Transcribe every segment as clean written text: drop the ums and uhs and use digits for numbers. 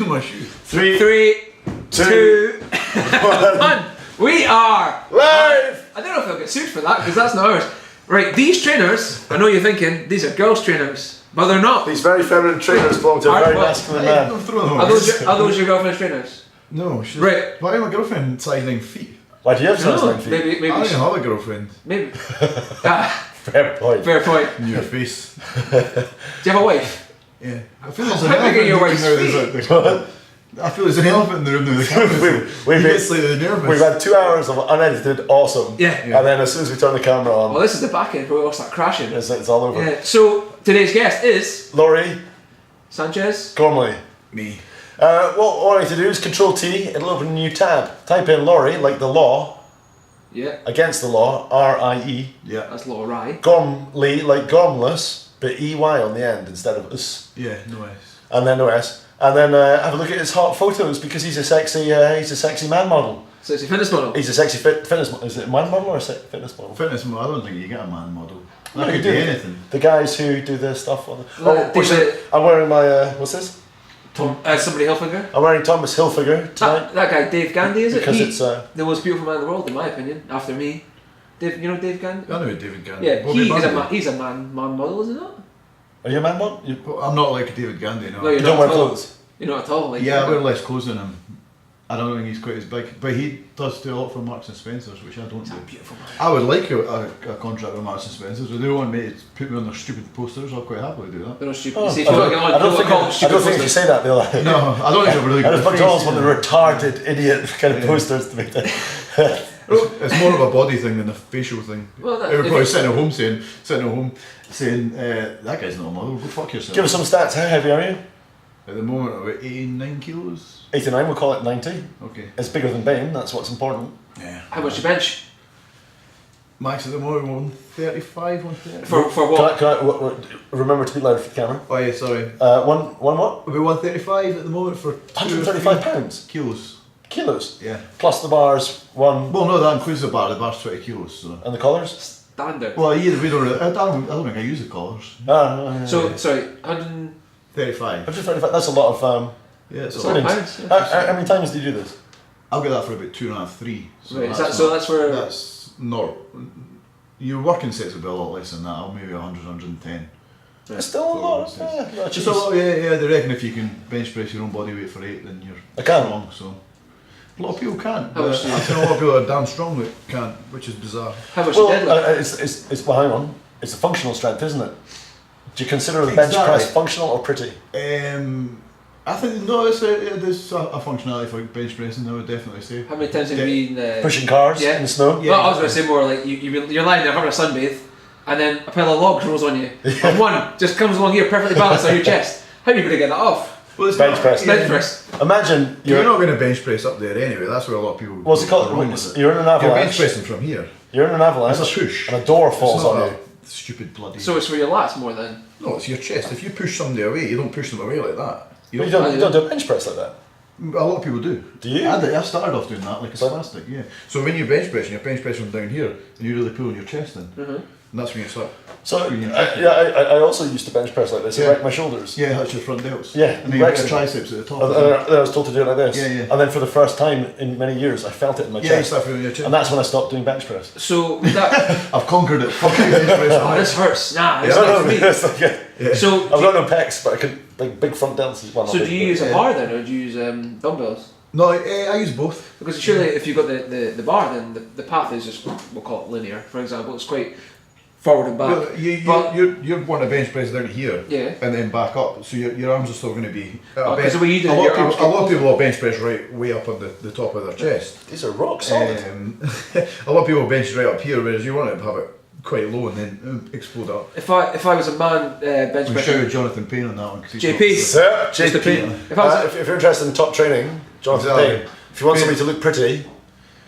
in my shoes. 3, 2, 1. We are live! I don't know if I'll get sued for that because that's not ours. Right, these trainers, I know you're thinking, these are girls' trainers, but they're not. These very feminine trainers belong to a very masculine man. Don't throw them Are those your girlfriend's trainers? No, she's... Right. Why am my girlfriend size 9 feet? Why do you have size 9 feet? Maybe I don't even have a girlfriend. Maybe. Fair point. Fair point. In your face. Do you have a wife? Yeah. I feel there's an How big are elephant in your the room wife's now. I feel there's an elephant in the room now. The camera's We've gets slightly nervous. We've had 2 hours of unedited awesome. Yeah. And then as soon as we turn the camera on, Well, this is the back end where we all start crashing. it's all over. Yeah. So, today's guest is... Lawrie, Sanchez. Gormley. Me. What I need to do is Control T, it'll open a new tab. Type in Lawrie, like the law, Yeah. against the law, R-I-E. Yeah. That's Lawrie. Gormley, like Gormless, but E-Y on the end instead of us. Yeah, no S. And then no S. And then have a look at his hot photos because he's a sexy man model. So it's a fitness model. He's a sexy fitness model. Is it a man model or a fitness model? Fitness model, I don't think you get a man model. No, That you could do. be anything. The guys who do the stuff on the... David- I'm wearing my... what's this? Somebody Hilfiger. I'm wearing Thomas Hilfiger tonight. That guy, Dave Gandy, is it? Because it's... the most beautiful man in the world, in my opinion, after me. Dave, you know Dave Gandy? I know who David Gandy. Yeah, Bobby Bundy. he's a man model, is he not? Are you a man model? Well, I'm not like David Gandy, no. No, you're You don't not wear at all. clothes? You're not at all. Like Yeah, I wear less clothes than him. I don't think he's quite as big, but he does do a lot for Marks and Spencer's, which I don't He's do. a beautiful man. I would like a contract with Marks and Spencer's. If they want me to put me on their stupid posters, I'll quite happily do that. They're not stupid. Oh, You see, if you want to get on, I don't people call them think stupid if you posters. say that, they'll... No, I don't think I'm really And good it's at McDonald's face, one of the retarded idiot kind of posters to make that. It's more of a body thing than a facial thing. Well, that- Everybody sitting at home saying, that guy's not a model, go fuck yourself. Give us some stats. How heavy are you? At the moment, I'm about 89 kilos. 89, we'll call it 90. Okay. It's bigger than Bane, that's what's important. Yeah. How much you bench? Max at the moment, 135, 130. For what? Can I remember to be loud for the camera? Oh yeah, sorry. One what? About 135 at the moment for 135 pounds? kilos. Kilos? Yeah. Plus the bars, one, Well, no, that includes the bar. The bar's 20 kilos. So. and the collars? Standard. Well, either we don't. Really, I don't think I use the collars. So, sorry, 100... 35. 135, that's a lot of... Yeah, it's That's a a lot. lot. innings. Pounds, How many times do you do this? I'll get that for about 2.5, 3. Right, so that's where... That's not. Your working sets will be a lot less than that. I'll maybe 100, 110. It's still a lot. Just a lot, yeah. They reckon if you can bench press your own body weight for 8, then you're I can. strong. So a lot of people can't. How much do you- I've seen a lot of people that are damn strong that can't, which is bizarre. How much you Well, deadlift? well, hang on. It's a functional strength, isn't it? Do you consider the bench Exactly. press functional or pretty? I think no, there's a functionality for bench pressing. I would definitely say. How many times have you been... Pushing cars yeah. in the snow? Yeah. Well, I was going to say more like you're lying there having a sunbathe, and then a pile of logs rolls on you, and one just comes along here perfectly balanced on your chest. How are you going to get that off? Well, it's Bench not- press. Bench press. Imagine You're not going to bench press up there anyway. That's where a lot of people. What's it go called? wrong with it. You're in an You're bench avalanche. pressing from here. You're in an avalanche. It's a push. And a door It's falls not on a you. stupid bloody. So it's for your lats more then. no, it's your chest. If you push somebody away, you don't push them away like that. You don't do a bench press like that. A lot of people do. Do you? I started off doing that like a So- spastic, yeah. So when you're bench pressing from down here, and you're really pulling your chest in, and that's when you start. So When you- I also used to bench press like this. Yeah. I wrecked my shoulders. Yeah, that's your front delts. Yeah, and then you get Wrexham. the triceps at the top. And I was told to do it like this. Yeah, yeah. And then for the first time in many years, I felt it in my Yeah, you chest. start feeling your chest. And that's when I stopped doing bench press. So with that, I've conquered it. Fuck you, bench press. oh, this hurts. Nah, it's No, not for me. it's like, Yeah. So, I've got no pecs, but I could like big front delts as well. so do you use a Yeah. bar then, or do you use dumbbells? No, I use both. Because surely if you've got the bar, then the path is just, we'll call it linear, for example. It's quite forward and back. Well, But- you want to bench press down here, Yeah. and then back up. So your arms are still going to be. Because the way you do a it, lot your of arms people, a get lot of people will bench press right way up on the top of their chest. These are rock solid. A lot of people bench right up here, whereas you want to have it quite low and then explode up. If I was a man bench We pressing, shouted Jonathan Payne on that one. 'cause he's JP. Sir, Mr. Payne. If I was if you're interested in top training, Jonathan Exactly. Payne. If you want somebody to look pretty,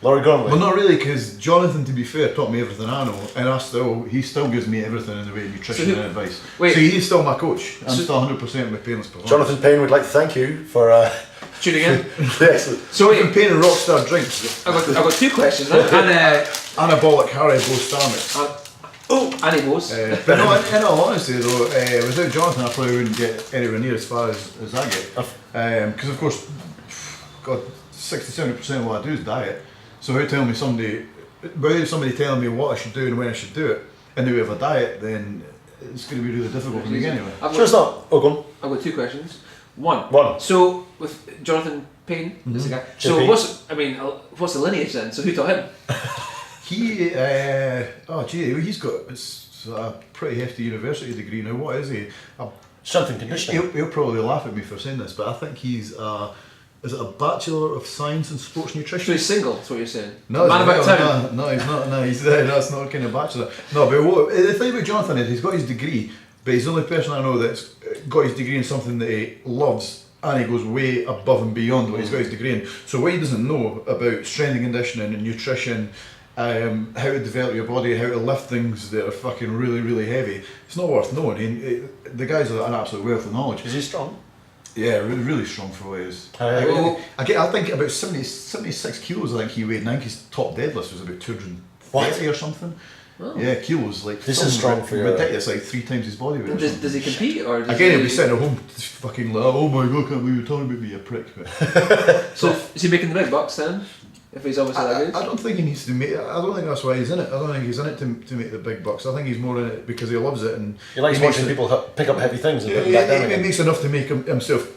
Lawrie Gormley. Well, not really, because Jonathan, to be fair, taught me everything I know, and he still gives me everything in the way of nutrition So who- and advice. wait. So he's still my coach. I'm So- still 100% with Painless Performance. Jonathan Payne would like to thank you for tuning in. yes. So Jonathan wait, Payne and Rockstar Drinks. I've got two questions now. And Anabolic Haribo Stomach. animals. But no, in all honesty though, without Jonathan I probably wouldn't get anywhere near as far as I get. Because of course, God, 60-70% of what I do is diet. So without telling me without somebody telling me what I should do and when I should do it, in the way of a diet, then it's going to be really difficult for me anyway. Sure, it's not. Oh, go on. I've got 2 questions. One. One. So with Jonathan Payne, this guy. JP. So what's the lineage then? So who taught him? He's got a pretty hefty university degree now. What is he? Strength and conditioning. He'll probably laugh at me for saying this, but I think he's is it a Bachelor of Science in Sports So Nutrition? he's single, that's what you're saying? No, Man about town? no, he's not. No, that's not kind of bachelor. No, but the thing about Jonathan is he's got his degree, but he's the only person I know that's got his degree in something that he loves, and he goes way above and beyond what he's got his degree in. So what he doesn't know about strength and conditioning and nutrition, how to develop your body, how to lift things that are fucking really, really heavy, it's not worth knowing. The guy's an absolute wealth of knowledge. Is he strong? Yeah, really, really strong for what he is. I think about 76 kilos. I think he weighed. I think his top deadlift was about 230 or something. Oh. Yeah, kilos. Like this is strong for you. Ridiculous, like 3 times his body weight. Does he compete or? Again, he'll be sitting at home, just fucking like, oh my god, can't believe you're talking about me, you prick. So is he making the big bucks then? If he's obviously that good? I don't think he needs to make. I don't think that's why he's in it. I don't think he's in it to make the big bucks. I think he's more in it because he loves it and he likes watching people pick up heavy things and put them back down again. It makes enough to make himself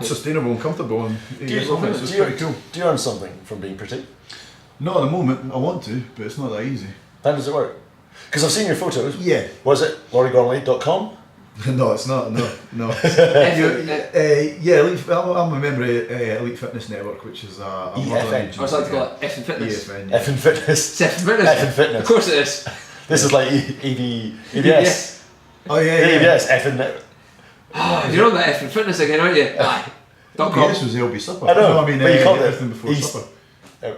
sustainable and comfortable, and it's pretty cool. Do you earn something from being pretty? Not at the moment. I want to, but it's not that easy. How does it work? Because I've seen your photos. Yeah. Was it LaurieGormley.com? No, it's not. No. I'm a member of Elite Fitness Network, which is a EFN. I was like to call it Effin Fitness. EFN. Effin Fitness. It's Effin Fitness. Effin Fitness. Of course it is. This is like EBS. Oh yeah. EBS. Effin Network. You're on that Effin Fitness again, aren't you? Aye. This was LB Supper. I know. No, I mean, but you called everything it before supper.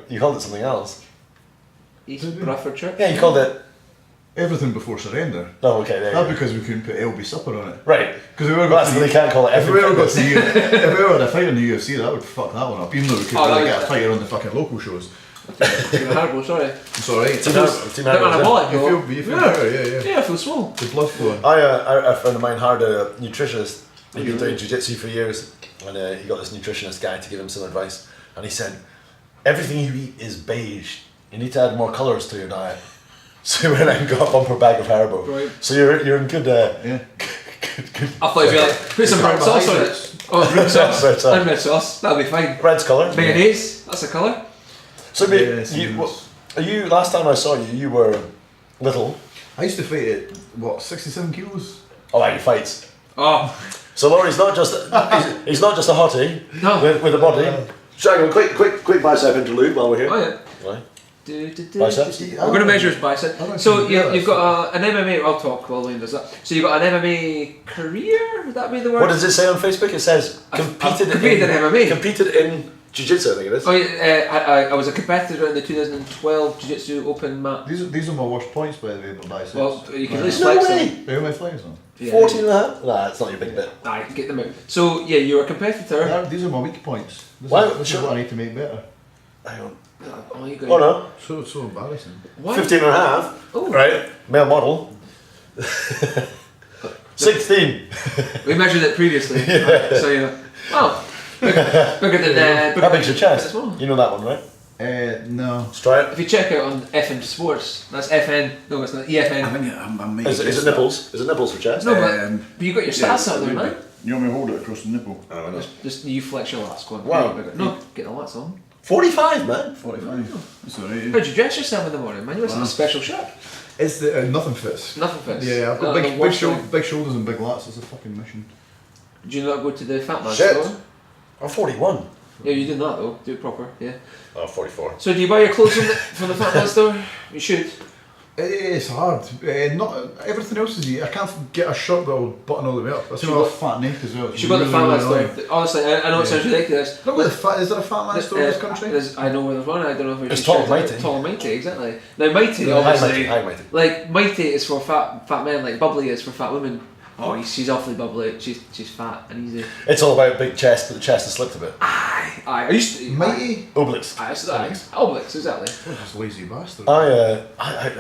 You called it something else. East Bradford Church. Yeah, you called it. Everything before surrender. Oh, okay. There. Not because we couldn't put LB Supper on it. Right. Because we were They can't call it. If we ever got to if we ever had a fight in the UFC, that would fuck that one up. Even though we could really get a fighter on the fucking local shows. You're horrible, sorry. It's alright. Team Don't want a wallet, You feel better, Yeah, I feel small. The blood flowing. A friend of mine hired a nutritionist. He'd been doing jiu-jitsu for years, and he got this nutritionist guy to give him some advice. And he said, everything you eat is beige. You need to add more colours to your diet. So we went out and got a bumper bag of Haribo. Right. So you're in good. Yeah. good. I thought you'd be like, put some brown sauce on it. Oh, red sauce. And red sauce. That'll be fine. Red's colour. Mayonnaise. That's a colour. So you last time I saw you, you were little. I used to fight at, 67 kilos? Oh, like your fights. Oh. So Laurie's not just he's not just a hottie with a body. Shall I go quick bicep interlude while we're here? Oh yeah. Right. Biceps? We're going to measure his bicep. So you've got an MMA, I'll talk while Liam does that. So you've got an MMA career, would that be the word? What does it say on Facebook? It says competed in MMA. Competed in Jiu-Jitsu, I think it is. Oh yeah, I was a competitor in the 2012 Jiu-Jitsu Open mat. These are my worst points, by the way, my biceps. Well, you can at least No flex way. them. Where are my flags on? Yeah. 14 and a half? Nah, it's not your big bit. Aye, get them out. So yeah, you're a competitor. These are my weak points. This Why? is what I need to make better. Hang on. Oh, you got Oh no. So embarrassing. Why? 15 and a half. Oh. Right. Male model. 16. We measured it previously. Right, so yeah. Well, bigger than How big's your chest? as well. You know that one, right? No. Let's try it. If you check out on FN Sports, that's FN. No, it's not EFN. Is it nipples? Is it nipples for chest? No, but you got your stats out there, man. You want me to hold it across the nipple? Oh, I know. Just you flex your lats. Go on. Wow. No, get the lats on. 45, man. 45. That's alright. How'd you dress yourself in the morning, man? You must have a special shirt. It's the nothing fits. Nothing fits. Yeah, I've got big shoulders and big lats. It's a fucking mission. Do you not go to the Fat Man Shit. store? I'm 41. Yeah, you do that though. Do it proper. Yeah. Oh, 44. So do you buy your clothes from the Fat Man store? You should. It's hard. Not everything else is easy. I can't get a shirt that will button all the way up. That's a fat neck as well. You should go to the Fat Man store. Honestly, I know it sounds ridiculous. Look, is there a Fat Man store in this country? I know where there's one. I don't know if It's Tall and Mighty. Tall and Mighty, exactly. Now Mighty, No, obviously, High Mighty. like Mighty is for fat men, like Bubbly is for fat women. Oh, she's awfully bubbly. She's fat and easy. It's all about big chest, but the chest has slipped a bit. Aye. I used to. Mighty? Obliques. Obliques, exactly. You're just lazy bastard. I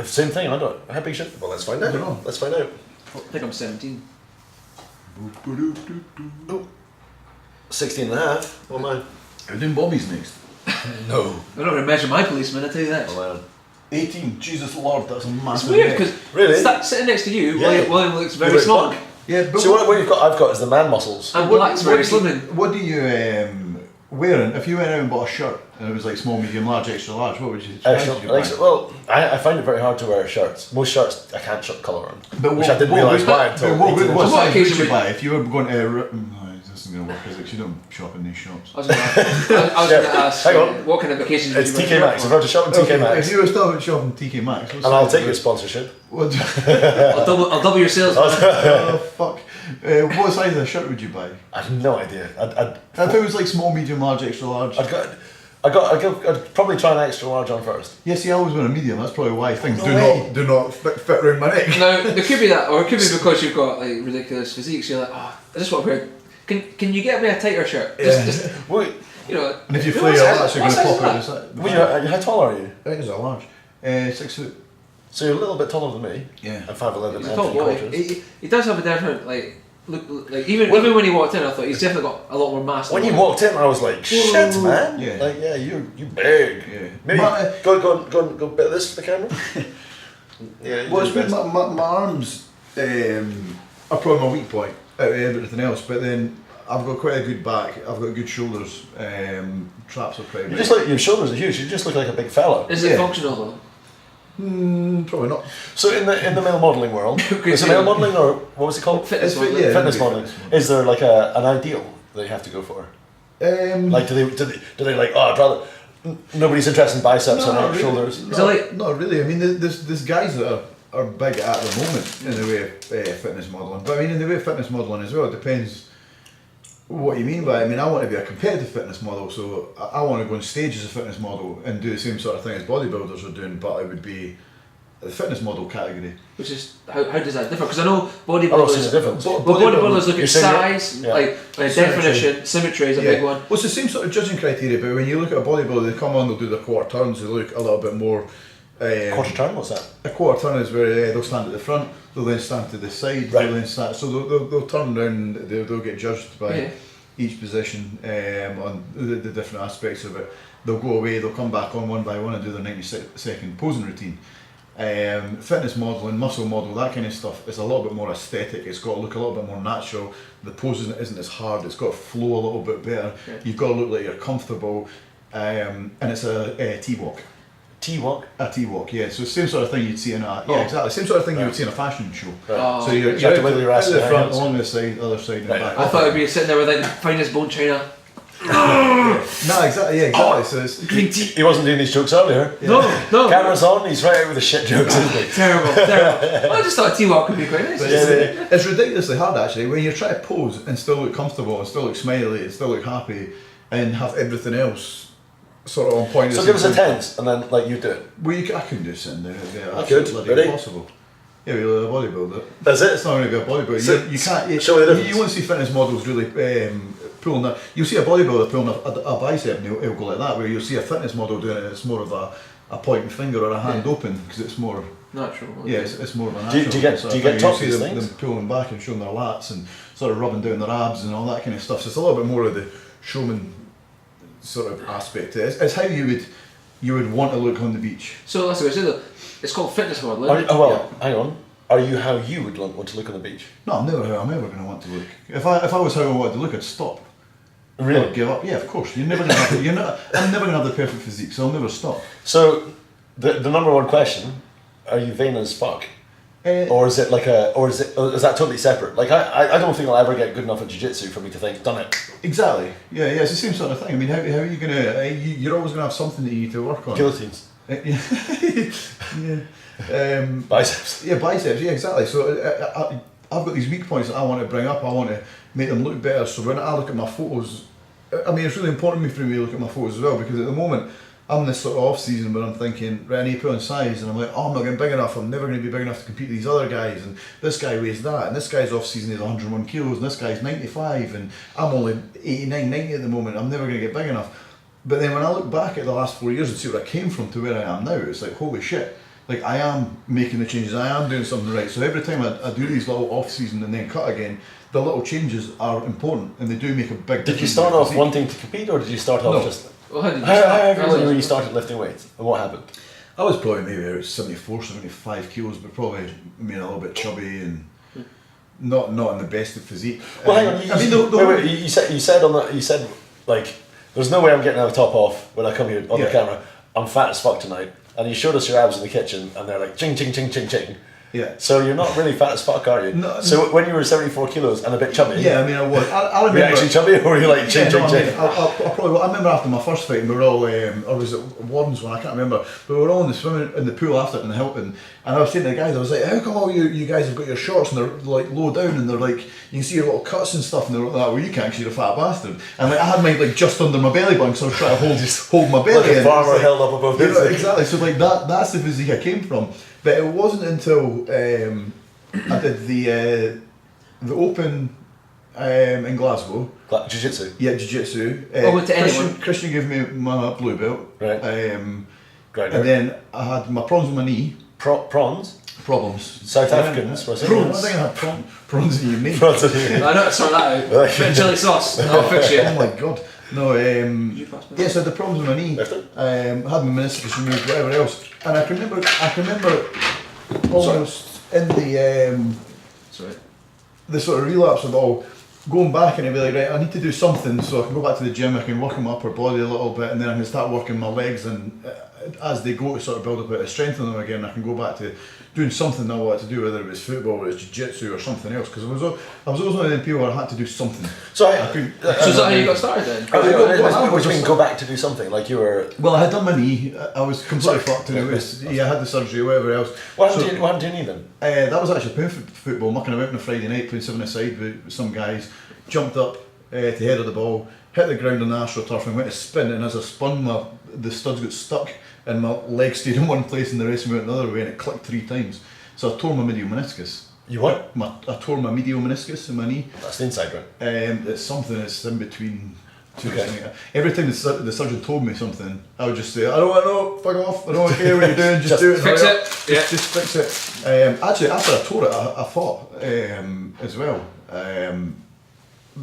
same thing. I don't. How big should? Well, let's find out. I don't know. Let's find out. I think I'm 17. 16 and a half. What am We're doing Bobby's next. I? No. I'm not going to measure my policeman, I tell you that. Oh, man. 18. Jesus Lord, that's a It's massive weird neck. because Really? sitting next to you, Yeah. William looks very You're small. right. Yeah, but So what I've got is the man muscles. And Black's very slimming. What do you wearing? If you went out and bought a shirt and it was like small, medium, large, extra large, what would you? Extra, size would you buy? well, I find it very hard to wear shirts. Most shirts I can't color on, But which I didn't realise why until. What 18 size would occasion you would- buy if you were going to? This isn't going to work, is it? 'Cause you don't shop in these shops. I was going to ask, Hang on. what kind of occasions It's would you TK Maxx. If I were to shop in TK Okay, Maxx, if you were still shopping TK Maxx, and I'll take your sponsorship. What? I'll double your sales. Oh fuck! What size of shirt would you buy? I have no idea. If it was like small, medium, large, extra large. I'd probably try an extra large on first. Yeah, see, I always wear a medium. That's probably why things No way. do not fit around my neck. Now, there could be that, or it could be because you've got like ridiculous physiques. You're like, oh, I just want to wear. Can you get me a tighter shirt? Just Wait, you know. And if you what flare your size- lats, you're what going to size pop out is the that? side. how tall are you? I think it's a large. 6 foot. So you're a little bit taller than me. Yeah. I'm 5'11" He's and a tall boy. 3/4. He does have a different look. Like even when he walked in, I thought he's definitely got a lot more mass. When than you what- walked in, I was like, "Shit, man! Yeah. Like, yeah, you big. Yeah. Maybe go a bit of this for the camera. Yeah. Well, you it's do good. best. My arms are probably my weak point out of everything else, but then I've got quite a good back. I've got good shoulders. Traps are pretty You big. just look. Your shoulders are huge. You just look like a big fella. Is it Yeah. functional though? Probably not. So in the male modelling world, is it male modelling or what was it called? Fitness It's modelling. yeah. Fitness it'd be modelling. fitness modelling. Is there like an ideal that you have to go for? Like do they like I'd rather nobody's interested in biceps or not shoulders. Is it like- not really. I mean, there's guys that are big at the moment in the way of fitness modelling, but I mean in the way of fitness modelling as well. It depends what you mean by it. I mean, I want to be a competitive fitness model, so I want to go on stage as a fitness model and do the same sort of thing as bodybuilders are doing, but I would be the fitness model category. Which is how does that differ? Because I know I don't see the bodybuilders. difference. Well, bodybuilders look You're at saying size, yeah. like definition, symmetry is a big one. Well, it's the same sort of judging criteria, but when you look at a bodybuilder, they come on, they'll do their quarter turns, they look a little bit more. Quarter turn, what's that? A quarter turn is where they'll stand at the front, they'll then stand to the side, Right. they'll then stand, so they'll turn around, they'll get judged by Yeah. each position on the different aspects of it. They'll go away, they'll come back on one by one and do their 90-second posing routine. Fitness modelling, muscle model, that kind of stuff is a little bit more aesthetic. It's got to look a little bit more natural. The posing isn't as hard. It's got to flow a little bit better. Okay. You've got to look like you're comfortable, and it's a T-walk. T-walk. A T-walk, yeah. So same sort of thing you'd see in a Oh. exactly same sort of thing you would see in a fashion show. Oh. So you're You have to wiggle your ass out the in front, hands. along the side, other side, and Right. back. I thought it'd be sitting there with like the finest bone china. No, exactly, yeah, exactly. So it's He wasn't doing these jokes earlier. No. Camera's on, he's right out with the shit jokes, isn't he? Terrible. Well, I just thought a T-walk would be quite nice. But it's ridiculously hard actually when you're trying to pose and still look comfortable and still look smiley and still look happy and have everything else sort of on point. So give us a tense and then like you do it. Well, I couldn't do sitting there. Yeah, I could. bloody Ready? impossible. Yeah, you're a bodybuilder. That's It's it. not going to be a bodybuilder. So- you can't. show me the difference. You won't see fitness models really pulling that. You'll see a bodybuilder pulling a bicep and he'll go like that. Where you'll see a fitness model doing it. It's more of a pointing finger or a hand open because it's more. Natural. Yeah, it's more of a Do natural. you get- sort do of you get thing. top see these them things? pulling back and showing their lats and sort of rubbing down their abs and all that kind of stuff. So it's a little bit more of the showman sort of aspect. It's how you would want to look on the beach. So that's what I said though. It's called fitness modelling. Hang on. Are you how you would want to look on the beach? No, I'm never going to want to look. If I was how I wanted to look, I'd stop. Really? I'd give up. Yeah, of course. You're never going to have. I'm never going to have the perfect physique, so I'll never stop. So the number one question: are you vain as fuck? Or is it like is that totally separate? Like I don't think I'll ever get good enough at jiu-jitsu for me to think done it. Exactly. Yeah, it's the same sort of thing. I mean, how are you gonna? You're always gonna have something that you need to work on. Guillotines, Yeah. biceps. Yeah, biceps. Yeah, exactly. So I've got these weak points that I want to bring up. I want to make them look better. So when I look at my photos, I mean, it's really important for me to look at my photos as well because at the moment I'm in this sort of off season where I'm thinking, right, I need to put on size, and I'm like, oh, I'm not getting big enough. I'm never going to be big enough to compete with these other guys. And this guy weighs that, and this guy's off season is 101 kilos, and this guy's 95, and I'm only 89, 90 at the moment. I'm never going to get big enough. But then when I look back at the last 4 years and see where I came from to where I am now, it's like, holy shit. like I am making the changes, I am doing something right. So every time I do these little off season and then cut again, the little changes are important and they do make a big difference. Did you start off wanting to compete, or did you start off just? Well, how did you How start? everyone when you started lifting weights, and what happened? I was probably maybe about 74, 75 kilos, but probably a little bit chubby and not in the best of physique. Well, hang on. Wait, you said like, there's no way I'm getting the top off when I come here on the camera. I'm fat as fuck tonight, and you showed us your abs in the kitchen, and they're like ching ching ching ching ching. Yeah. So you're not really fat as fuck, are you? No. So when you were 74 kilos and a bit chubby. Yeah, I mean I was. I remember. Were you actually chubby, or were you like ching ching ching? I remember after my first fight, and we were all, or was it Warden's one? I can't remember. But we were all in the swimming in the pool after it in the Hilton, and I was saying to the guys, I was like, "How come all you guys have got your shorts and they're like low down and they're like you can see your little cuts and stuff and they're like that? Well, you can't, 'cause you're a fat bastard." And like I had mine like just under my belly button, so I was trying to hold my belly. Like a farmer held up above his. Exactly. So like that's the physique I came from. But it wasn't until I did the Open in Glasgow. Jiu-jitsu? Yeah, jiu-jitsu. Christian gave me my blue belt. Right. And then I had my problems with my knee. Prawns? Problems. South Africans, was it? Prawns. I think I had prawns in your knee. Prawns in your knee. I know to sort that out. Bit of chilli sauce. I'll fix you. Oh my god. No, yes, I had the problems with my knee. Had my meniscus removed, whatever else. And I can remember almost in the sort of relapse of all going back and I'd be like, right, I need to do something so I can go back to the gym, I can work on my upper body a little bit, and then I can start working my legs, and as they go to sort of build up a bit of strength in them again, I can go back to doing something I wanted to do, whether it was football or it was jiu-jitsu or something else, because I was always one of them people where I had to do something. So is that how you got started then? What do you mean go back to do something? Like you were... Well, I had done my knee, I was completely fucked and it was, I had the surgery, whatever else. What happened to your knee then? That was actually playing football, mucking about on a Friday night, playing 7-a-side with some guys, jumped up to head of the ball, hit the ground on the AstroTurf and went to spin, and as I spun, the studs got stuck and my leg stayed in one place and the rest went another way, and it clicked 3 times. So I tore my medial meniscus. You what? I tore my medial meniscus in my knee. That's the inside, right? It's something that's in between two. Okay. Every time the surgeon told me something, I would just say, I don't want to know, fuck off, I don't care what you're doing, just do it. Fix it. Just fix it. Actually, after I tore it, I fought as well.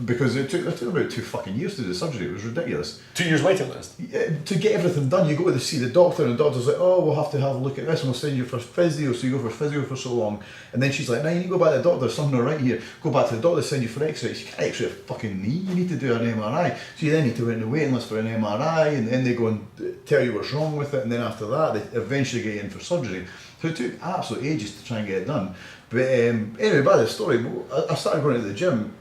Because it took about 2 fucking years to do the surgery. It was ridiculous. 2 years waiting list? To get everything done, you go to see the doctor, and the doctor's like, oh, we'll have to have a look at this, and we'll send you for physio, so you go for physio for so long. And then she's like, no, you need to go back to the doctor, there's something not right here. Go back to the doctor, send you for x-rays. You can't x-ray a fucking knee, you need to do an MRI. So you then need to wait in the waiting list for an MRI, and then they go and tell you what's wrong with it, and then after that, they eventually get you in for surgery. So it took absolute ages to try and get it done. But anyway, back to the story, I started going to the gym,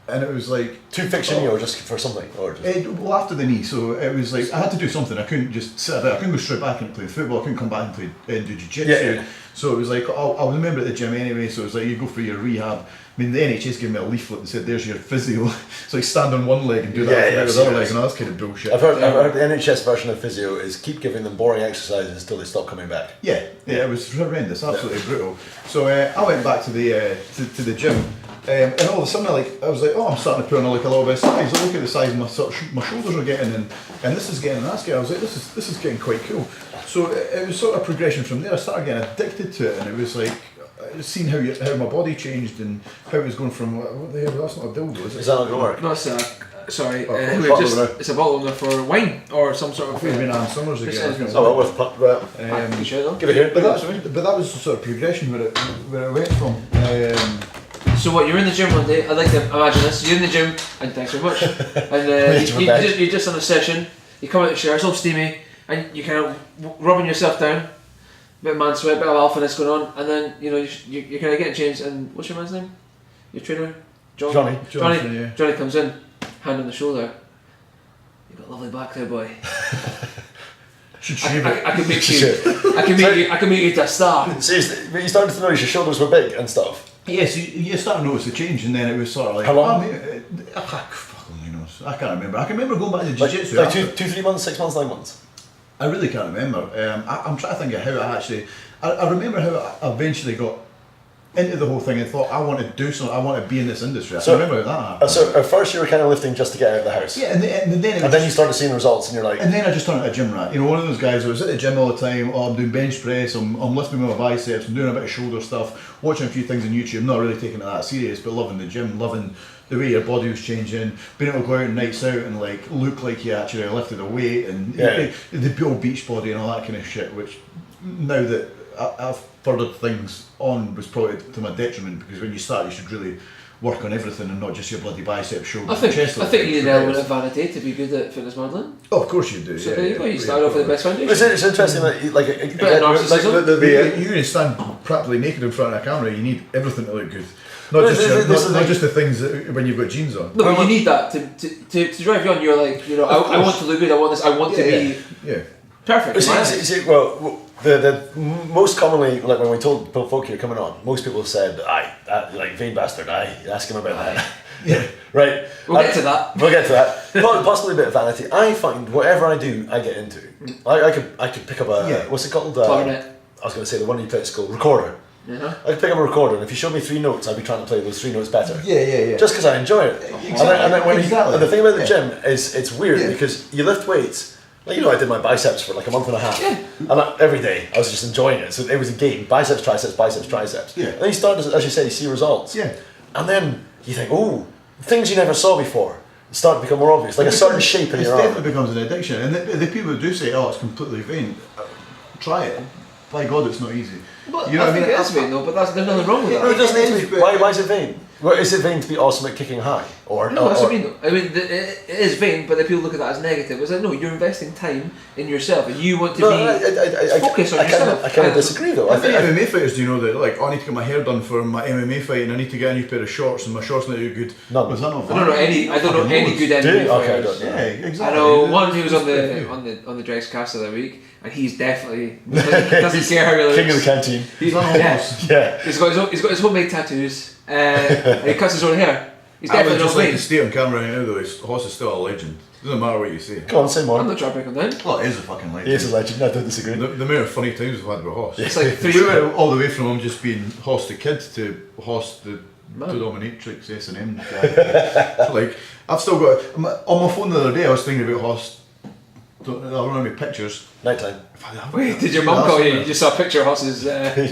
and it was like... To fix your knee or just for something? Or just... well, after the knee, so it was like, I had to do something, I couldn't just sit about, I couldn't go straight back and play football, I couldn't come back and do jiu-jitsu. Yeah. So it was like, I was a member at the gym anyway, so it was like, you go for your rehab. I mean, the NHS gave me a leaflet and said, there's your physio. So you stand on one leg and do that with the other leg, and that's kind of bullshit. I've heard the NHS version of physio is keep giving them boring exercises until they stop coming back. Yeah, it was horrendous, absolutely brutal. So I went back to the gym. And all of a sudden, I was like, oh, I'm starting to put on like a little bit of size. I look at the size my shoulders are getting, and this is getting, and that's getting. I was like, this is getting quite cool. So it was sort of progression from there. I started getting addicted to it, and it was like seeing how my body changed and how it was going from what the hell? That's not a dildo, is it? Is that not going to work? No, it's it's a bottle opener for wine or some sort of. Ann Summers again. Oh, well, you sure though? give it here. But that was the sort of progression where it went from. So what, you're in the gym one day, I'd like to imagine this, you're in the gym, and thanks very much, and you're just on a session, you come out of the shower, it's all steamy, and you're kind of rubbing yourself down, bit of man sweat, bit of alphaness going on, and then, you're kind of getting changed, and what's your man's name? Your trainer? Johnny comes in, hand on the shoulder, you've got a lovely back there, boy. Should shave it. I can make you to a star. Seriously, but you started to notice your shoulders were big and stuff. Yes, you start to notice the change, and then it was sort of like... How long? I can't remember. I can remember going back to jiu-jitsu. Like 2, 3 months, 6 months, 9 months? I really can't remember. I'm trying to think of how I remember how I eventually got into the whole thing and thought, I want to do something, I want to be in this industry. I So- can remember that happened. So at first you were kind of lifting just to get out of the house. Yeah, and And then you started seeing results and you're like, and then I just turned into a gym rat. You know, one of those guys who was at the gym all the time. Oh, I'm doing bench press. I'm lifting with my biceps. I'm doing a bit of shoulder stuff. Watching a few things on YouTube. Not really taking it that serious, but loving the gym, loving the way your body was changing. Being able to go out and nights out and like look like you actually lifted a weight and the old beach body and all that kind of shit. Which now that I've furthered things on was probably to my detriment, because when you start you should really work on everything and not just your bloody biceps, shoulders, and chest. I think you need an element of vanity to be good at fitness modelling. Oh, of course you do. So there you go. You start off with the best foundation. it's interesting that You're going to stand practically naked in front of a camera. You need everything to look good, not just the things that when you've got jeans on. No, but you need that to drive you on. You're like, you know, I want to look good. I want this. I want to be perfect. Well, the most commonly, like when we told folk here coming on, most people said, like vain bastard, ask him about that. Yeah. Right. We'll get to that. We'll get to that. Possibly a bit of vanity. I find whatever I do, I get into. I could pick up a what's it called? Clarinet. I was going to say the one you play at school, recorder. Uh-huh. I could pick up a recorder, and if you showed me 3 notes, I'd be trying to play those 3 notes better. Yeah. Just because I enjoy it. Exactly. And then and the thing about the Yeah. gym is it's weird because you lift weights. Like, you know, I did my biceps for like a month and a half, and every day I was just enjoying it. So it was a game: biceps, triceps. Yeah. And then you start, as you say, you see results. Yeah. And then you think, oh, things you never saw before start to become more obvious, like a certain shape in your arm. It definitely becomes an addiction, and the people who do say, "Oh, it's completely vain," try it. By God, it's not easy. But You know I what I think mean? it is vain though. But there's nothing wrong with No, that. it doesn't need to be. But- Why is it vain? Well, is it vain to be awesome at kicking high? Or No, that's or, what I mean. I mean, it is vain, but the people look at that as negative. It's like, no, you're investing time in yourself, and you want to be focused on yourself. I kind of disagree though. I think MMA fighters do know that, like, I need to get my hair done for my MMA fight, and I need to get a new pair of shorts, and my shorts need to be good. None. Was that not I don't know any. I don't know any good Do you? MMA Okay, I fighters. don't know. Yeah, exactly. I know one who was on It's the Dregscast of the week, and he's definitely doesn't care how he looks. King of the canteen. He's, almost. Yeah. he's got his homemade tattoos, and he cuts his own hair. He's I would definitely just not like to vain. state on camera right now, though, Hoss is still a legend. Doesn't matter what you say. Go on, say more. I'm not trying to break him down. Well, it is a fucking legend. He is a legend. I don't disagree. The amount of funny times we've had with Hoss. It's like We 3 went all the way from him just being Hoss the kid to Hoss the Man. dominatrix S&M guy. Like, I've still got on my phone the other day. I was thinking about Hoss. I don't know any pictures. Nighttime. Wait, did your mum call you? You just saw a picture of Hoss's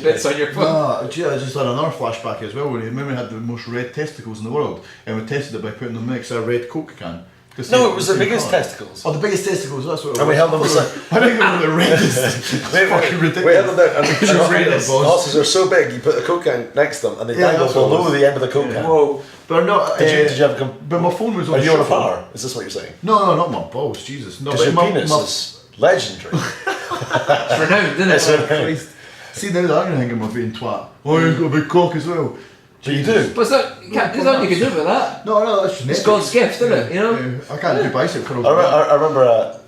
bits on your phone. No, gee, I just had another flashback as well when he remember he had the most red testicles in the world, and we tested it by putting them next to a red Coke can. No, it was the biggest testicles. Oh, the biggest testicles. That's what it was. And we held them beside. I think they were the reddest. It's fucking ridiculous. We held them down. And Just read it, boss. horses are so big, you put the Coke can next to them, and they dangle that's what it below was. the end of the Coke can. Whoa. But not. Did you ever come? But my phone was on. Are you on a shuffle. power? Is this what you're saying? No, not my balls. Jesus. No, Because but your penis is legendary. It's renowned, isn't it? It's renowned. Christ. See now that I'm gonna think I'm a being twat. Oh, you've got a big cock as well. But you do. But there's nothing you can do about that. No, that's genetics. It's God's gift, isn't it? You know? Yeah, I can't do bicep curls. I remember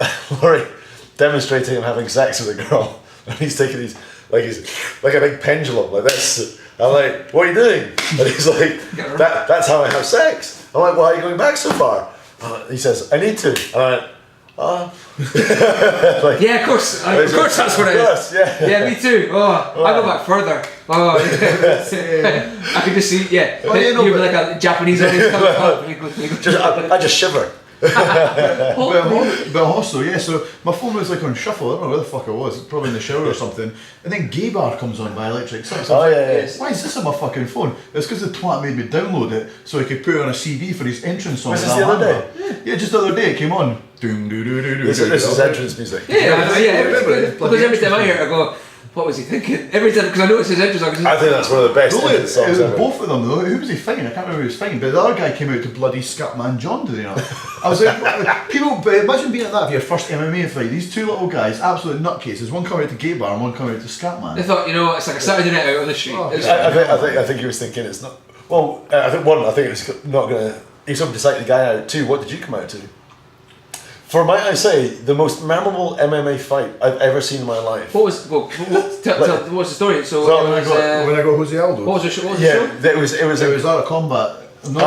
Lawrie demonstrating him having sex with a girl, and he's taking these like a big pendulum like this. I'm like, what are you doing? And he's like, that's how I have sex. I'm like, why are you going back so far? He says, I need to. And I went, like, Yeah, of course that's what it is. Yeah. Me too. Oh, I go back further. Oh, I can just see, you'd be like a Japanese audience coming up. I just shiver. But also, yeah, so my phone was like on shuffle, I don't know where the fuck I was, probably in the shower or something, and then Gay Bar comes on by Electric Six. Oh, yeah. Why is this on my fucking phone? It's because the twat made me download it so he could put it on a CD for his entrance song. Was this the other day? Yeah, just the other day it came on. This This is entrance music. Yeah, remember it. because every time I hear it, I go, what was he thinking? Every time, because I know it's his entrance song. I think that's one of the best It entrance was songs ever. both of them though. Who was he fighting? I can't remember who he was fighting, but the other guy came out to bloody Scatman John, did he not? I was like, people, but imagine being at that for your first MMA fight. These two little guys, absolute nutcases. One coming out to Gay Bar and one coming out to Scatman. They thought, it's like a Saturday night out on the street. Oh, It's- I think he was thinking it's not. Well, I think it's not gonna. He's hoping to psych the guy out too. What did you come out to? For might I say, the most memorable MMA fight I've ever seen in my life. What was what was the story? So When I got Jose Aldo. what was the show? Yeah, it was It was out of combat. No,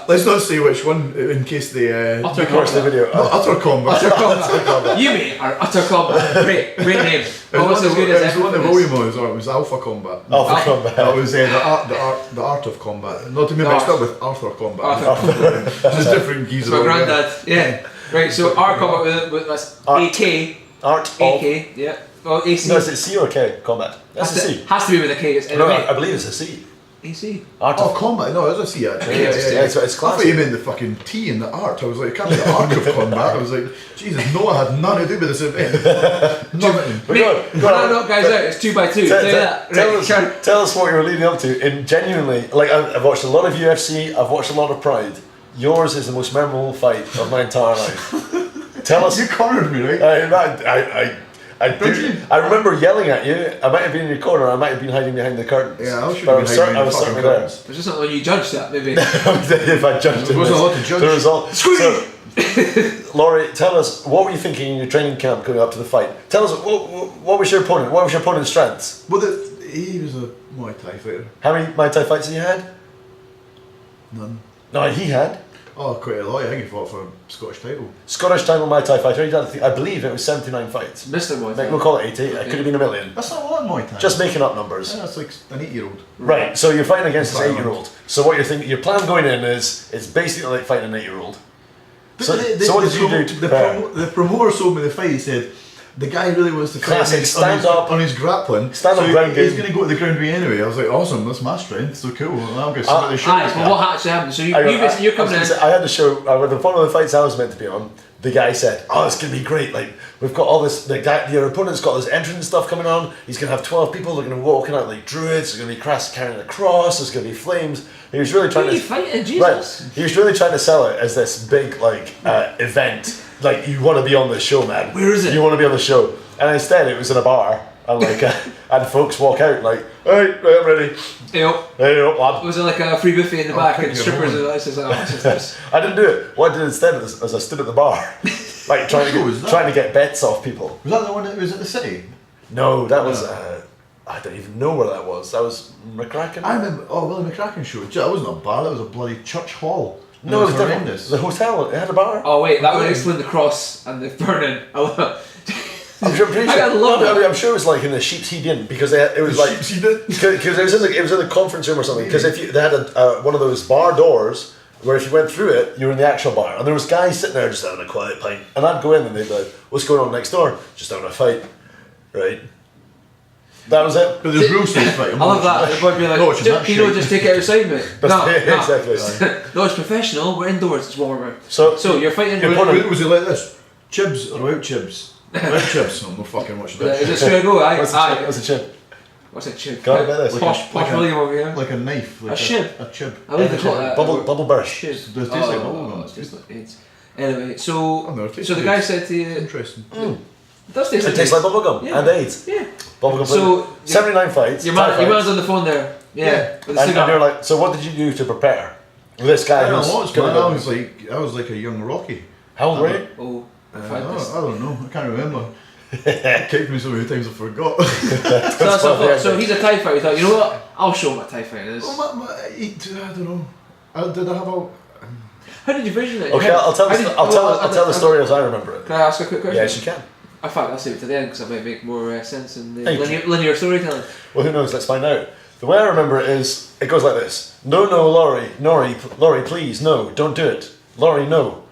let's not say which one in case they Utter watch the video. No, utter combat. Utter combat. You mate are utter combat. Great name. Almost as good as it was one of Williams, or it was Alpha Combat. Alpha Combat. That was the art of combat. Not to be mixed up with Arthur Combat. Just different geese. My granddad. Yeah. Right. So our combat with AK. Art AK. Yeah. Well, AC. No, is it C or K? Combat. That's a C. Has to be with a K. It's no, I believe it's a C. AC. Art of combat. No, it's a C actually. Yeah, it's I thought classic. you meant the fucking T in the art. I was like, it can't be the art of combat. I was like, Jesus, Noah had nothing to do with this event. Nothing. When I knock guys out, it's 2x2. Tell us what you were leading up to. And genuinely, like I've watched a lot of UFC. I've watched a lot of Pride. Yours is the most memorable fight of my entire life. Tell us. You cornered me, right? I remember yelling at you. I might have been in your corner. I might have been hiding behind the curtains. Yeah, I was certainly there. There's just not when you judged that, maybe. If I judged it, there wasn't a lot to judge. The result. Lawrie, tell us what were you thinking in your training camp going up to the fight? Tell us what was your opponent? What was your opponent's strengths? Well, he was a Muay Thai fighter. How many Muay Thai fights have you had? None. No, he had. Oh, quite a lot. I think he fought for a Scottish title. Scottish title Muay Thai fighter. He did, I believe it was 79 fights. Mr. Muay Thai. We'll call it 80. It could have been a million. That's not a lot in Muay Thai. Just making up numbers. Yeah, that's like an 8-year-old. Right. So you're fighting against this 8-year-old. So what you're thinking? Your plan going in is it's basically like fighting an 8-year-old. So what did you do to prepare? The promoter sold me the fight. He said the guy really wants to fight on his grappling. Stand up ground game. He's going to go to the ground game anyway. I was like, awesome, that's my strength. So cool. I'm going to see what they show. Well, what actually happened? So you're coming in. I had to show one of the fights I was meant to be on. The guy said, "Oh, it's going to be great. Like we've got all this. Your opponent's got this entrance stuff coming on. He's going to have 12 people. They're going to be walking out like druids. There's going to be Crass carrying a cross. There's going to be flames." He was really trying to fighting Jesus. Right. He was really trying to sell it as this big event. Like you want to be on the show, man. Where is it? You want to be on the show. And instead, it was in a bar, and and folks walk out like, "Hey, right, I'm ready." Hey up, lad. Was it like a free buffet in the back and strippers and this? I didn't do it. What I did instead is I stood at the bar, like trying to get bets off people. Was that the one that was at the city? No, that was. I don't even know where that was. That was McCracken. I remember. Oh, Willie McCracken show. That wasn't a bar. That was a bloody church hall. No, it was horrendous. The hotel. It had a bar. Oh wait, that would explain the cross and the burning. I'm sure it was like in the Sheep's Head Inn because it was like because it was in the conference room or something. Because if they had one of those bar doors where if you went through it, you were in the actual bar, and there was guys sitting there just having a quiet pint, and I'd go in and they'd be like, "What's going on next door?" Just having a fight, right? That was it. But there's rules to the fight. I love that. It would be like, just take it outside, mate. Exactly. No, it's professional. We're indoors. It's warmer. So you're fighting. Was it like this? Chibs or without chibs? Without chibs. I'm not fucking watching that. Is it square go? What's a chib? What's a chib? Got it about this. Posh William over here. Like a knife. Like a chib. A chib. I believe they call it bubble burst. Chib. Does it taste like bubble gum? It's just like AIDS. Anyway, so the guy said to you. Interesting. It does taste like it tastes like bubblegum and AIDS. Yeah. Bubblegum. So 79 fights. Your man's on the phone there. Yeah. And you're like, so what did you do to prepare? With this guy I was like a young Rocky. How old were you? Oh, I don't know. I can't remember. It kicked me so many times I forgot. So he's a TIE fighter. You thought, you know what? I'll show him what TIE fighter is. I don't know. Did I have a... How did you vision it? Okay, I'll tell the story as I remember it. Can I ask a quick question? Yes, you can. In fact, I'll save it to the end because it might make more sense in the linear storytelling. Well, who knows? Let's find out. The way I remember it is, it goes like this. No, Lawrie, please, no, don't do it. Lawrie, no,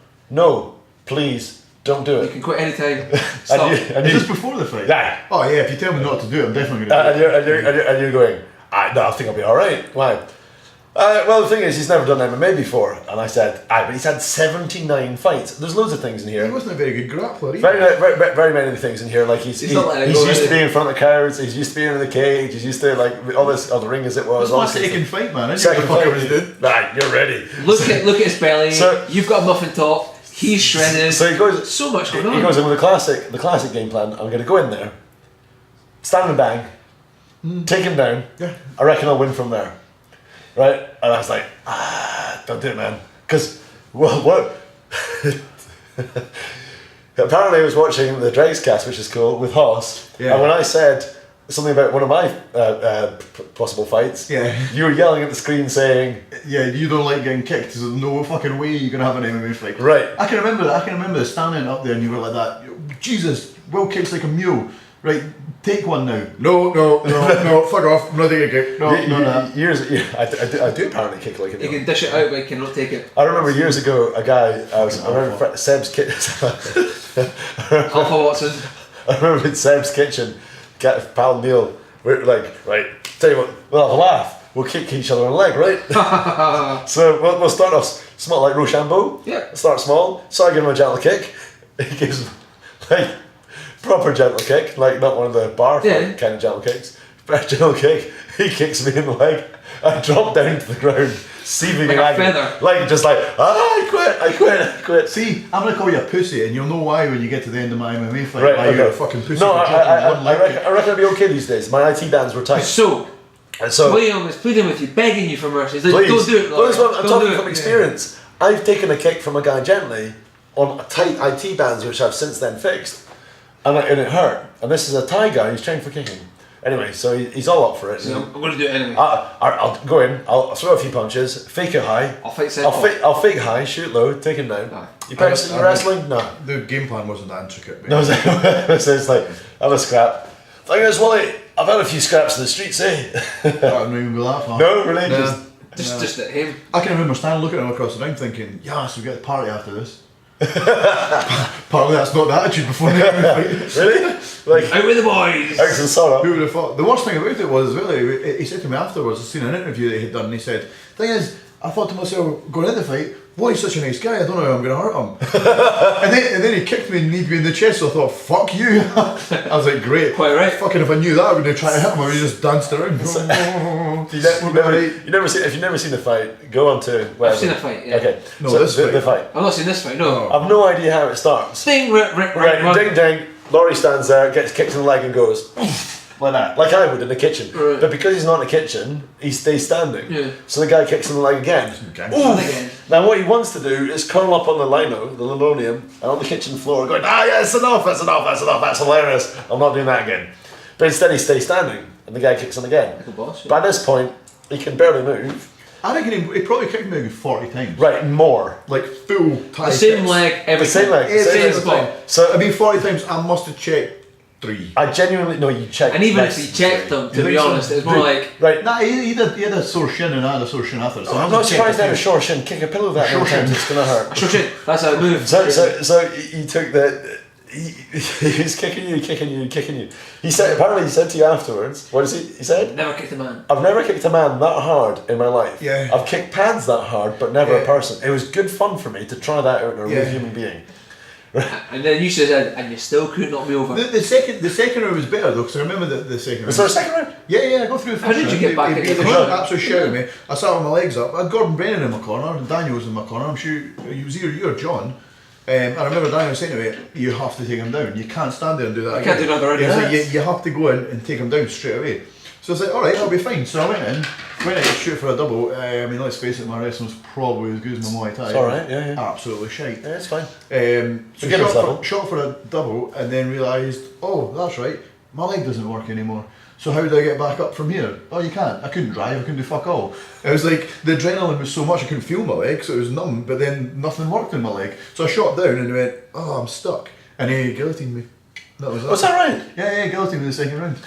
please, don't do it. You can quit anytime. Stop. Is this before the fight? Yeah. Oh yeah, if you tell me not to do it, I'm definitely going to do it. And you're going, I think I'll be alright. Why? Well, the thing is, he's never done MMA before, and I said, but he's had 79 fights. There's loads of things in here. He wasn't a very good grappler either. Very many things in here. Like he's used to being in front of the crowds. He's used to being in the cage. He's used to like all this, the ring as it was. It's my second fight, man. Second fight, you're ready. Look at his belly. So, you've got a muffin top. He's shredded. So he goes. So much going on. He goes in with the classic game plan. I'm going to go in there, stand and bang, take him down. Yeah. I reckon I'll win from there. Right? And I was like, don't do it, man. Because, what? Apparently I was watching the Dregscast, which is cool, with Hoss. Yeah. And when I said, something about one of my possible fights. Yeah. You were yelling at the screen saying, Yeah, you don't like getting kicked, so there's no fucking way you're gonna have an MMA fight. right. I can remember that. I can remember standing up there and you were like that. Jesus, Will kicks like a mule. Right, take one now. No, fuck off. I'm not taking a kick. No. I do apparently kick like a You mule. can dish it out, but you cannot take it. I remember years ago, a guy, I remember Seb's kitchen. Alpha Watson. I remember in Seb's kitchen, pal Neil, we're like, right, tell you what, we'll have a laugh. We'll kick each other in the leg, right? So we'll start off small like Rochambeau. Yeah. Start small. So I give him a gentle kick. He gives like proper gentle kick, like not one of the bar fight kind of gentle kicks. But a gentle kick. He kicks me in the leg. I drop down to the ground, seething like in a agony. feather. Like just like, I quit. See, I'm gonna call you a pussy, and you'll know why when you get to the end of my MMA fight. Right, why okay. you're a fucking pussy. No, for dropping one leg kick. I reckon I'll be okay these days. My IT bands were tight. So, And so William is pleading with you, begging you for mercy. He's like, please. don't do it. Well, that's what I'm Don't talking do it. from experience. I've taken a kick from a guy gently on tight IT bands, which I've since then fixed, and it hurt. And this is a Thai guy who's trained for kicking. Anyway, so he's all up for it. So I'm going to do it anyway. I'll go in. I'll throw a few punches, fake it high. I'll fight Seth. I'll fake high, shoot low, take him down. Aye. You practicing wrestling? No. The game plan wasn't that intricate. But No, so it's like, have a scrap. Thing is, Wally, I've had a few scraps in the streets, eh? that wouldn't even go that far. No, really? Nah. Just at him. I can remember standing looking at him across the ring thinking, yes, we get the party after this. Partly that's not the attitude before the MMA fight. Really? Like, Out with the boys. X and Sora. Who would have thought? The worst thing about it was, really, he said to me afterwards, I'd seen an interview that he had done, and he said, thing is, I thought to myself, going into the fight, well, he's such a nice guy, I don't know how I'm going to hurt him. and then he kicked me and kneed me in the chest, so I thought, fuck you. I was like, great. Quite right. Fucking if I knew that, I would have tried to hit him, I would have just danced around. You never seen, if you've never seen the fight, go on to wherever. I've seen a fight, yeah. Okay. No, so this the fight. fight. I've not seen this fight, no. I've no idea how it starts. Sting, rip, Right, run. ding ding. Lawrie stands there, gets kicked in the leg and goes like that, like I would in the kitchen. Right. But because he's not in the kitchen, he stays standing. Yeah. So the guy kicks in the leg again. Okay. Ooh. Again. Now what he wants to do is curl up on the lino, the linoleum, and on the kitchen floor going, yes, enough, that's hilarious. I'm not doing that again. But instead he stays standing, and the guy kicks him again. Like a boss, yeah. By this point, he can barely move. I reckon he probably kicked me 40 times. Right, more. Like full tie The same kicks. leg every The same time. leg, the Every same single spot. time. So I mean, 40 times, I must have checked 3. I genuinely, no, you check. And even less if he than checked three. them, to You be think so? honest, it's more Dude, like, Right. Nah, he had a sore shin and I had a sore shin after. So I'm not surprised they had a short shin. Kick a pillow that many times, it's gonna hurt. sure shit, that's how it moves. So he took the. He was kicking you. He said, apparently he said to you afterwards, what is he said? Never kicked a man. I've never kicked a man that hard in my life. Yeah. I've kicked pads that hard, but never a Yeah. person. It was good fun for me to try that out in a real Yeah. human being. And then you said, and you still couldn't knock me over. The second round was better though, because I remember the second round. Was there a second round? Yeah, I go through the first How did you round. get back He into the was corner? absolutely shouting at me. I sat with my legs up. I had Gordon Brennan in my corner, and Daniel was in my corner. I'm sure it was either you or John. And I remember Daniel saying to me, you have to take him down. You can't stand there and do that I can't do another round He was of like, that. you have to go in and take him down straight away. So I was like, alright, I'll be fine. So I went in to shoot for a double. I mean, let's face it, my wrestling's probably as good as my Muay Thai. It's alright, yeah. Absolutely shite. Yeah, it's fine. So Beginner's level. shot for a double and then realised, oh, that's right, my leg doesn't work anymore. So how do I get back up from here? Oh, you can't. I couldn't drive, I couldn't do fuck all. It was like, the adrenaline was so much I couldn't feel my leg, so it was numb, but then nothing worked in my leg. So I shot down and went, oh, I'm stuck. And he guillotined me. That was Was that right? Yeah, guillotined me in the second round.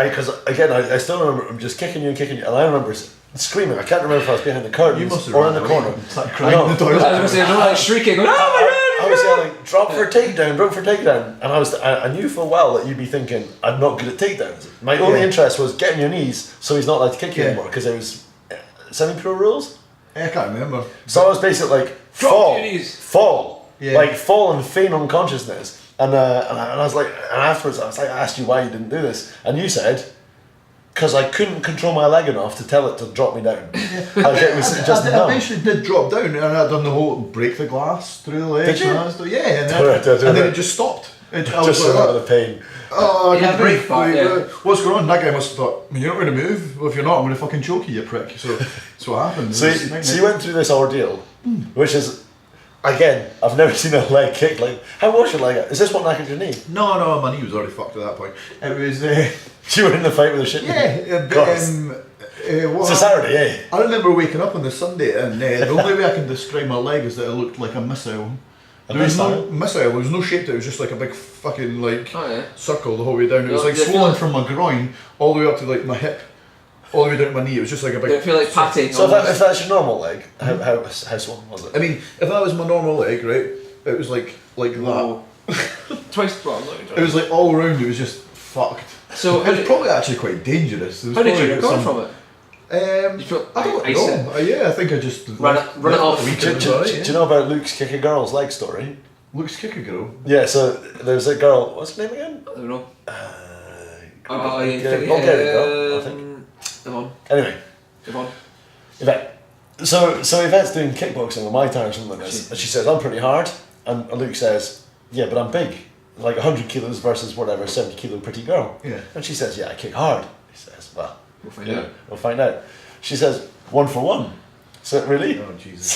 Because again, I still remember I'm just kicking you, and I remember screaming. I can't remember if I was behind the curtains You must have or in run the away corner. and started I crying know. in the I toilet. was going to say, no, like shrieking, going, oh my god! I was yelling, drop for a takedown, and I knew full well that you'd be thinking, I'm not good at takedowns. My only interest was getting your knees so he's not allowed to kick you Yeah. anymore, because it was semi-pro rules. I can't remember. So I was basically like, Drop fall, your knees. fall, Yeah. like fall and feign unconsciousness. And I was like, and afterwards I was like, I asked you why you didn't do this, and you said, because I couldn't control my leg enough to tell it to drop me down. It was just I numb. eventually did drop down and I'd done the whole break the glass through the legs. Did you? And that stuff. Yeah, and Do it, do it, do then it. it just stopped. I was Just like, remember the pain. oh, I Yeah, can't break breathe. part, yeah. What's going on? That guy must have thought, you're not going to move? Well, if you're not, I'm going to fucking choke you, you prick. So that's what happened. So you went through this ordeal, which is Again, I've never seen a leg kick like. How was your leg? Is this what knackered your knee? No, my knee was already fucked at that point. It was. You were in the fight with a shit. Yeah, It's a Saturday, eh? I remember waking up on the Sunday, and the only way I can describe my leg is that it looked like a missile. There was no missile. There was no shape to it. It was just like a big fucking circle the whole way down. It was like swollen from my groin all the way up to like my hip, all the way down to my knee. It was just like a big. Did it feel like patty? So if that's your normal leg, how swollen was it? I mean, if that was my normal leg, right, it was like that. Twice. Well, it was like all around. It was just fucked. So it was probably actually quite dangerous. How did you recover from it? I don't know. I think I just run it off. Do you know about Luke's kick a girl's leg story? Luke's kick a girl? Yeah, so there's a girl, what's her name again? I don't know. Bulgarian girl, I think. Yvonne. Anyway. Yvonne. Yvette. So Yvette's doing kickboxing on Muay Thai or something like this, and she says, I'm pretty hard, and Luke says, yeah, but I'm big. Like 100 kilos versus whatever, 70 kilo pretty girl. Yeah. And she says, yeah, I kick hard. He says, well, we'll find out. We'll find out. She says, 1 for 1. So really? Oh Jesus.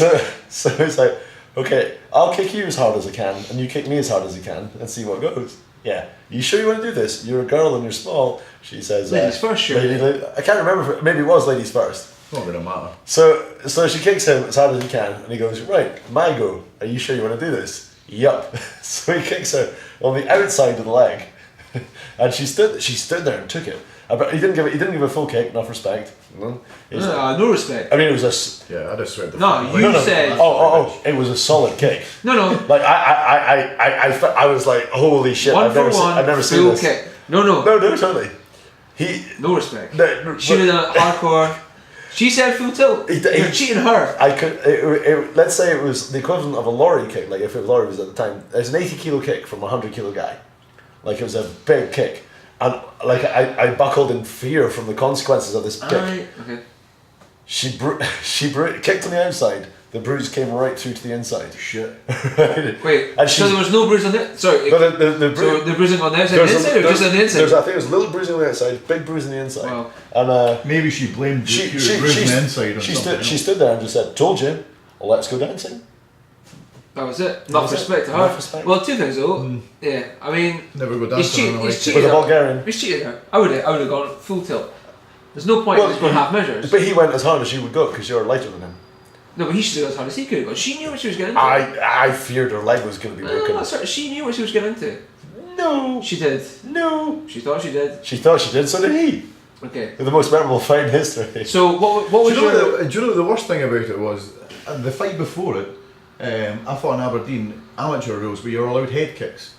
So it's like, okay, I'll kick you as hard as I can, and you kick me as hard as you can, and see what goes. Yeah. You sure you want to do this? You're a girl and you're small. She says. Ladies first, sure. I can't remember. Maybe it was ladies first. Not gonna matter. So she kicks him as hard as he can, and he goes, right, my go. Are you sure you want to do this? Yup. So he kicks her on the outside of the leg, and she stood there and took it. But he didn't give a full kick, enough respect. No respect. I mean, it was Yeah, I just swear. Said. Oh! It was a solid kick. No. Like I was like, holy shit! I've never seen this. Kick. No, totally. No respect. She was hardcore. She said full tilt. You're cheating her. I could. Let's say it was the equivalent of a Lawrie kick. Like if Lawrie was at the time, it's an 80 kilo kick from a 100 kilo guy. Like it was a big kick. And like I buckled in fear from the consequences of this kick. Okay. She kicked on the outside. The bruise came right through to the inside. Shit. Right? Wait. And so there was no bruise on the sorry. But the bruising on the outside, or just on the inside? I think it was a little bruising on the outside, big bruise on the inside. Wow. And maybe she blamed the bruise on the inside or something. She stood there and just said, "Told you, let's go dancing." That was it. Enough respect to her. Well, two things though. Yeah, I mean, never go dancing. He's cheated with a Bulgarian. He's cheated her. I would have gone full tilt. There's no point in just going half measures. But he went as hard as you would go because you're lighter than him. No, but he should have gone as hard as he could have gone. She knew what she was getting into. I feared her leg was going to be broken. No, she knew what she was getting into. No. She did. No. She thought she did. She thought she did, so did he. Okay. The most memorable fight in history. So what was do you know the worst thing about it was the fight before it? I thought in Aberdeen amateur rules where you're allowed head kicks.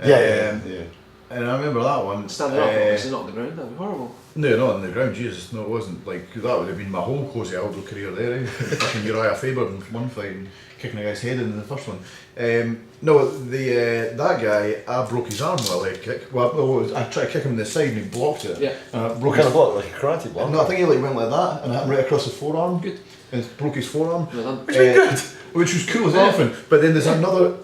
Yeah. And I remember that one. Standing up, obviously not on the ground. That'd be horrible. No, not on the ground. Jesus, no, it wasn't. Like that would have been my whole Cozy Aldo career there. Eh? Fucking Uriah Faber in one fight and kicking a guy's head in the first one. That guy, I broke his arm with a leg kick. Well, I tried to kick him in the side and he blocked it. Yeah. What kind of block? Like a karate block? No, I think he went like that and it hit him right across the forearm. Good. And broke his forearm. Which was good. Which was cool as anything. But then there's another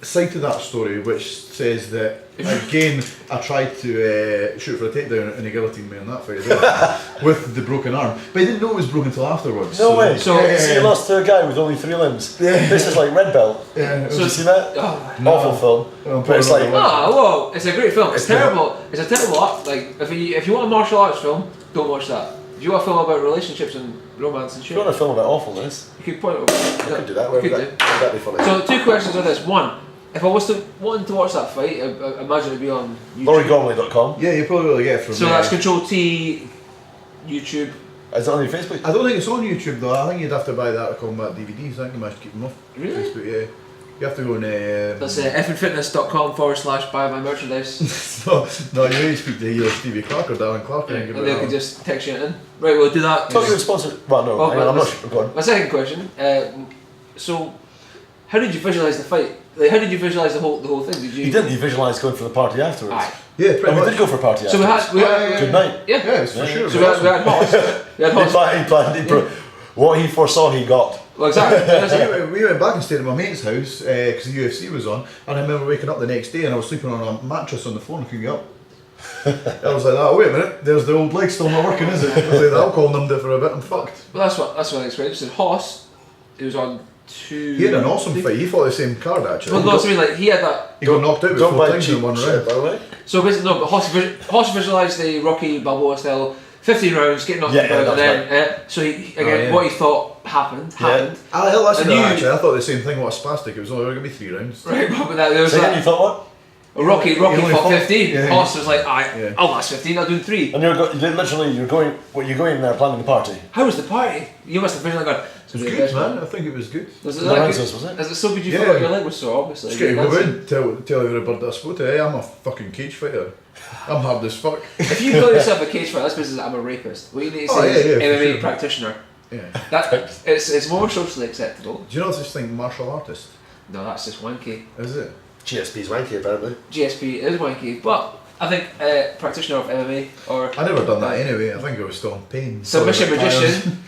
side to that story which says that again I tried to shoot for a takedown and he guillotined me on that fight as well with the broken arm. But I didn't know it was broken until afterwards. No way. So you lost to a guy with only 3 limbs. Yeah. This is like Red Belt. Yeah. So you see that? Awful film. But it's like whoa! It's a great film. It's terrible. It's a terrible art. Like if you want a martial arts film, don't watch that. If you want a film about relationships and romance and shit, if you want a film about awfulness, you could point it over. You could do that. That'd be funny. So 2 questions on this. One, if I was wanting to watch that fight, I imagine it'd be on YouTube. LaurieGormley.com. Yeah, you probably will get it from So that's Control T, YouTube. Is it on your Facebook? I don't think it's on YouTube though. I think you'd have to buy that combat DVDs. I think you must keep them off Facebook. Yeah, you have to go on. That's effingfitness.com/buy my merchandise. no, you need to speak to Stevie Clark or Darren Clark. And they can just text you in. Right, we'll do that. Thought you were sponsored. Well, no, I'm not sure. Go on. My second question. So, how did you visualise the fight? Like, how did you visualise the whole thing? Did you? You didn't. You visualised going for the party afterwards. Aye. Yeah, pretty much. We did go for a party. So afterwards. we had good night. Yeah, for sure. So we had Hoss. He planned. What he foresaw, he got. Well, exactly. We went back and stayed at my mate's house because the UFC was on, and I remember waking up the next day and I was sleeping on a mattress on the floor and couldn't get up. I was like, oh wait a minute, there's the old leg still not working, is it? I was like, the alcohol numbed it for a bit, I'm fucked. Well, that's what I explained. I said Hoss, he was on He had an awesome fight. He fought the same card actually. Well, no, I mean, like, he had that. He got knocked out Don't before buy times in cheap one shit, round. by the way. So basically, no, but Hoss visualised the Rocky Balboa style, 15 rounds, getting knocked out, and then so what he thought happened. That's that's And actually. I thought the same thing. What a spastic! It was only going to be 3 rounds. Right, but there was So that. you thought what? Rocky only fought fought- 15. yeah. Hoss was like, I'll last 15. I'll do 3. And you're going there planning the party. How was the party? You must have visually gone. It was good, man. I think it was good. Was it Lorenzo's, was it? Is it so good you Yeah. forgot your leg was sore? Obviously. Just get to That's go it. in, tell everybody that I spoke to. Hey, I'm a fucking cage fighter. I'm hard as fuck. If you call yourself a cage fighter, that's because I'm a rapist. What you need to say is for MMA sure. practitioner. Yeah. It's more socially acceptable. Do you know this thing, martial artist? No, that's just wanky. Is it? GSP's wanky apparently. GSP is wanky, but I think practitioner of MMA or I never done that anyway. I think I was still in pain. submission Sorry, magician.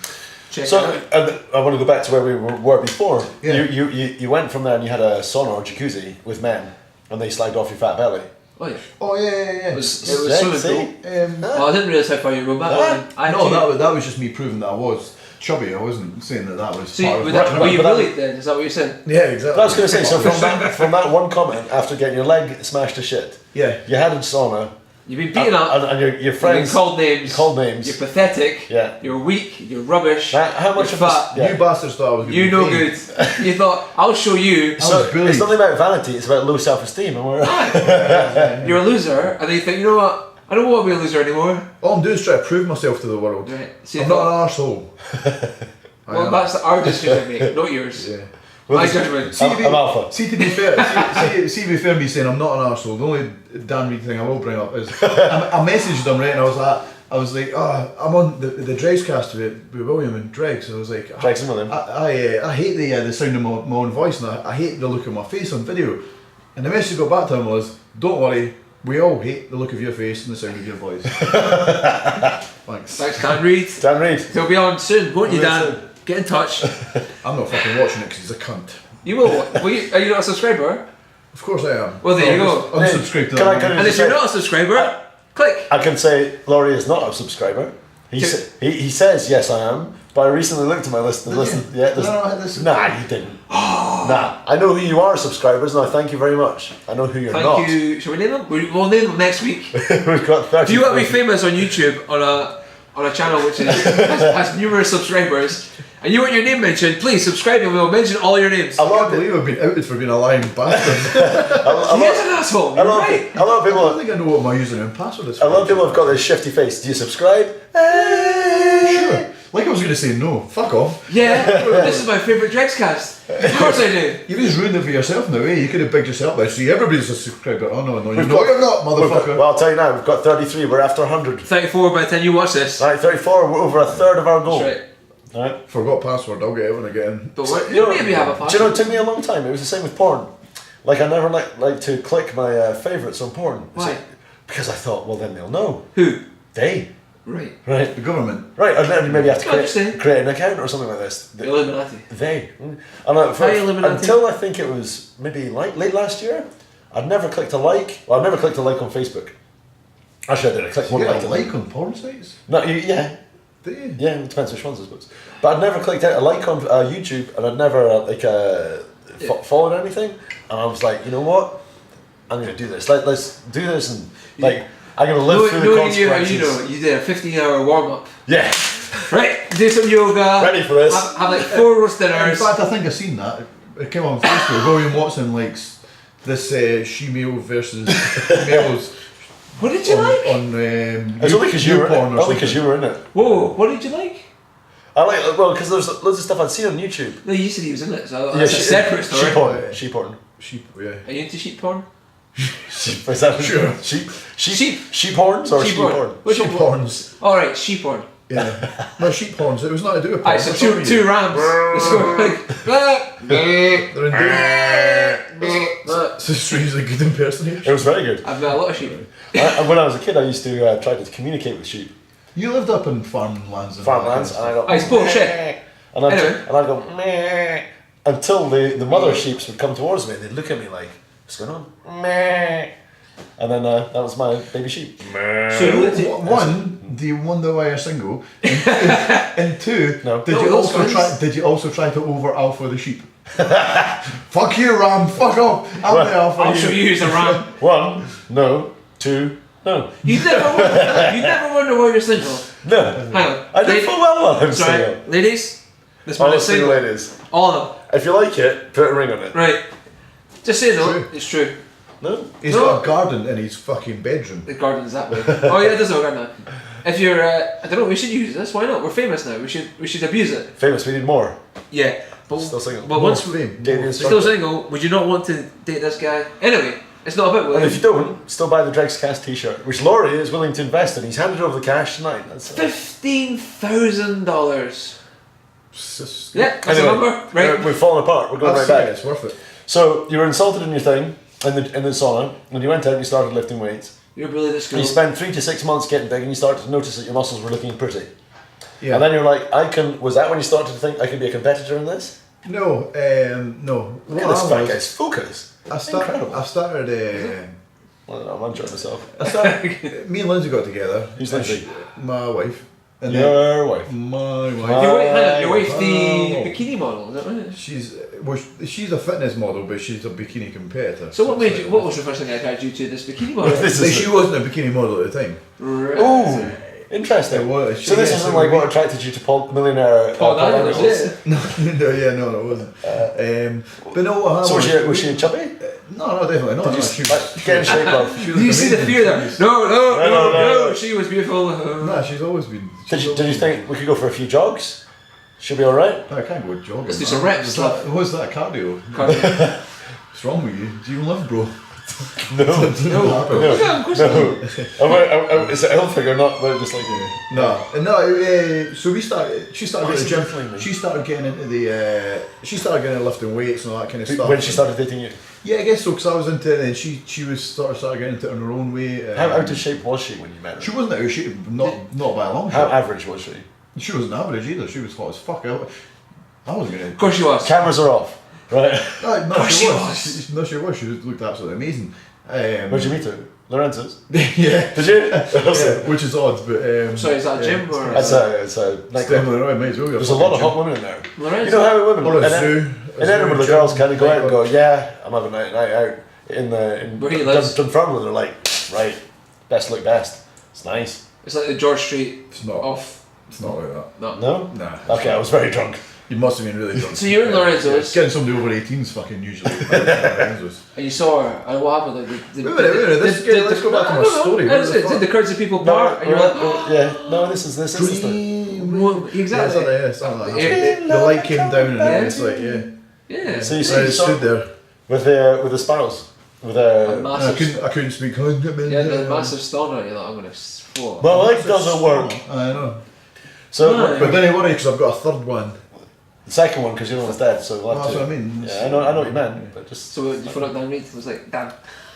Check So it out. I want to go back to where we were before. Yeah. You went from there and you had a sauna or jacuzzi with men, and they slagged off your fat belly. Oh yeah. Oh yeah. It was swimming pool. Well, I didn't realise how far you were back. no, that was just me proving that I was chubby. I wasn't saying that was So part of were you but that- bullied then? Is that what you're saying? Yeah, exactly. I was going to say, so from that one comment after getting your leg smashed to shit, Yeah. you had a sauna, You've been beaten up. and your You've been friends called names. You're pathetic. Yeah. You're weak. You're rubbish. How much you're of this? fat. Yeah. You bastards thought I was going You to no good. You thought I'll show you. I was bullied. It's not about vanity; it's about low self-esteem, and we're You're a loser, and then you think, you know what? I don't want to be a loser anymore. All I'm doing is trying to prove myself to the world. Right. So you I'm thought, not an arsehole. well, that's our decision, mate, not yours. Yeah. My judgment. I'm alpha. See, to be fair, see, to be fair, me saying I'm not an arsehole, the only Dan Reed thing I will bring up is I messaged him, right, and I was like, I'm on the Dregscast with William and Dregs. I was like, Dregs and William. I hate the sound of my own voice, and I hate the look of my face on video. And the message I got back to him was, don't worry, we all hate the look of your face and the sound of your voice. Thanks. Thanks, Dan Reed. Dan Reed. He'll be on soon, won't you, Dan? Soon. Get in touch. I'm not fucking watching it because he's a cunt. You will. Are you not a subscriber? Of course I am. Well, there you go. Unsubscribe to Can I- that. can I- And if you're not a subscriber, click. I can say Lawrie is not a subscriber. He says yes I am, but I recently looked at my list and listened. Yeah, nah, you didn't. Nah, I know who you are, subscribers, and I thank you very much. I know who you're not. Thank you. Shall we name them? We'll name them next week. We've got 30. Do you want to be famous on YouTube on a channel which has numerous subscribers, and you want your name mentioned? Please subscribe and we'll mention all your names. I can't believe I've been outed for being a lying bastard. He is an asshole. You're right. A lot of I people. don't think I know what my username and password is. A lot of people have got this shifty face. Do you subscribe? Sure. Like I was going to say no. Fuck off. Yeah, this is my favourite Dregscast. Of course I do. You just ruined it for yourself now, eh? You could have bigged yourself out. See, everybody's a subscriber. Oh no, We've no, got- you're not, We've got- motherfucker. well, I'll tell you now. We've got 33. We're after 100. 34 by the time you watch this. Right, 34. We're over a third of our goal. That's right. Right. Forgot password. I'll get it when I get in. But what, You know- maybe have a Do you password. know? It took me a long time. It was the same with porn. Like I never like to click my favourites on porn. Why? Because I thought, well, then they'll know. Who? They. Right. Right. The government. Right. And then you maybe have to No, I'm just saying. create an account or something like this. The Illuminati. They. And Hi, Illuminati. until I think it was maybe late last year, I'd never clicked a like. Well, I've never clicked a like on Facebook. Actually, I did. I clicked You one get like. a like on porn sites? No, yeah. Do you? Yeah, it depends which ones, I suppose. But I'd never clicked a like on YouTube, and I'd never followed anything. And I was like, you know what? I'm going to do this. Let's do this, and I'm going to live through the Knowing you how consequences. you know, you did a 15-hour warm-up. Yeah, Right, do some yoga. ready for this. Have like 4 roast In dinners. fact, I think I've seen that. It came on Facebook. William Watson likes this she-male versus males What did you like? on It's only because you were in it. Whoa, what did you like? I like because there's loads of stuff I'd seen on YouTube. No, you said he was in it, so that's a separate story. Sheep porn. Sheep porn. sheep. Yeah. Are you into sheep porn? Sheep. Is that Sure. Sheep horns or sheep porn? Which Sheep one? horns. Alright, sheep porn. Yeah. No, sheep horns. It was nothing to do with porn. Alright, so for some two reason. rams. Let's go like, They're It's a strangely good impersonation. It was very good. I've got a lot of sheep. When I was a kid, I used to try to communicate with sheep. You lived up in farmlands. And Farmlands, and I go. It's bullshit. And I'd, Anyway. and I'd go meh, until the mother sheeps would come towards me and they'd look at me like, what's going on? Meh. And then that was my baby sheep. So One, do you wonder why you're single? And two, No. did you also try to over alpha the sheep? Fuck you, Ram. Fuck off. I'm the alpha. I'll show you who's a ram. 1, no. 2, no. You never wonder why you're single. No. Hang on. I do full well while I'm Sorry, single. ladies. This All man the is single single. ladies. All of them. If you like it, put a ring on it. Right. Just say no. True. It's true. No? He's No. got a garden in his fucking bedroom. The garden's that way. Oh yeah, it does have a garden. If you're, I don't know, we should use this. Why not? We're famous now. We should abuse it. Famous, we need more. Yeah. But Still single. But once More fame. Dating More is fame. still single, would you not want to date this guy? Anyway, it's not about And if William. you don't, still buy the Dregscast t-shirt, which Lawrie is willing to invest in. He's handed over the cash tonight. That's $15,000. It's Yeah, that's Anyway, a number. Right. We've fallen apart. We're going right back. It's worth it. So you were insulted in your thing in the sauna, and you went out and you started lifting weights. You're bullied at school. And you spent 3 to 6 months getting big, and you started to notice that your muscles were looking pretty. Yeah. And then you're like, I can. Was that when you started to think I could be a competitor in this? No, no. Look at this fat guy's focus. I started. Well, I'm enjoying myself. Me and Lindsay got together. Who's Lindsay? My wife. And Your wife. my wife. My- Your wife, hang on, your wife's the Oh. bikini model, is that right? She's a fitness model, but she's a bikini competitor. So what made you? What was the first thing that attracted you to this bikini model? This Like, is she wasn't a bikini model at the time. Right. Ooh, interesting. It was. So this Yeah, isn't so like we- what attracted you to millionaire Paul Daniels, Daniels? yeah. No, it wasn't. But no, what happened? So was she chubby? No, definitely not. Did No, you she like, was. get in shape, love? She Do you was see the amazing. fear there? No, no. She was beautiful. Nah, she's always been. Did you think we could go for a few jogs? Should be all right. I can't go jogging. Let's do man. some reps, Is that- What's that cardio? Cardio. What's wrong with you? Do you live, bro? No, No, of course not. Is it health figure, not just like No. So she started Why going is to he the riffling gym. me? She started getting into she started getting into lifting weights and all that kind of stuff. when she started dating you? Yeah, I guess so. Because I was into it, and she was started getting into it on her own way. How out of shape was she when you met her? She wasn't out of shape, not by a long How shot. average was she? She wasn't average either. She was hot as fuck. I wasn't gonna. Of course she was. Cameras are off, right? No, course she she was. was. She was. She looked absolutely amazing. Where'd you meet her? Lorenzo's. Yeah. Did you? Yeah, which is odd, but Sorry, is that a gym or? It's a nightclub. There's a lot of hot women in there. Lorenzo. You know how women Or a in zoo. in Edinburgh, the girls kind of go out and go, yeah, I'm having a night out. In Where he lives. Dunfermline, they're like, right, best look best. It's nice. It's like the George Street It's not. off. It's not like that. No. No? Nah. Okay, I was very drunk. You must have been really drunk. So you're in Lorenzo's. Getting somebody over 18's fucking usually. Lorenzo's. And you saw her, and what happened? Like, Wait a minute, let's go back to my story. What the fuck? Did the Currency People bar? And you're like, yeah, no, this is the Well, exactly. Yeah, something like that. Yeah. The light came down and Yeah. it's like, yeah. Yeah. So you I see, you stood saw there. with the sparrows, with A And I massive. couldn't speak. Yeah, the massive stoner. You're like, I'm gonna. Whoa. my life doesn't work. I know. So No. But don't worry, because I've got a third one. the second one, because your one was dead, so we'll have That's to. what I mean. Yeah, I know what you meant, but just. So you phoned up Dan Reed. Was like, Dan,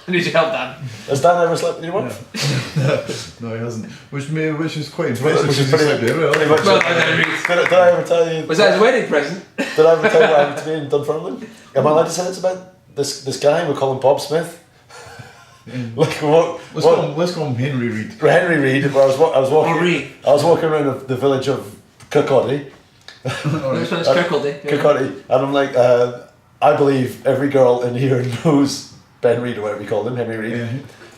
I need your help, Dan. Has Dan ever slept with your wife? No, he hasn't. Which is quite impressive. Which is because pretty- he's like, pretty much. Well, Dan Reed. Did I ever tell you? Was that his wedding present? Did I ever tell you what happened to me in Dunfermline? Am I allowed to say this about this guy? We call him Bob Smith. Like what? Let's call him Henry Reid. Henry Reid. Where I was walking. Henri. I was walking around the village of Kirkcaldy. This one's Kirkcaldy. Kirkcaldy, and I'm like, I believe every girl in here knows Ben Reid or whatever you call him, Henry Reid. Yeah.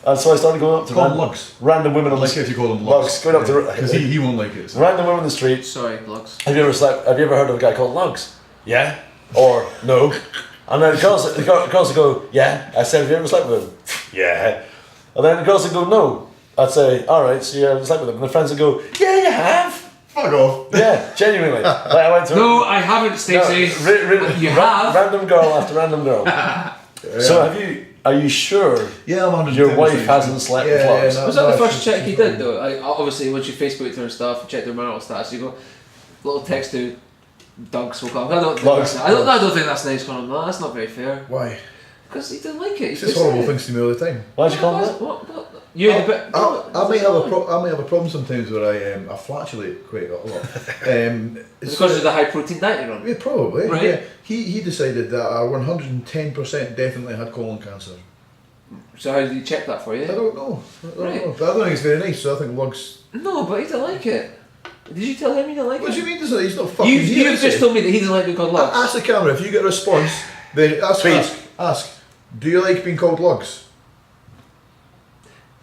And so I started going up to Call him Lugs. random women I on like the it if you call him Lugs. Lugs. Going up to Because he won't like it. So. random women on the street. Sorry, Lugs. Have you ever heard of a guy called Lugs? Yeah. Or no. And then the girls would go, yeah. I said, have you ever slept with him? Yeah. And then the girls would go, no. I'd say, all right, so you ever slept with him? And the friends would go, yeah, you have. Fuck off. Yeah, genuinely. Like I went to No, I haven't, Stacey. You have. Random girl after random girl. So are you sure Yeah, I'm 110%. your wife hasn't slept with Lugs? Was that the first check you did though? Like, obviously, once you Facebooked her and stuff, you checked her marital status, you go, little text to Doug Swokop. I don't think that's nice calling him that. That's not very fair. Why? Because he didn't like it. He says horrible things to me all the time. Why'd you call him that? What? You're the bit. I might have a problem sometimes where I flatulate quite a lot. It's because of the high protein diet you're on. Yeah, probably. Right. Yeah. He decided that I 110% definitely had colon cancer. So how did he check that for you? I don't know. Right. But I don't think it's very nice, so I think lugs... No, but he didn't like it. Did you tell him you didn't like What it? do you mean doesn't it? He's not fucking You've just told me that he doesn't like being called Lugs. Ask the camera, if you get a response, then ask, do you like being called lugs?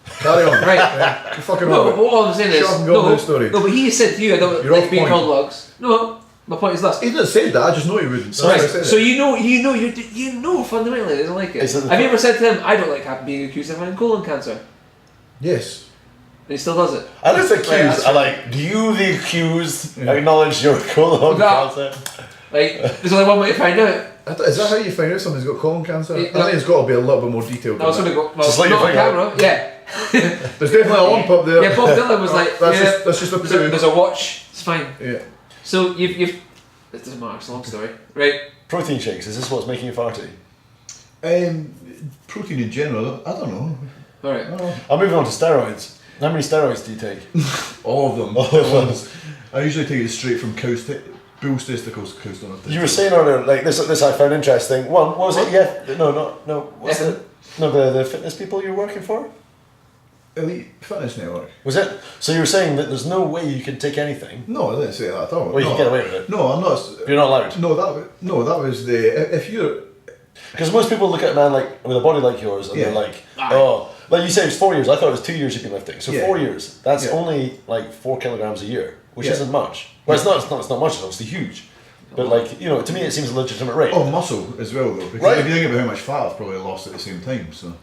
Carry on. Right. You fucking No, on but all I'm saying is, Shut up and go on with the story. no, but he said to you, I don't You're like off being point. called Lugs. No, my point is this. He didn't say that, I just know he wouldn't. That's Right, why I said so it. you know fundamentally he doesn't like it. Have you ever said to him, I don't like being accused of having colon cancer? Yes. And he still does it. I don't accused. Right, I like. Do you, the accused, acknowledge your colon No. cancer? Like, there's only one way to find out. Is that how you find out somebody's got colon cancer? Yeah, I think it's got to be a little bit more detailed I was than going to that. go, well, Just let your not on finger camera, yeah. There's definitely a lump up there. Yeah, Bob Dylan was like, That's just a poo. there's a watch, it's fine. Yeah. So you've it doesn't matter, it's a long story. Right. Protein shakes. Is this what's making you farty? Protein in general, I don't know. Alright. I don't know. I'm moving on to steroids. How many steroids do you take? All of them. All of them. I usually take it straight from bull's testicles to cows on You were saying earlier, like this I found interesting. One, what was it? Yeah, no. What's it? No, the fitness people you're working for? Elite Fitness Network. Was it? So you were saying that there's no way you can take anything. No, I didn't say that at all. Well, you no. can get away with it. No, I'm not. You're not allowed. That was the. If you're. Because most people look at a man like with a body like yours and Yeah. they're like, oh, like you said, it's 4 years. I thought it was 2 years you've been lifting. So Yeah. 4 years. That's Yeah. only like 4 kilograms a year, which Yeah. isn't much. Well, it's not much. It's obviously huge. But like to me, it seems a legitimate rate. Oh, muscle as well though. Because Right. if you think about how much fat I've probably lost at the same time, so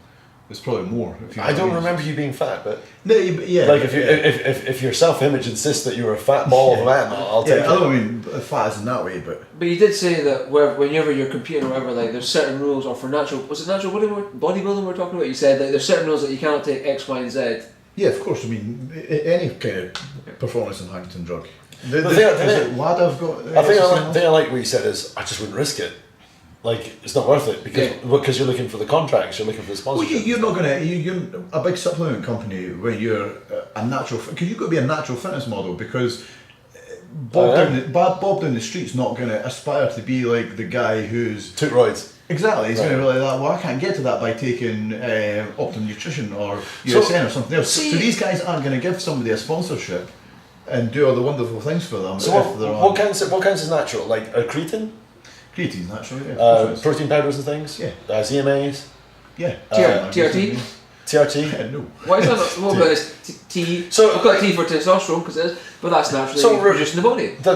it's probably more. If you I don't remember you being fat, but No, yeah. like if your self-image insists that you're a fat ball of a man, I'll take Yeah, I it. don't mean fat isn't that way, but But you did say that whenever you're competing or whatever, like there's certain rules, or for natural bodybuilding we're talking about, you said that there's certain rules that you cannot take X, Y and Z. yeah, of course. I mean, any kind of performance enhancing drug. The thing I've got. I think I like what you said is I just wouldn't risk it. Like it's not worth it because you're looking for the contracts, you're looking for the Well, sponsorship. you're not gonna. You're a big supplement company when you're a natural. Because you've got to be a natural fitness model because Bob down the street's not gonna aspire to be like the guy who's took roids. Exactly, he's Right. going to be like that. Well, I can't get to that by taking Optimum Nutrition or USN or something else. So these guys aren't going to give somebody a sponsorship and do all the wonderful things for them. So if they're what counts as natural? Like a creatine, creatine, naturally, yeah. protein powders and things. Yeah. ZMAs, Yeah. TRT? TRT. Yeah, no. Why is that not? What about this T? So, I've got T for testosterone because it is, but that's naturally produced in the body. The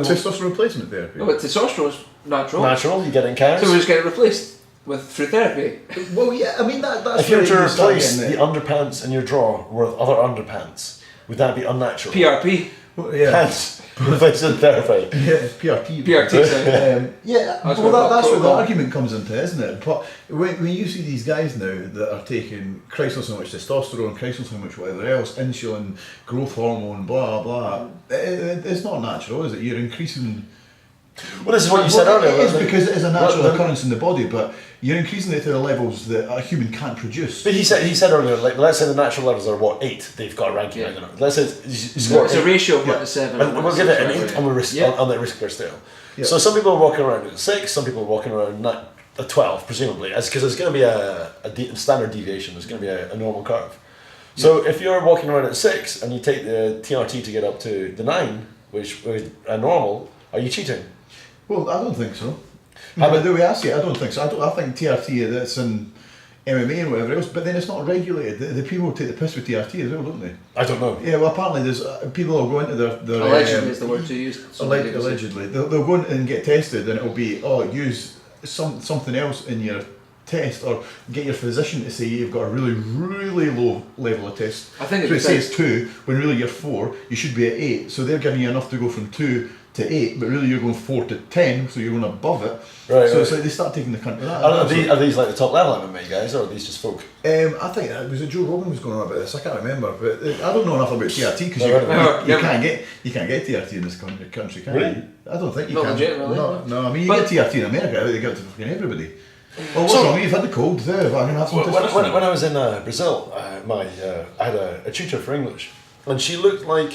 Testosterone replacement therapy. No, but testosterone is natural. natural, you get it in cows. So we just get it replaced through therapy. Well, yeah, I mean, that's If you were where to start replace getting the underpants in your drawer with other underpants, would that be unnatural? PRP. Well, yeah. Hence, prevention therapy. Yeah, it's PRT. PRT, sorry. Yeah, That's well, what that's where the protocol. argument comes into, isn't it? But when you see these guys now that are taking Christ knows how much testosterone, Christ knows how much whatever else, insulin, growth hormone, blah blah, it's not natural, is it? You're increasing. Well, this is what you said Well, earlier. it is wasn't it? because it is a natural Well, occurrence in the body, but you're increasing it to the levels that a human can't produce. But he said earlier, like let's say the natural levels are what 8. They've got a ranking. Yeah. I don't know. Let's say you score It's a 8. ratio of 1 Yeah. to 7. And we'll give it an 8 on the risk Yeah. on the risk scale. Yeah. So some people are walking around at 6. Some people are walking around at a 12, presumably, because there's going to be a standard deviation. There's going to be a normal curve. So if you're walking around at 6 and you take the TRT to get up to the 9, which is a normal, are you cheating? Well, I don't think so. How But about- the way I see it, I don't think so. I think TRT that's in MMA and whatever else, but then it's not regulated. The people take the piss with TRT as well, don't they? I don't know. Yeah, well, apparently there's people will go into their Allegedly is the word to use. allegedly they'll go in and get tested, and it'll be use something else in your test, or get your physician to say you've got a really low level of test. I think so it it's says 2 when really you're 4. You should be at 8. So they're giving you enough to go from 2 to 8, but really you're going 4 to 10, so you're going above it. Right, So right. it's like they start taking the cunt with that. Are these like the top level MMA guys, or are these just folk? I think it was Joe Rogan was going on about this. I can't remember, but I don't know enough about TRT because No, you can't get TRT in this country, can Really? you? I don't think you Not can. legitimately, No, I mean you But- get TRT in America. They give it to fucking everybody. Well, what's So- wrong? You've had the cold. There, I'm gonna have some testosterone. When I was in Brazil, I had a tutor for English, and she looked like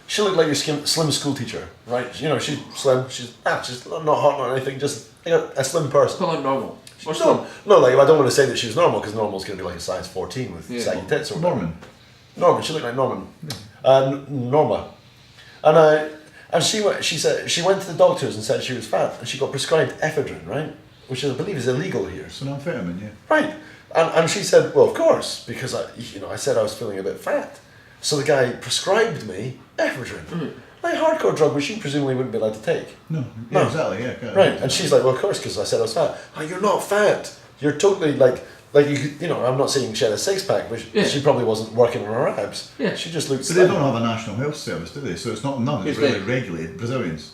your slim school teacher, right? You know, she's slim. She's not hot or anything. Just a slim person. Call it normal. Or slim? No, like I don't want to say that she was normal because normal's going to be like a size 14 with saggy tits or whatever. Norman, she looked like Norman. Norma. And she went to the doctors and said she was fat, and she got prescribed ephedrine, right? Which I believe is illegal here. It's an amphetamine, yeah. Right. And she said, well, of course, because I said I was feeling a bit fat. So the guy prescribed me ephedrine. Like a hardcore drug which she presumably wouldn't be allowed to take. No, exactly, yeah. Right, and she's like, well, of course, because I said I was fat. Oh, you're not fat. You're totally like I'm not saying she had a six-pack, but she probably wasn't working on her abs. Yeah. She just looked But slim. they don't have a national health service, do they? So it's not none that's really regulated Brazilians.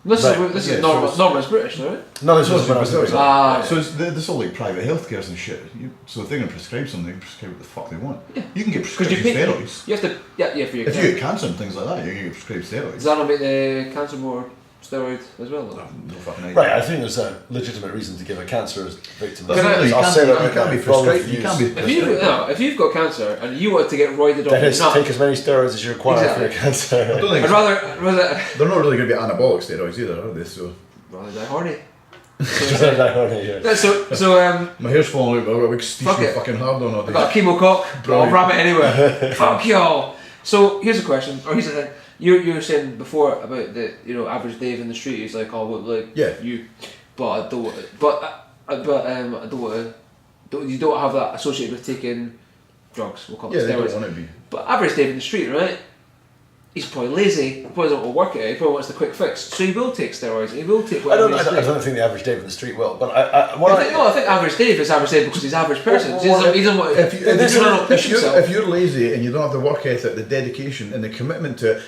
This is Norman's British, right? No, this was when I was Brazilian. So it's all like private healthcare and shit. So if they're going to prescribe something, they can prescribe what the fuck they want. Yeah. You can get prescribed steroids. You have to, for your if you get cancer and things like that, you can get prescribed steroids. Does that not make the cancer more steroid as well? Though? No fucking idea. Right, I think there's a legitimate reason to give a cancer victim. You can't be prescribed. If you've got cancer and you want to get roided off, take as many steroids as you require for your cancer. I don't think I'd rather they're not really going to be anabolic steroids either, are they? So rather die horny. So my hair's falling out, but I've got a big Steve fucking hard on all I've got a chemo cock, I'll ram it anywhere. Fuck y'all. So here's a question, or here's a thing. You were saying before about the average Dave in the street. He's like, oh, well, like you, but I don't. I don't want to. You don't have that associated with taking drugs. We'll call it steroids. They don't want to be. But average Dave in the street, right? He's probably lazy. He probably doesn't want to work it. He probably wants the quick fix. So he will take steroids. He will take whatever. I don't think the average Dave in the street will. But I think average Dave is average Dave because he's average person. He doesn't want. If you're lazy and you don't have the work ethic, the dedication, and the commitment to it,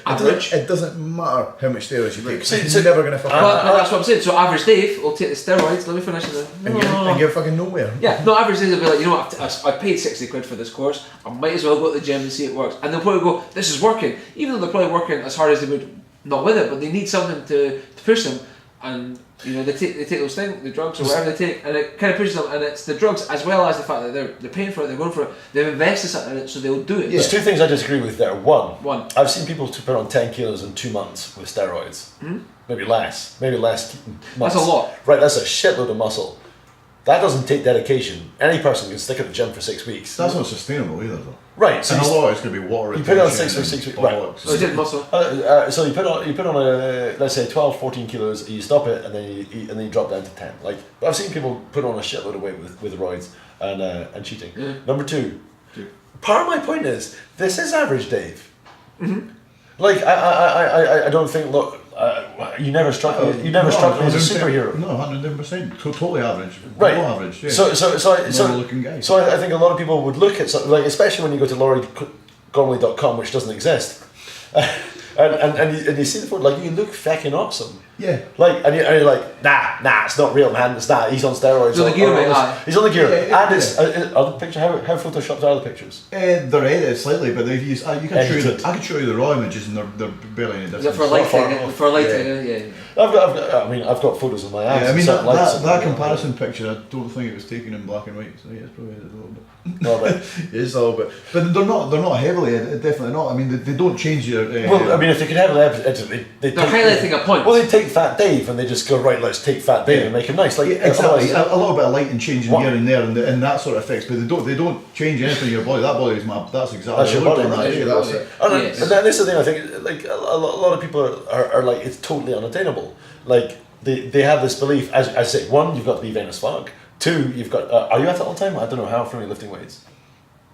it doesn't matter how much steroids you take. You're never going to fucking. That's what I'm saying. So average Dave will take the steroids. Let me finish it. And get fucking nowhere. Yeah, no, average Dave will be like, you know what? I paid 60 quid for this course. I might as well go to the gym and see it works. And they'll probably go, this is working, even though they're probably working as hard as they would not with it, but they need something to push them, and they take those things, the drugs or whatever they take, and it kind of pushes them. And it's the drugs as well as the fact that they're paying for it, they're going for it, they've invested something in it, so they'll do it. There's two things I disagree with there. One, I've seen people to put on 10 kilos in 2 months with steroids. Maybe less months. That's a lot. Right, that's a shitload of muscle. That doesn't take dedication. Any person can stick at the gym for 6 weeks. That's not sustainable either, though. Right, so and a lot it's going to be water. You put it on 6 weeks. Right. So you did muscle. So you put on a let's say 12, 14 kilos. You stop it and then you drop down to 10. Like I've seen people put on a shitload of weight with roids and cheating. Yeah. Number two, part of my point is this is average Dave. Like I don't think you never struck me. You never struck me as a superhero. No, 110%. Totally average. Right. Below average. Yeah. So looking guy. So I think a lot of people would look at something like, especially when you go to LaurieGormley.com, which doesn't exist, and you see the photo, like you look fucking awesome. Yeah. Like and you're like, nah, it's not real, man. It's not. He's on steroids. He's on the gear, mate. He's on the gear. And it's are the pictures? How photoshopped are the pictures? They're edited slightly, but they've used. I can show you the raw images, and they're barely any different. Is it for lighting? For lighting, yeah. I've got photos of my abs. Yeah, I mean that comparison picture. I don't think it was taken in black and white. So yeah, it's probably a little bit. It's a little bit, but they're not heavily. Definitely not. I mean, they don't change your. Well, I mean, if they could heavily edit, they're highlighting a point. Well, they take Fat Dave and they just go, right, let's take Fat Dave and make him nice. Like exactly, a little bit of light and changing here and there, and that sort of effects. But they don't change anything in your body. That body is that's exactly. That's your body. That's it. And then this is the thing. I think like a lot of people are like, it's totally unattainable. Like they have this belief. As I say, one, you've got to be vain as fuck. Two, you've got. Are you at it all the time? I don't know how often are you lifting weights.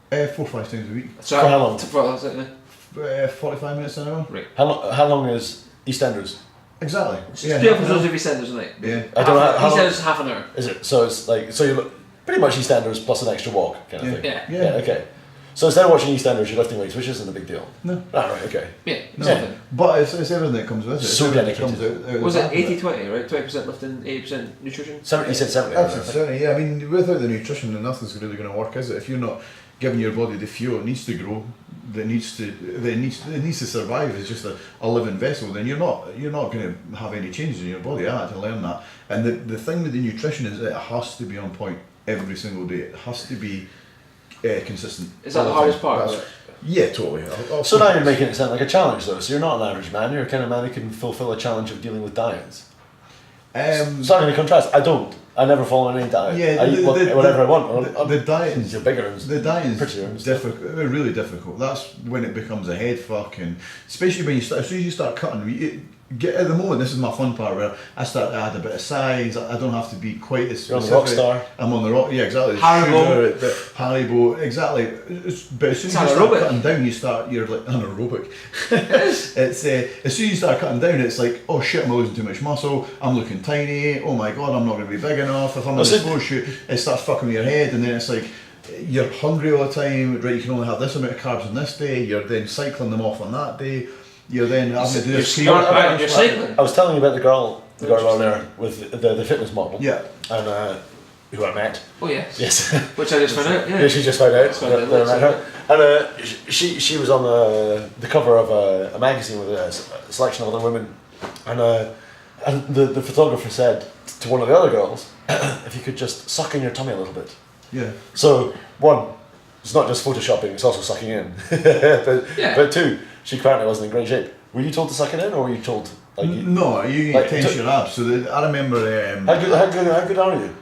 4 or 5 times a week. So for how long? 45 minutes an hour. Right. How long is EastEnders? Exactly. Yeah. 2 episodes of EastEnders a night. Yeah. I don't know. EastEnders half an hour. Is it? So it's like you look pretty much EastEnders plus an extra walk kind of thing. Yeah. Okay. So instead of watching EastEnders, you're lifting weights, which isn't a big deal. No. Right. Okay. Yeah. No. But it's everything that comes with it. So dedicated. Was it 80-20, right? 20% lifting, 80% nutrition? You said 70. That's 70. Yeah. I mean, without the nutrition, then nothing's really going to work, is it? If you're not giving your body the fuel it needs to grow, that needs to survive as just a living vessel, then you're not going to have any changes in your body. I had to learn that. And the thing with the nutrition is it has to be on point every single day. It has to be consistent. Is that the hardest part? Yeah, totally. So now you're making it sound like a challenge, though. So you're not an average man. You're a kind of man who can fulfill a challenge of dealing with diets. So I'm going to contrast. I don't. I never follow any diet. Yeah, I eat whatever I want. The dieting, you're bigger. the dieting's prettier. difficult, really difficult. That's when it becomes a head fuck, and especially when you start, as soon as you start cutting. At the moment, this is my fun part where I start to add a bit of size. I don't have to be quite as specific. You're on the rock star. I'm on the rock, yeah, exactly. Haribo. Haribo, exactly. But as soon as you start cutting down, you're like anaerobic. It's as soon as you start cutting down, it's like, oh shit, I'm losing too much muscle. I'm looking tiny. Oh my god, I'm not going to be big enough. If I'm in a slow shoot, it starts fucking with your head, and then it's like you're hungry all the time. Right, you can only have this amount of carbs on this day. You're then cycling them off on that day. You're then having to do this. You're cycling. I was telling you about the girl on there with the fitness model. Yeah. And who I met. Oh yes. Yes. Which I just found out. Yeah. Yeah, she just found out that I met her. And she was on the cover of a magazine with a selection of other women, and the photographer said to one of the other girls, if you could just suck in your tummy a little bit. Yeah. So one, it's not just photoshopping; it's also sucking in. But two, she apparently wasn't in great shape. Were you told to suck it in, or were you told? No, you tense your abs. So I remember. How good are you?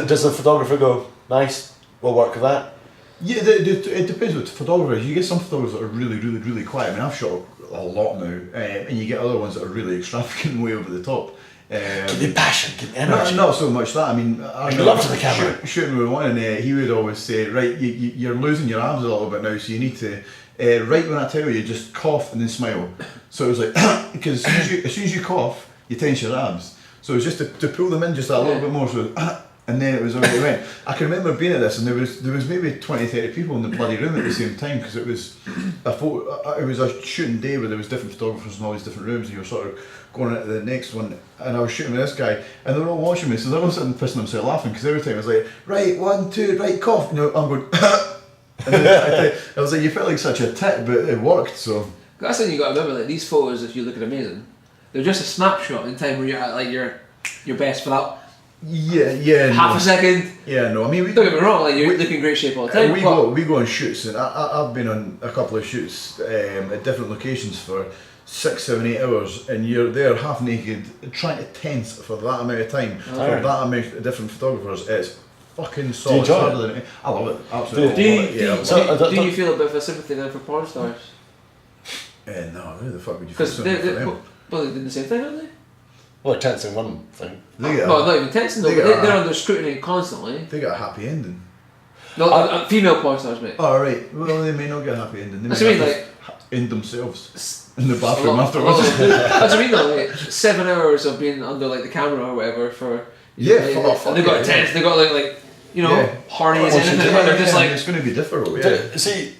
Does the photographer go, nice, we'll work with that? Yeah, it depends what photographers. You get some photographers that are really, really, really quiet. I mean, I've shot a lot now, and you get other ones that are really extravagant, way over the top. Give me passion, give me energy. Not so much that. I mean, I love to the camera. Shooting with one, and he would always say, right, you're losing your abs a little bit now, so you need to. Right when I tell you, just cough and then smile. So it was like, because as soon as you cough, you tense your abs. So it was just to pull them in just a little bit more. So, and then it was already went. I can remember being at this, and there was maybe 20-30 people in the bloody room at the same time, because it was a shooting day where there was different photographers in all these different rooms, and you were sort of going into the next one, and I was shooting with this guy, and they were all watching me, so they were sitting pissing themselves laughing, because every time I was like, right, 1, 2, right, cough, I'm going. And then I was like, you felt like such a tit, but it worked. So that's the thing you got to remember. Like these photos, if you look at amazing, they're just a snapshot in time where you're at like your best for that. Yeah. Half a second. Yeah, no. I mean, don't get me wrong. Like you're looking in great shape all the time. We go on shoots, and I've been on a couple of shoots at different locations for 6, 7, 8 hours, and you're there half naked, trying to tense for that amount of time for that amount of different photographers. It's fucking solid. I love it. Absolutely. Do you feel a bit of a sympathy then for porn stars? No, who the fuck would you feel sympathy for them? Well, they did the same thing, aren't they? Well, they're tensing one thing. Not even tensing though, but they're under scrutiny constantly. They got a happy ending. No, female porn stars, mate. Oh, right. Well, they may not get a happy ending. They That's what I mean, like end themselves in the bathroom afterwards. That's what I mean though, like 7 hours of being under like the camera or whatever for and they've got tense, they've got like harnies and they're just like it's going to be difficult. Yeah. See,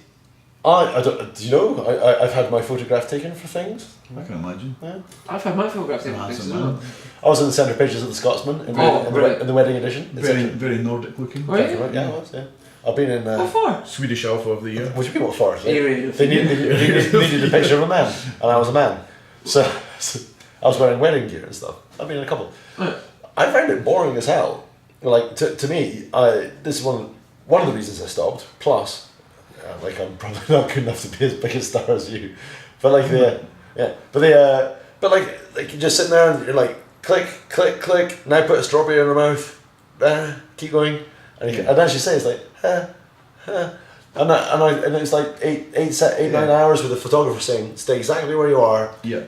I don't. Do you know? I've had my photograph taken for things. I can imagine. Yeah. I've had my photograph taken for things as well. I was in the centre pages of the Scotsman in the wedding edition. Very Nordic looking. Oh, yeah? Yeah, I was. Yeah. I've been in. What for? Swedish Alpha of the Year. What do you mean what for? They needed a picture of a man, and I was a man. So I was wearing wedding gear and stuff. I've been in a couple. I found it boring as hell. Like to me, this is one of the reasons I stopped. Plus, like I'm probably not good enough to be as big a star as you, but like but like you're just sitting there and you're like click click click. Now put a strawberry in your mouth. Keep going, and as you say, it's like and it's like 9 hours with the photographer saying stay exactly where you are. Yeah.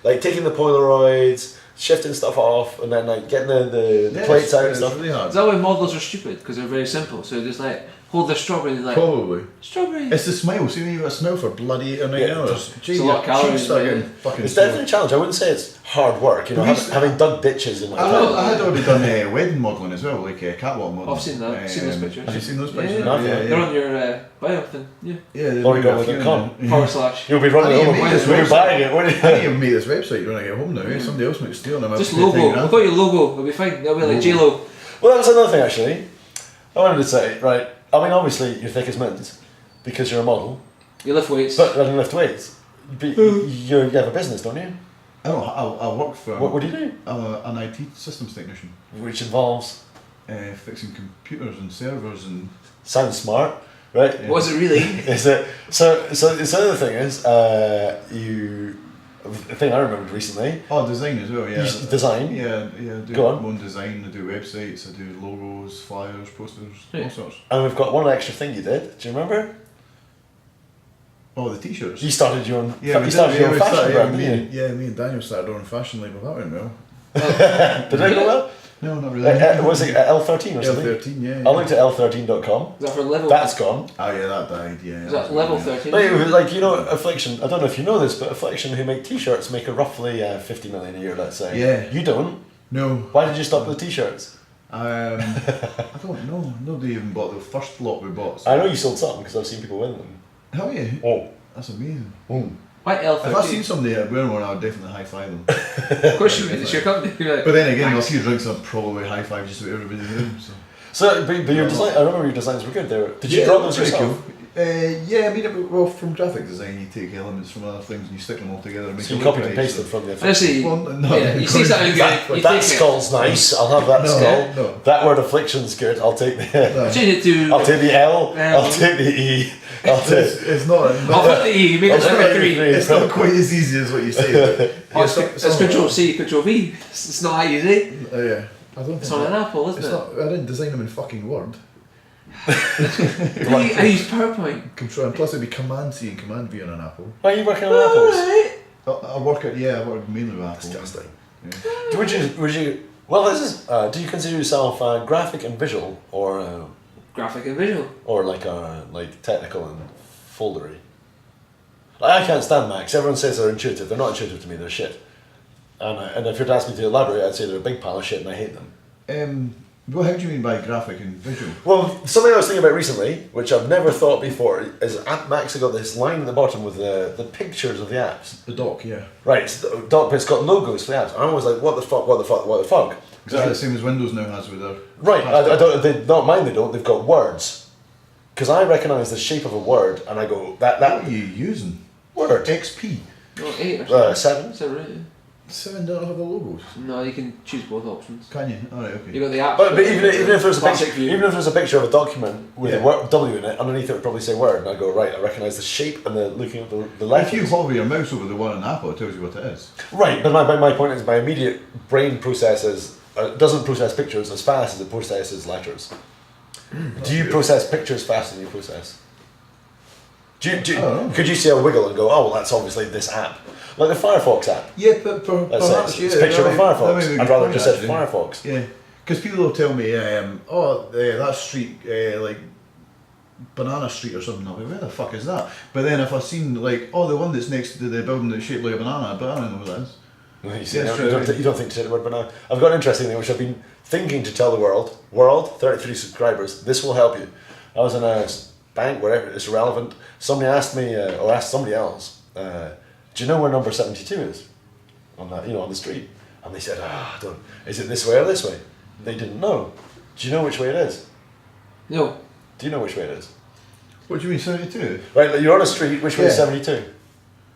Like taking the Polaroids, shifting stuff off, and then like getting the plates out and stuff. Really hard. Is that why models are stupid? Because they're very simple. So just like hold the strawberry like probably strawberry. It's the smile. See when you got a smile for bloody 8 or 9 hours. It's a lot of calories. It's definitely a challenge. I wouldn't say it's hard work. You know, having dug ditches in my time. I had already done wedding modelling as well, like catwalk modelling. I've seen that. I've seen those pictures. Have you seen those pictures? Yeah. They're on your bio thing. Yeah. Lawrie.com. You'll be running over when you're buying it. I need to make this website when I get home now. Somebody else might steal them. Just logo. I've got your logo. It'll be fine. It'll be like J-Lo. Well, that was another thing actually. I wanted to say, right. I mean, obviously you're thick as mints because you're a model. You lift weights. But you lift weights. But you have a business, don't you? I work for. What do you do? I'm an IT systems technician, which involves fixing computers and servers and. Sounds smart, right? Was it really? Is it? So the other thing is, you a thing I remembered recently. Oh, design as well, yeah. Design? Yeah, I do Go on. my own design, I do websites, I do logos, flyers, posters, all sorts. And we've got one extra thing you did. Do you remember? Oh, the t-shirts. You started your own. Yeah, you started your own we fashion started, brand, me, didn't you? me and Daniel started our own fashion label, that went well. Did it go well? No, not really. Was it L13 or something? L13, yeah. I looked at L13.com. Is that for level? That's gone. Oh yeah, that died, yeah. Is that level 13? Like, you know, Affliction, I don't know if you know this, but Affliction, who make t-shirts, make a roughly 50 million a year, let's say. Yeah. You don't. No. Why did you stop with t-shirts? I don't know. Nobody even bought the first lot we bought. So. I know you sold some because I've seen people win them. How are you? Oh. That's amazing. Why L13? If I seen somebody wearing one, I would definitely high five them. Of course you would, it's your company. You're like, But then again, a thanks. few drinks, I'd probably high five just about everybody in the room. So, but your design, I remember your designs were good. Did you Yeah, draw those pretty yourself? cool. Yeah, I mean, well, from graphic design, you take elements from other things and you stick them all together and make So it you look copied and nice. pasted from the Honestly, Well, no, yeah, you see something good, you That take it. skull's nice. I'll have that No, skull. no. That word affliction's good. I'll take the. No. Change it to. I'll take the L. L. I'll take the E. I'll take. It's not. I'll put the E, make it I'll number put 3. the E. It's not quite as easy as what you say. But Oh, it's Control C, Control V. It's not that easy. Yeah, I don't think. It's on an Apple, It's isn't it? not. I didn't design them in fucking Word. I use PowerPoint. Control, and plus it'd be Command C and Command V on an Apple. Why are you working on apples? Alright. I work mainly with Apple. Disgusting. Would you? Well, this is. Do you consider yourself graphic and visual, or Graphic and visual. like technical and foldery? I can't stand Macs. Everyone says they're intuitive. They're not intuitive to me. They're shit. And if you're to ask me to elaborate, I'd say they're a big pile of shit and I hate them. Well, how do you mean by graphic and visual? Well, something I was thinking about recently, which I've never thought before, is Macs have got this line at the bottom with the pictures of the apps. The dock, yeah. Right, so the doc, but it's got logos for the apps. I'm always like, what the fuck, what the fuck, what the fuck? Exactly the same as Windows now has with their. Right, I don't. They not mine. They don't. They've got words. Because I recognise the shape of a word, and I go What that are you using? word. XP. Oh, 8 or something. 7. 7, right? 7 don't have the logos. No, you can choose both options. Can you? Alright, okay. You got the app. But even if there's a classic picture, view. even if there's a picture of a document with Yeah. a word, W in it, underneath it would probably say word, and I go right. I recognise the shape and the looking at the letters. If you hover your mouse over the one on Apple, it tells you what it is. Right, but my point is my immediate brain processes doesn't process pictures as fast as it processes letters. Do you process pictures faster than you process? Could you see a wiggle and go, oh well, that's obviously this app, like the Firefox app? Yeah, but Let's perhaps say it's a picture of a Firefox. I'd rather just said actually. Firefox. Yeah, because people will tell me, that street, like Banana Street or something. I'll be, where the fuck is that? But then if I've seen like, the one that's next to the building that's shaped like a banana, but I don't know what that is. You, see, Yeah, you, straight don't, away. you don't think to say the word banana. I've got an interesting thing which I've been thinking to tell the world. 33 subscribers. This will help you. I was in a bank, wherever, it's irrelevant. Somebody asked me, or asked somebody else, do you know where number 72 is? On that, on the street. And they said, I don't. Is it this way or this way? They didn't know. Do you know which way it is? No. Do you know which way it is? What do you mean 72? Right, you're on a street. Which way is Yeah. 72?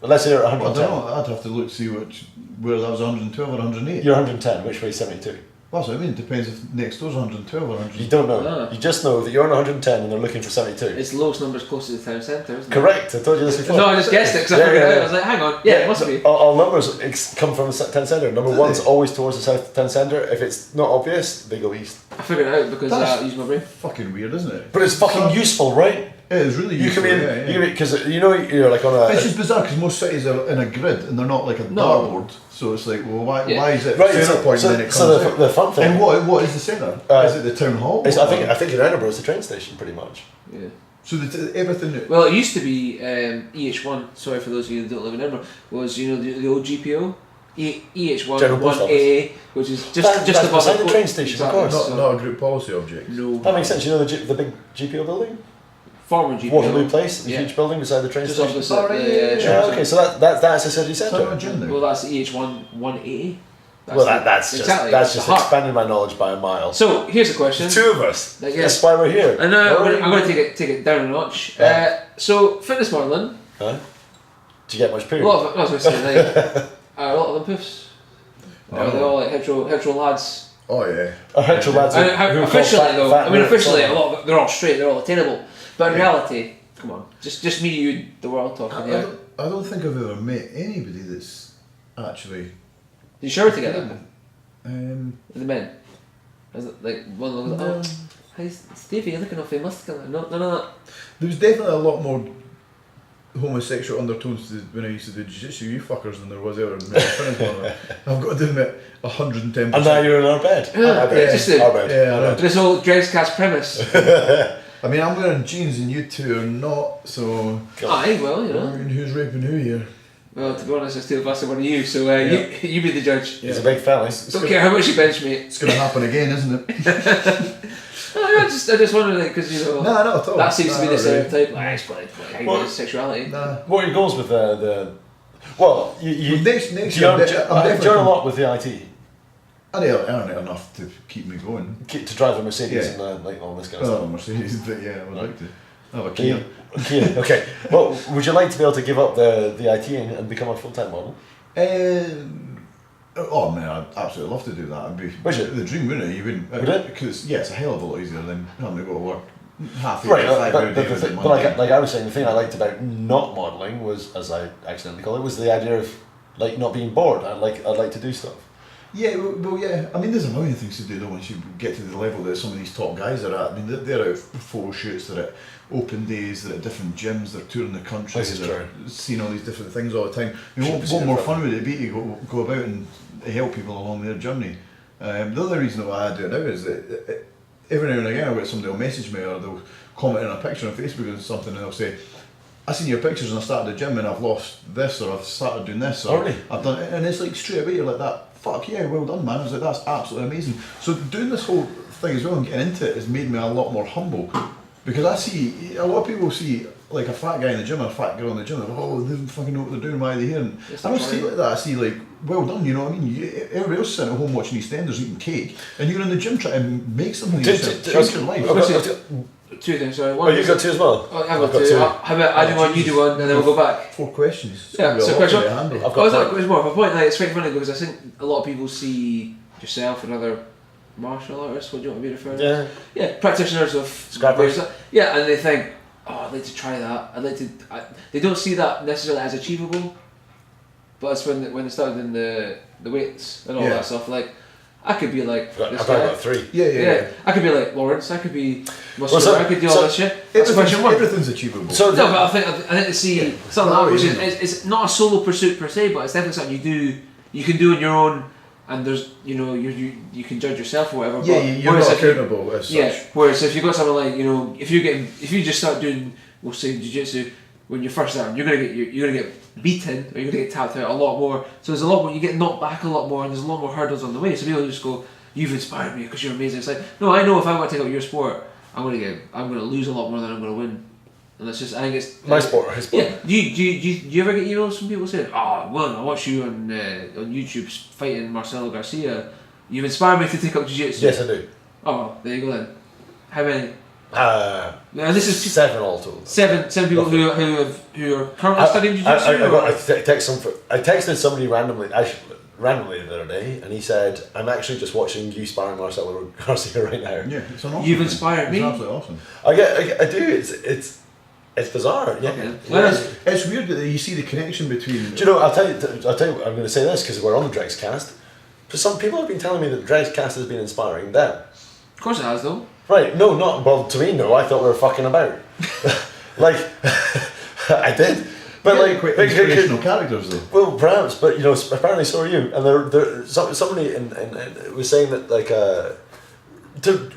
Well, let's say you're at I don't 110. know. I'd have to look to see where that was 112 or 108. You're 110. Which way is 72? Well, that's what I mean. It depends if next door's 112 or 100. You don't know. Ah. You just know that you're on 110 and they're looking for 72. It's the lowest numbers close to the town centre, isn't it? Correct. I told you this before. No, I just guessed it because I Yeah, figured it yeah, out. yeah. I was like, hang on. Yeah, it must be. All numbers come from the town centre. Number Do one's they? always towards the south town centre. If it's not obvious, they go east. I figured it out because That's- I used my brain. Fucking weird, isn't it? But it's fucking useful, right? It is really You useful. come in, yeah. because you're like on a. It's just bizarre because most cities are in a grid and they're not like a No. dartboard. So it's like, well, why is it Right, centre point so and then it comes so out? the fun thing. And what is the centre? Is it the town hall? I think in Edinburgh it's the train station, pretty much. Yeah. So everything. Well, it used to be EH1. Sorry for those of you that don't live in Edinburgh. Was the old GPO? EH1 General Post 1AA, which is just That's above beside the po- train station, of exactly, course. so- Not a group policy object. No. That makes sense. You know the big GPO building, Former GPO. Waterloo Place, the Yeah. huge building beside the train Just station. opposite Oh, right, the yeah. train Yeah, station. okay, so that's a city Is that centre. not a gym now? Well, that's the EH1 1AA. Well, that's exactly, just it's the heart. expanding my knowledge by a mile. So here's a question. Two of us. Like, yeah. That's why we're here. I know. I'm going to take it down a notch. Yeah. So fitness modelling. Huh? Do you get much A period? lot of I was going to say like a lot of them poofs. Or they're all like hetero lads. Oh yeah. Actual lads who are called Officially fat- though, fat I mean nerds. officially a lot of they're all straight, they're all attainable. But in reality, come on, just me, you, the world talking. Yeah. I don't think I've ever met anybody that's actually. You shower together? Um, The men? Is it like one of those? no. Oh, hey Stevie, you're looking awfully muscular. No, none of that. There was definitely a lot more homosexual undertones to when I used to do jiu-jitsu, you fuckers, than there was ever in my I've got to admit, 110%. And now you're in our bed. Yeah, Our bed. just the- Our bed. Yeah, I know. This whole Dregscast premise. I mean, I'm wearing jeans and you two are not, so Aye, well, you I know. mean, who's raping who here? Well, to be honest, I still faster one of you, so Yeah. you be the judge. He's a big fella. Don't care how much you bench me. It's going to happen again, isn't it? I just wonder, like, because you know No, not at all. that seems to be the not really. stereotype. Like, it's like Well, sexuality. Nah. What are your goals with the? Well, you Well, next do year, you earn I'm definitely a lot with the IT I earn it enough to keep me going. to drive a Mercedes Yeah. and like all this kind Well, of not a Mercedes, but yeah, I would like to. I have a stuff. Kia. Kia. Okay. Well, would you like to be able to give up the IT and become a full-time model? Oh man, I'd absolutely love to do that. It'd be Would you? the dream, wouldn't it? You wouldn't, Would it? Because yeah, it's a hell of a lot easier than having to go to work half Right, 5 but, hour day the thing, with but Monday. like I was saying, the thing I liked about not modelling was, as I accidentally call it, was the idea of like not being bored. I'd like to do stuff. Yeah, well, yeah. I mean, there's a million things to do though once you get to the level that some of these top guys are at. I mean, they're out for photo shoots, they're at open days, they're at different gyms, they're touring the country, This is they're true. seeing all these different things all the time. I mean, Should be what more super fun would it be to go about and help people along their journey? The other reason why I do it now is that every now and again I'll get somebody will message me or they'll comment on a picture on Facebook or something and they'll say, I seen your pictures and I started the gym and I've lost this or I've started doing this or Oh, really? I've done it, and it's like straight away you're like that, fuck yeah, well done man. I was like, that's absolutely amazing. So doing this whole thing as well and getting into it has made me a lot more humble because I see, a lot of people see like a fat guy in the gym and a fat girl in the gym, they're like, oh, they don't fucking know what they're doing, why are they here? And It's I don't not see it right. like that, I see like, well done, you know what I mean? Everybody else is sitting at home watching EastEnders eating cake and you're in the gym trying to make something of yourself, change your life. Two things, sorry. Oh, One you is- got two as well. Oh, I've got two. How about I do one, you do one, and then we'll go back. 4 questions. Yeah, It's so gonna be a lot question- to handle. I've got Oh, one. that was more of a point. Like, it's quite funny because I think a lot of people see yourself and other martial artists. What do you want to be referred to? Yeah. Yeah, practitioners of Scrappers. various- Yeah, and they think, oh, I'd like to try that. I'd like to. They don't see that necessarily as achievable. But it's when they started doing the weights and all Yeah. that stuff. Like, I could be like I've this got guy. about 3. Yeah. I could be like Lawrence. I could be Well, muscular. so- I could do all so this shit. That's question one. Everything's achievable. So No, but I think to see something like that, which Yeah. it's not a solo pursuit per se, but it's definitely something you can do on your own, and there's you can judge yourself or whatever. yeah, but you're whereas not if you- accountable as Yeah, such. whereas if you've got someone like if you just start doing, we'll say jiu-jitsu when you're first out, you're gonna get beaten or you're gonna get tapped out a lot more. So there's a lot more, you get knocked back a lot more, and there's a lot more hurdles on the way. So people just go, "You've inspired me because you're amazing." It's like, no, I know if I want to take up your sport, I'm gonna lose a lot more than I'm gonna win, and that's just, I think it's my sport, his sport. Yeah. Do you ever get emails from people saying, "Oh, well, I watch you on YouTube fighting Marcelo Garcia. You've inspired me to take up jiu-jitsu." Yes, I do. Oh, well, there you go then. How many? Now this is 7 all told. seven people who are currently studying jiu-jitsu. I texted somebody randomly the other day, and he said, "I'm actually just watching you sparring Marcelo Garcia right now." Yeah, it's an awesome You've thing. inspired me. It's absolutely awesome. I do. It's bizarre. Yeah. Okay. Well, It's weird that you see the connection between. Do you know? I'll tell you. I'm going to say this because we're on the Dregscast. For some people have been telling me that the Dregscast has been inspiring them. of course it has though. Right? No, not well. To me, no. I thought we were fucking about. Like, I did, but Yeah, like, quite inspirational characters though. well, perhaps, but apparently so are you. And somebody in was saying that like to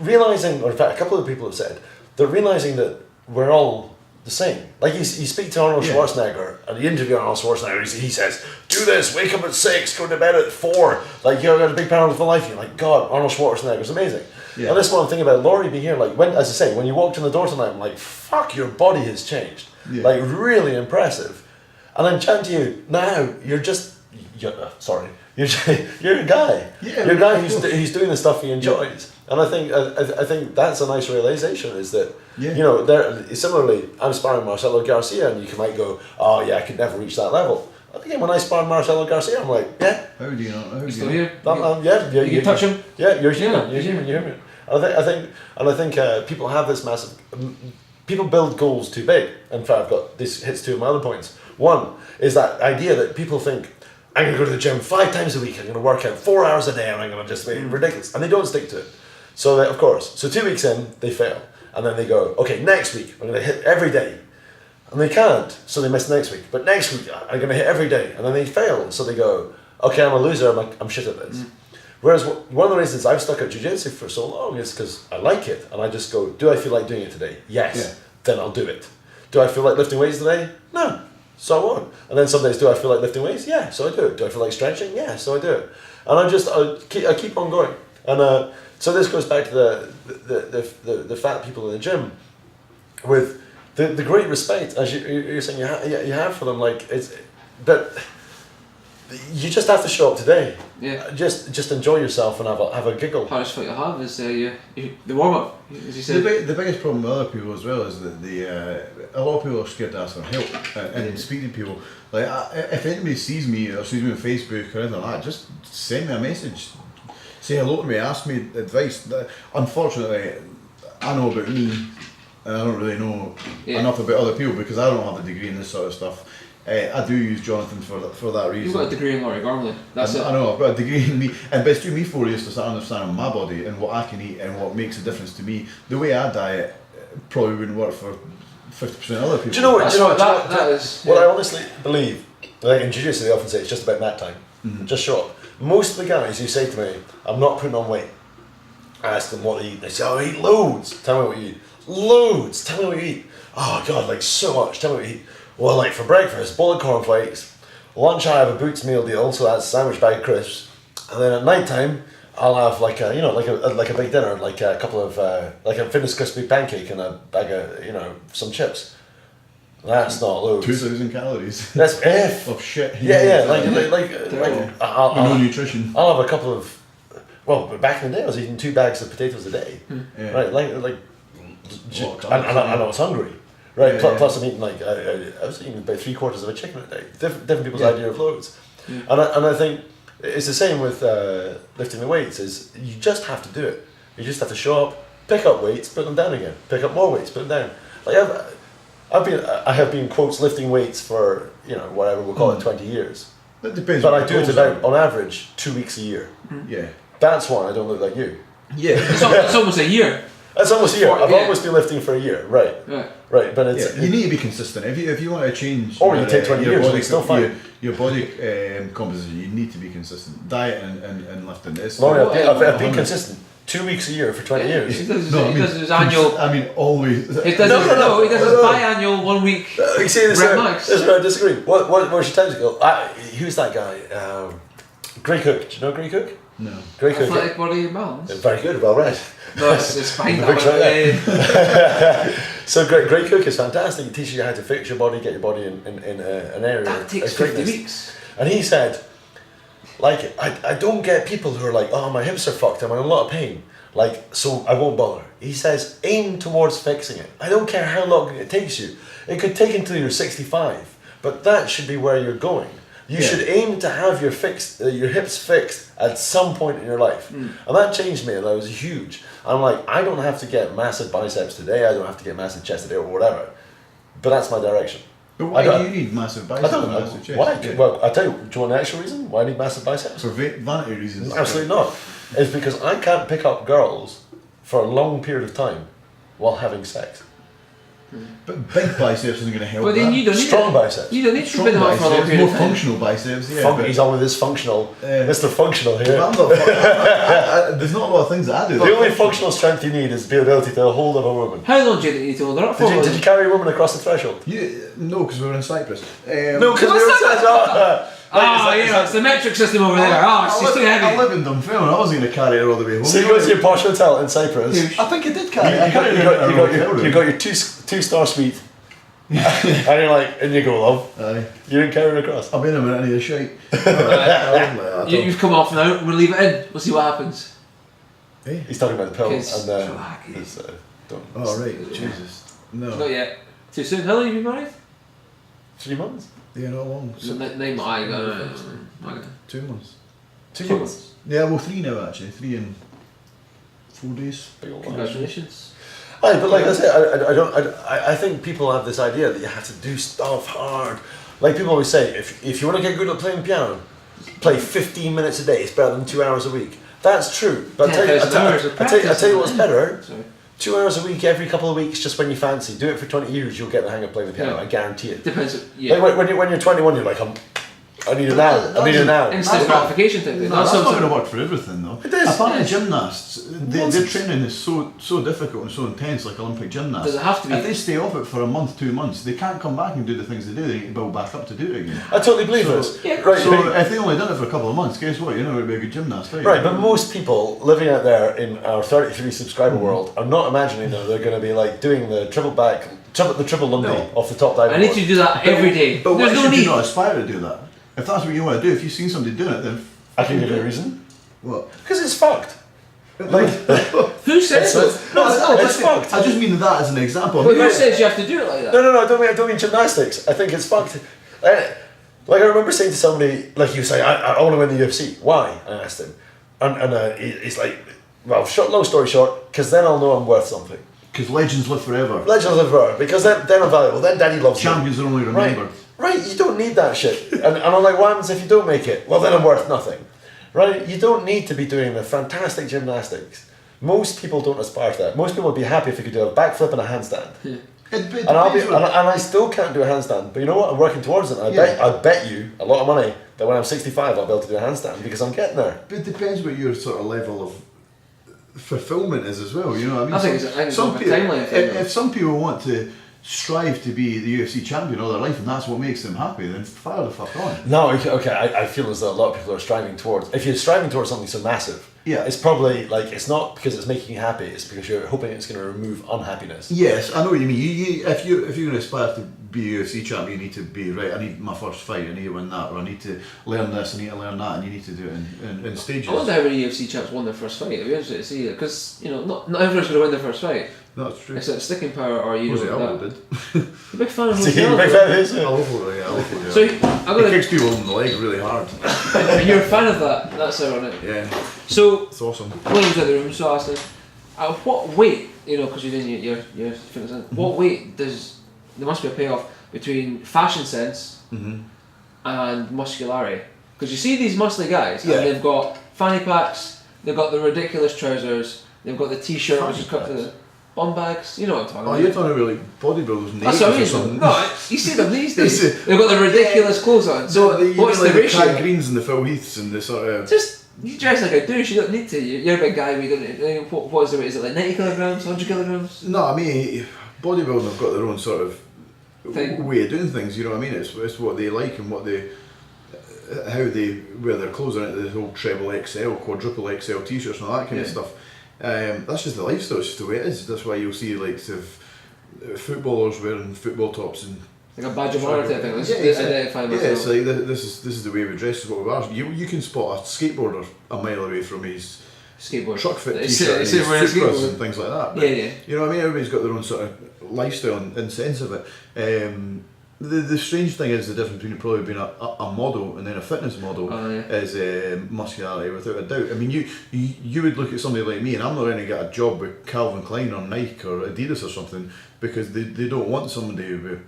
realizing, or in fact, a couple of people have said they're realizing that we're all the same. Like you speak to Arnold Yeah. Schwarzenegger, and you interview Arnold Schwarzenegger. He says, "Do this, wake up at 6, go to bed at 4. Like you're got a big part of my life." You're like, God, Arnold Schwarzenegger's amazing. Yeah. And this one thing about Lawrie being here, like as I say, when you walked in the door tonight, I'm like, fuck, your body has changed. Yeah. Like really impressive. And I'm chatting to you now. You're a guy. Yeah, you're a guy of course. who's doing the stuff he enjoys. And I think that's a nice realization. Is that Yeah. there similarly, I'm sparring Marcelo Garcia, and you might go, oh yeah, I could never reach that level. But again, when I spar Marcelo Garcia, I'm like, yeah, How do you not? How do you Still not? here. yeah, You can touch him. Yeah, you're human. Yeah, You're yeah. human. You're human. And I think people have this massive. People build goals too big. In fact, I've got this hits 2 of my other points. One is that idea that people think, I'm going to go to the gym 5 times a week. I'm going to work out 4 hours a day, and I'm going to just be ridiculous. And they don't stick to it. So they, of course, so 2 weeks in, they fail. And then they go, okay, next week, I'm going to hit every day. And they can't, so they miss next week. But next week, I'm going to hit every day. And then they fail, so they go, okay, I'm a loser, I'm shit at this. Whereas one of the reasons I've stuck at jiu-jitsu for so long is because I like it. And I just go, do I feel like doing it today? Yes. Yeah. Then I'll do it. Do I feel like lifting weights today? No. So I won't. And then some days, do I feel like lifting weights? Yeah, so I do it. Do I feel like stretching? Yeah, so I do it. And I keep on going. And so this goes back to the fat people in the gym with the great respect, as you're saying you have for them. Like but you just have to show up today. Yeah. Just enjoy yourself and have a giggle. Hardest fight you have is the warm up, as you said. The biggest problem with other people as well is that a lot of people are scared to ask for help and speak to people. Like if anybody sees me or sees me on Facebook or anything like that, just send me a message. Say hello to me, ask me advice. Unfortunately, I know about me, and I don't really know enough about other people because I don't have a degree in this sort of stuff. I do use Jonathan for that reason. You've got a degree in Lawrie, normally. That's it. I know, I've got a degree in me, but it's took me 4 years to start understanding my body and what I can eat and what makes a difference to me. The way I diet probably wouldn't work for 50% of other people. Do you know what? What I honestly believe, like in jiu-jitsu, they often say it's just about mat time. Just show up. Most of the guys who say to me, I'm not putting on weight, I ask them what they eat. They say, oh, I eat loads. Tell me what you eat. Loads. Tell me what you eat. Oh, God, like so much. Tell me what you eat. Well, like for breakfast, bowl of cornflakes. Lunch, I have a Boots meal deal, so that's a sandwich bag of crisps. And then at night time, I'll have like a big dinner, like a couple of like a Fitness crispy pancake and a bag of some chips. That's not loads. 2,000 calories. That's if. Of shit. Yeah, like no nutrition. I'll have a couple of. Well, back in the day, I was eating 2 bags of potatoes a day. Yeah. Right, I was hungry. Right, plus I'm eating I was eating about 3/4 of a chicken a day. Different people's idea of loads, and I think it's the same with lifting the weights. Is you just have to do it. You just have to show up, pick up weights, put them down again. Pick up more weights, put them down. Like I have been quotes lifting weights for whatever we'll call it 20 years. That depends. But I do it about on average 2 weeks a year. Yeah. That's why I don't look like you. Yeah, it's almost a year. That's almost a year. I've almost been lifting for a year, right? Right, but it's you need to be consistent. If you want to change, or you take 20 years, body, it's still fine. Your body composition, you need to be consistent. Diet and lifting. Lawrie, I've been consistent. 2 weeks a year for 20 years. He does his annual. I mean, always. He does his biannual 1 week. You see, this is where I disagree. Where's your time to go? Who's that guy? Gray Cook. Do you know Gray Cook? No. Gray Cook. Athletic body balance. Very good, well read. No, it's fine. So Gray Cook is fantastic. He teaches you how to fix your body, get your body in an area. That takes 50 weeks. And he said, like, I don't get people who are like, oh, my hips are fucked, I'm in a lot of pain. Like, so I won't bother. He says, aim towards fixing it. I don't care how long it takes you. It could take until you're 65, but that should be where you're going. You should aim to have your hips fixed at some point in your life. And that changed me, and that was huge. I'm like, I don't have to get massive biceps today, I don't have to get massive chest today or whatever. But that's my direction. But why do you need massive biceps and massive chest? Why? Yeah. Well, I'll tell you, do you want the actual reason why I need massive biceps? For vanity reasons. Absolutely not. It's because I can't pick up girls for a long period of time while having sex. But big biceps isn't going to help. But then you don't need strong biceps. You don't need to put them up for a long period of time. More functional biceps, yeah. He's on with his functional, Mr. Functional here. There's not a lot of things that I do. The only functional strength you need is the ability to hold of a woman. How long do you need to hold her up for? Did you carry a woman across the threshold? No, because we were in Cyprus. No, because we were in Cyprus. It's the metric system over there. She's too heavy. I live in Dunfermline. I wasn't going to carry her all the way home. So you go to your posh hotel in Cyprus. I think I did carry her. You got your two-star suite. And you're like, and you go, love. Aye. You didn't carry her across. I'll be in a minute, I need a shite. You've come off now, we'll leave it in. We'll see what happens. Hey. He's talking about the pill. And oh, right. Jesus. No. Not yet. Too soon. How long have you been married? 3 months. Yeah, not long. So name what I got. 2 months. 2 months. Yeah, well, 3 now actually. 3 in 4 days. Congratulations. Aye, but like I said, I think people have this idea that you have to do stuff hard. Like people always say, if you want to get good at playing piano, play 15 minutes a day is better than 2 hours a week. That's true. But I tell you what's better. Sorry. 2 hours a week, every couple of weeks, just when you fancy. Do it for 20 years, you'll get the hang of playing the piano. I guarantee it. Depends. Yeah. Like when you're 21, you're like, I need it now. I need it now. Instant gratification type thing. That's not going to work for everything, though. It is. Apparently, gymnasts, their training is so difficult and so intense, like Olympic gymnasts. Does it have to be? If they stay off it for a month, 2 months, they can't come back and do the things they do. They need to build back up to do it again. I totally believe this. Yeah. Right. So if they only done it for a couple of months, guess what? You're not going to be a good gymnast, are you? Right, but most people living out there in our 33 subscriber world are not imagining that they're going to be like doing the triple Lundy off the top dive. I need to do that every day. But There's why no should need. you not aspire to do that? If that's what you want to do, if you've seen somebody doing it, then I can give you a reason. what? Because it's fucked. Like, Who says so? it's fucked. I just mean that as an example. But who says you have to do it like that? No, I don't mean gymnastics. I think it's fucked. Like I remember saying to somebody, like you say, I want to win the UFC. Why? I asked him, and he's like, well, long story short, because then I'll know I'm worth something. Because legends live forever. Legends live forever. Because then I'm valuable. Then Daddy loves me. Champions are only remembered. Right, you don't need that shit. And I'm like, what happens if you don't make it? Well, then I'm worth nothing. Right? You don't need to be doing the fantastic gymnastics. Most people don't aspire to that. Most people would be happy if you could do a backflip and a handstand. Yeah. And I still can't do a handstand. But you know what? I'm working towards it. I bet you a lot of money that when I'm 65 I'll be able to do a handstand because I'm getting there. But it depends what your sort of level of fulfillment is as well. You know what I mean? I think it's a timeline thing. If some people want to strive to be the UFC champion all their life and that's what makes them happy, then fire the fuck on. No, okay, I feel as though a lot of people are striving towards, if you're striving towards something so massive, yeah, it's probably like, it's not because it's making you happy, it's because you're hoping it's going to remove unhappiness. Yes, I know what you mean. If you're going to aspire to be a UFC champion, you need to be, right, I need my first fight, I need to win that, or I need to learn this, I need to learn that, and you need to do it in stages. I wonder how many UFC champs won their first fight. It'd be interesting to see it, because, you know, not everyone's going to win their first fight. That's true. It's like sticking power, or you Jose know Aldo that. did. A big fan of See, Jose big Aldo. fan of his, yeah. I love it, yeah, I love it. So I'm He gonna. kicks people in the leg really hard. You're a fan of that. That's ironic. Yeah, So it's awesome. when he was in the room, so I asked him, at what weight, you know, because you're doing your fitness, what weight does there must be a payoff between fashion sense and muscularity? Because you see these muscly guys, Yeah. and they've got fanny packs, they've got the ridiculous trousers, they've got the t-shirt which is cut to the bum bags. You know what I'm talking Oh, about? you're talking about like bodybuilders' That's names what I or mean. something. No, you see them these days. They've got the ridiculous clothes on. So what's the like ratio? The Cat Greens and the Phil Heaths and the sort of. Just you dress like a douche. You don't need to. You're a big guy. We don't. What is the weight? Is it like 90 kilograms, 100 kilograms? No, I mean bodybuilding have got their own sort of Thing. way of doing things. You know what I mean? It's what they like and what they. How they wear their clothes on it, the whole treble XL, quadruple XL t-shirts and all that kind of stuff. That's just the lifestyle, it's just the way it is. That's why you'll see like footballers wearing football tops and Like a badge of honour type thing. Let's identify myself. it's like this is the way we dress, is what we are. You can spot a skateboarder a mile away from his Skateboard. truck fit It's- t-shirt it's and his wearing a Supras skateboard. and things like that. But, Yeah. You know what I mean? Everybody's got their own sort of lifestyle and sense of it. The strange thing is the difference between probably being a model and then a fitness model is muscularity, without a doubt. I mean, you would look at somebody like me, and I'm not going to get a job with Calvin Klein or Nike or Adidas or something because they don't want somebody with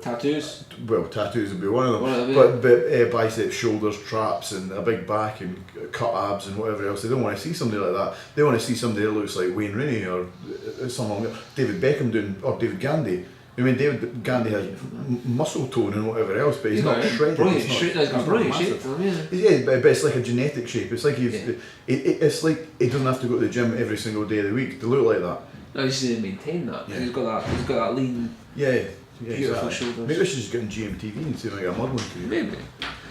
Tattoos. well, tattoos would be one of them, yeah. but biceps, shoulders, traps, and a big back and cut abs and whatever else. They don't want to see somebody like that. They want to see somebody that looks like Wayne Rooney or someone, David Beckham or David Gandy. I mean, David Gandy has muscle tone and whatever else, but he's not shredded. Brilliant He's shape. not, He's got brilliant shape. yeah, but it's like a genetic shape. It's like it's like he doesn't have to go to the gym every single day of the week to look like that. No, he's to maintain that. Yeah. He's got that lean. Yeah, Beautiful exactly. shoulders. Maybe I should just get on GMTV and see if I get a modelling career. Maybe.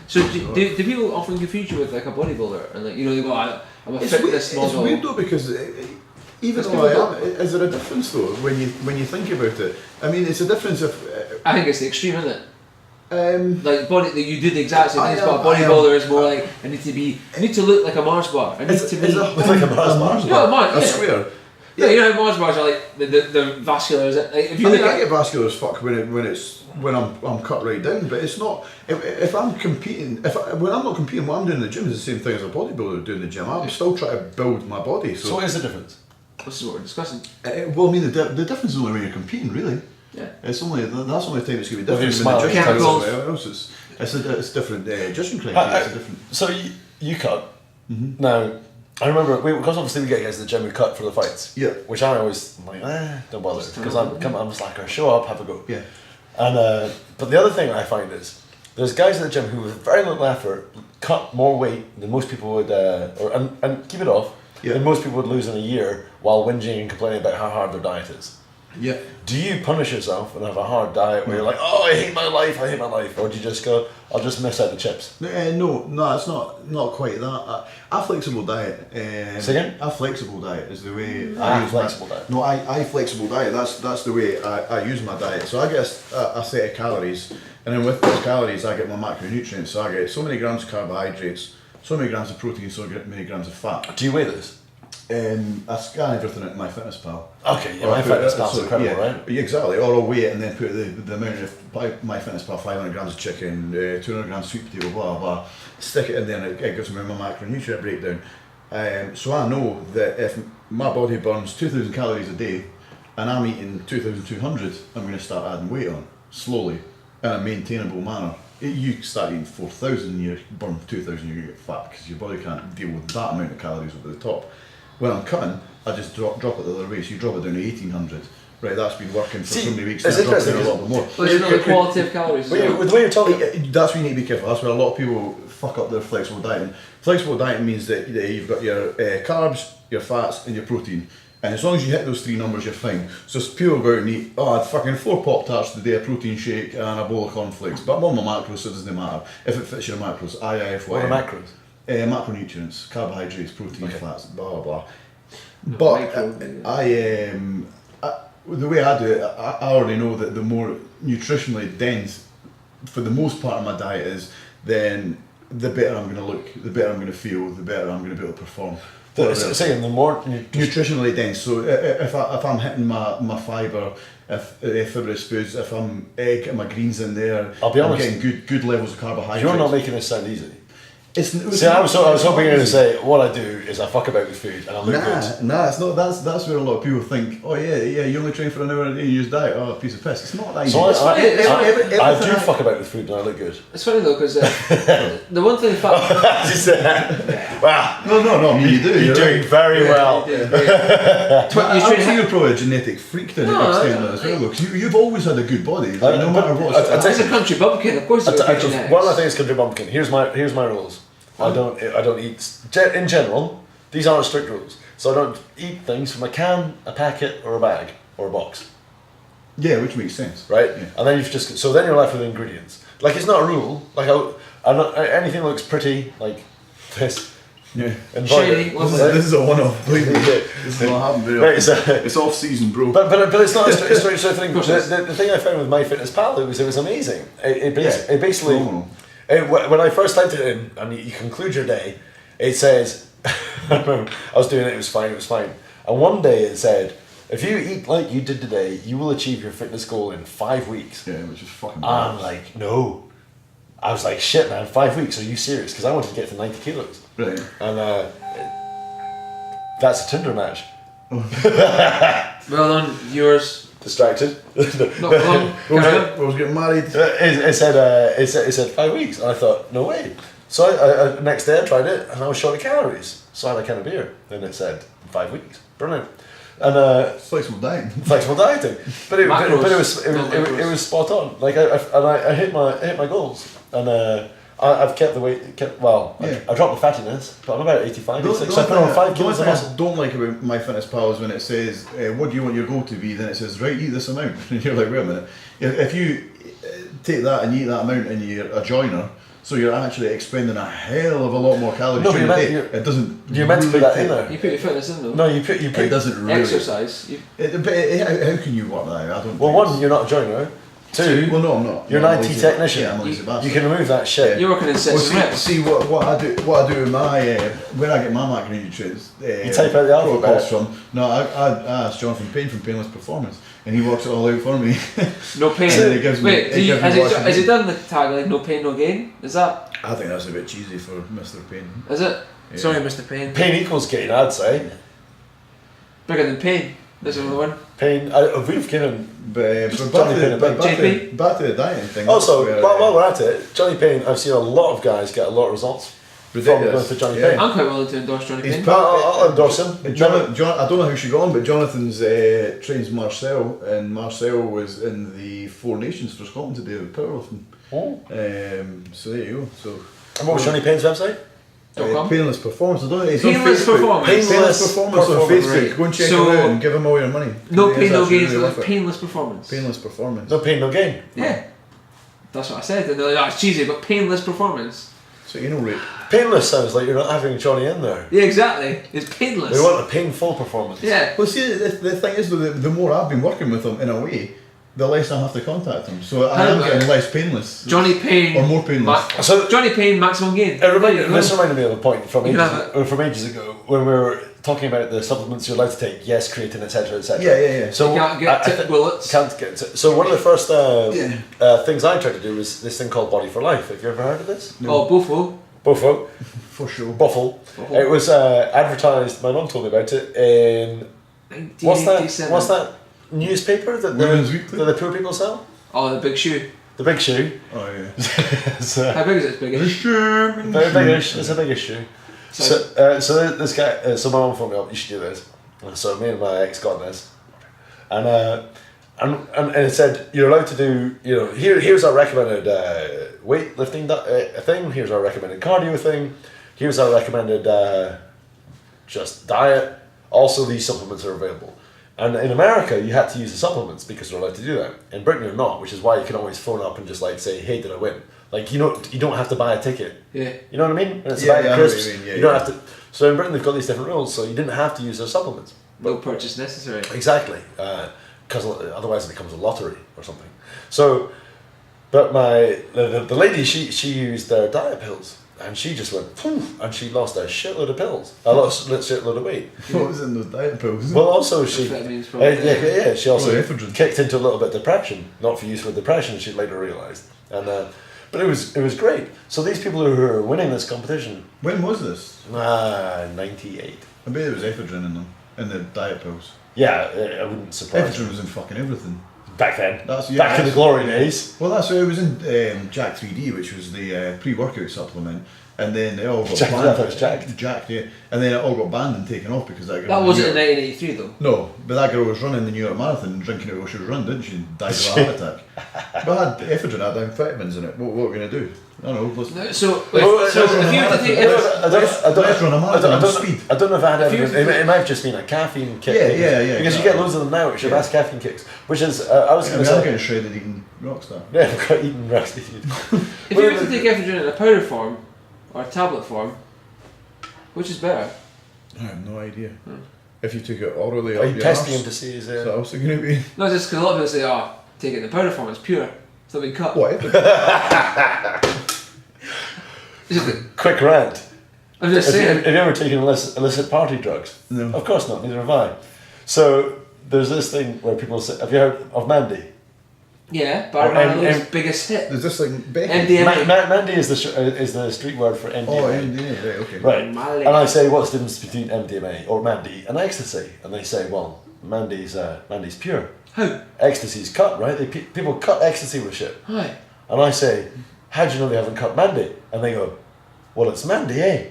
So do people often confuse you with like a bodybuilder and like they go, I'm a fitness model. It's weird though because even It's though I am, is there a difference though when you think about it? I mean, it's a difference if. I think it's the extreme, isn't it? Like you do the exact same things, but a I am. bodybuilder is more like I need to look like a Mars bar. I need to be like a Mars bar? No, Mars, a yeah. square. Yeah, you know how Mars bars are like the vascular. Is it? Like, if you I look mean, I at get vascular as fuck when I'm cut right down, but it's not. If I'm competing, when I'm not competing, what I'm doing in the gym is the same thing as a bodybuilder doing in the gym. I'm still trying to build my body. So what is the difference? this is what we're discussing. Well, I mean, the difference is only when you're competing, really. Yeah. It's only that's the only time it's going to be Well, different. you're When the smiling. gym Chemicals. is everywhere else, It's different. Judging criteria is different. So you cut. Now, I remember because obviously we get guys to the gym who cut for the fights. Yeah. Which I always I'm like, don't bother because I'm just like, show up, have a go. Yeah. And but the other thing I find is there's guys at the gym who with very little effort cut more weight than most people would, and keep it off. Yeah. Than most people would lose in a year while whinging and complaining about how hard their diet is. Yeah. Do you punish yourself and have a hard diet where you're like, I hate my life, or do you just go, I'll just miss out the chips? No, it's not quite that. A flexible diet. Say again? A flexible diet is the way Flexible diet. No, I flexible diet. That's the way I use my diet. So I get a set of calories, and then with those calories I get my macronutrients. So I get so many grams of carbohydrates, so many grams of protein, so many grams of fat. Do you weigh this? I scan everything at MyFitnessPal. Okay, yeah, MyFitnessPal's incredible, right? Yeah, exactly. Or I'll weigh it and then put the amount of MyFitnessPal, 500 grams of chicken, 200 grams of sweet potato, blah blah. Stick it in there and it gives me my macronutrient breakdown. So I know that if my body burns 2,000 calories a day and I'm eating 2,200, I'm going to start adding weight on slowly in a maintainable manner. You start eating 4,000, you burn 2,000, you get fat because your body can't deal with that amount of calories over the top. When I'm cutting, I just drop it the other way. So you drop it down to 1,800. Right, that's been working for so many weeks. It's now, drop it interesting. down a little bit more. Well, you know the quality of calories. With the way you're talking, That's where you need to be careful. That's where a lot of people fuck up their flexible dieting. Flexible dieting means that you've got your carbs, your fats, and your protein. And as long as you hit those three numbers, you're fine. So people go out and eat, I had fucking 4 Pop-Tarts today, a protein shake, and a bowl of cornflakes. But I'm on my macros, so it doesn't matter. If it fits your macros, IIF, what are macros? Macronutrients, carbohydrates, protein, fats, blah blah blah. But the way I do it, I already know that the more nutritionally dense, for the most part of my diet is, then the better I'm going to look, the better I'm going to feel, the better I'm going to be able to perform. Saying the more Nutritionally dense. So if I'm hitting my fibre, if fibrous foods, if I'm getting my greens in there, I'll be honest, I'm getting good levels of carbohydrates. You're not making this sound easy. I was hoping you were going to say, what I do is I fuck about with food and I look good. Nah, it's not. That's where a lot of people think, oh yeah, you only train for an hour a day and you use diet, oh, a piece of piss. It's not that easy. So I do fuck about with food and I look good. It's funny though, because the one thing Wow. No, you do. You're doing very well. You're probably a genetic freak to an extent as well, because you've always had a good body, no matter what. It's a country bumpkin, of course. One of the things country bumpkin. Here's my rules. I don't eat in general. These aren't strict rules. So I don't eat things from a can, a packet, or a bag, or a box. Yeah, which makes sense, right? Yeah. And then then you're left with ingredients. Like it's not a rule. Like anything looks pretty like this. Yeah. Shady. This is a one-off. Believe me, this is not happening very often. It's off-season, bro. But it's not a straight thing. The thing I found with MyFitnessPal, it was amazing. It basically. When I first typed it in, and you conclude your day, it says, I remember I was doing it, it was fine. And one day it said, if you eat like you did today, you will achieve your fitness goal in 5 weeks. Yeah, which is fucking bad. I'm like, no. I was like, shit man, 5 weeks, are you serious? Because I wanted to get to 90 kilos. Right. And that's a Tinder match. Well done, yours. Distracted. Not long. I was getting married. It said 5 weeks, and I thought, no way. So I next day I tried it, and I was short of calories. So I had a can of beer, and it said 5 weeks. Brilliant. And flexible dieting. Flexible dieting, but it was spot on. Like I hit my goals, and I've kept the weight. I dropped the fattiness, but I'm about 85, 86. So I put on 5 kilos of muscle. What I don't like about MyFitnessPal is when it says, what do you want your goal to be? Then it says, right, eat this amount. And you're like, wait a minute. If you take that and you eat that amount and you're a joiner, so you're actually expending a hell of a lot more calories during the day. It doesn't. You're meant to put that in there. You put your fitness in though. No, you put. It doesn't really. Exercise. How can you work that out? I don't. Well, one, you're not a joiner. Two, well, no, I'm not. You're an IT technician. Yeah, I'm you can remove that shit. You're working in sets and reps. See what I do with my when I get my macronutrients. You type out the alphabet from. No, I asked Jonathan Payne from Painless Performance, and he works it all out for me. No pain. Has he done the tag like no pain, no gain? Is that? I think that's a bit cheesy for Mr. Payne. Is it? Yeah. Sorry, Mr. Payne. Pain equals gain, I'd say. Bigger than pain. There's another one. Payne. We've given. But Johnny Payne. back to the dieting thing. Also, that's where, while we're at it, Johnny Payne, I've seen a lot of guys get a lot of results from Ridiculous. going for Johnny Yeah. Payne. I'm quite willing to endorse Johnny He's Payne. I'll endorse him. I don't know how she got on, but Jonathan's trains Marcel, and Marcel was in the Four Nations for Scotland today with powerlifting. Oh. So there you go. So And what was Johnny Payne's website? Painless Performance. I don't know. It's Painless on Facebook. Performance. Painless Performance on Facebook. Right. Go and check So, him out and give him all your money. No It's pain, no actually gain, really worth so it. painless performance. Painless Performance. No pain, no gain. Yeah. That's what I said. And they're like, oh, it's cheesy, but painless performance. So you know, rape. Painless sounds like you're not having Johnny in there. Yeah, exactly. It's painless. We want a painful performance. Yeah. Well, see, the thing is, though, the more I've been working with him in a way, the less I have to contact him. So I am getting less painless. Johnny Payne. Or more painless. So Johnny Payne, maximum gain. this reminded me of a point from You can have from ages ago when we were talking about the supplements you're allowed to take. Yes, creatine, etc., etc. Yeah. So You can't get tip bullets. Can't get so one of the first things I tried to do was this thing called Body for Life. Have you ever heard of this? No. Oh, Buffo. Buffo. For sure. Buffle. It was advertised. My mum told me about it in 1987. what's that newspaper that Women's Weekly? that the poor people sell? Oh, the big shoe. The Big Shoe. Oh yeah. It's, How big is it? It's big-ish. very big-ish. It's a big issue. So this guy, so my mum phoned me up. You should do this. And so me and my ex got this, and it said you're allowed to do. You know, here's our recommended weightlifting thing. Here's our recommended cardio thing. Here's our recommended just diet. Also, these supplements are available. And in America, you had to use the supplements because they're allowed to do that. In Britain, you're not, which is why you can always phone up and just like say, "Hey, did I win?" Like you don't have to buy a ticket. Yeah. You know what I mean? And it's Yeah, a bag yeah, I of know what crisps. you mean, yeah, you don't yeah. have to. So in Britain, they've got these different rules, so you didn't have to use their supplements. No purchase necessary. Exactly, because otherwise it becomes a lottery or something. So, but the lady she used their diet pills. And she just went, poof, and she lost a shitload of pills. A shitload of weight. What was in those diet pills? Well, also she, Amphetamines probably. yeah, she also Probably ephedrine. kicked into a little bit of depression, not for use with depression. She later realised, and but it was great. So these people who are winning this competition, When was this? 98. I bet there was ephedrine in them, in the diet pills. Yeah, I wouldn't surprise Ephedrine me. was in fucking everything. Back then. That's Back in the glory days. Well, that's why it was in Jack 3D, which was the pre-workout supplement, and then it all got Jack, I banned. thought it was Jacked. Jacked, yeah, and then it all got banned and taken off because that girl. That wasn't in 1983 though. No, but that girl was running the New York Marathon and drinking it while she was running, didn't she? And died of a heart attack. But it had ephedrine, it had amphetamines in it. What were we going to do? I don't know. Let's, No, so if you let's were to take let's run a marathon on speed. I don't know if I had If you- ever. It might have just been a caffeine kick. Yeah, Because you get loads of them now, which are fast caffeine kicks. Which is, I was I going mean, to I'm say. getting shredded eating Rockstar. Yeah, I've got eaten rusty. if you were to take ephedrine in a powder form or a tablet form, which is better? I have no idea. If you took it orally Are up you your testing arse, him to see his? is that also going to be No, just because a lot of people say, "Oh, take it in the powder form; it's pure, it's not been cut." what? Quick rant. I'm just saying. Have you ever taken illicit party drugs? No. Of course not. Neither have I. So there's this thing where people say, "Have you heard of Mandy?" Yeah, Barry Manilow's biggest hit. Is this like Becky? MDMA. Mandy is the street word for MDMA. Oh, MDMA, right, okay. Right. Mali. And I say, what's the difference between MDMA or Mandy and ecstasy? And they say, well, Mandy's pure. How? Ecstasy's cut, right? People cut ecstasy with shit. Hi. And I say, how do you know they haven't cut Mandy? And they go, well, it's Mandy, eh?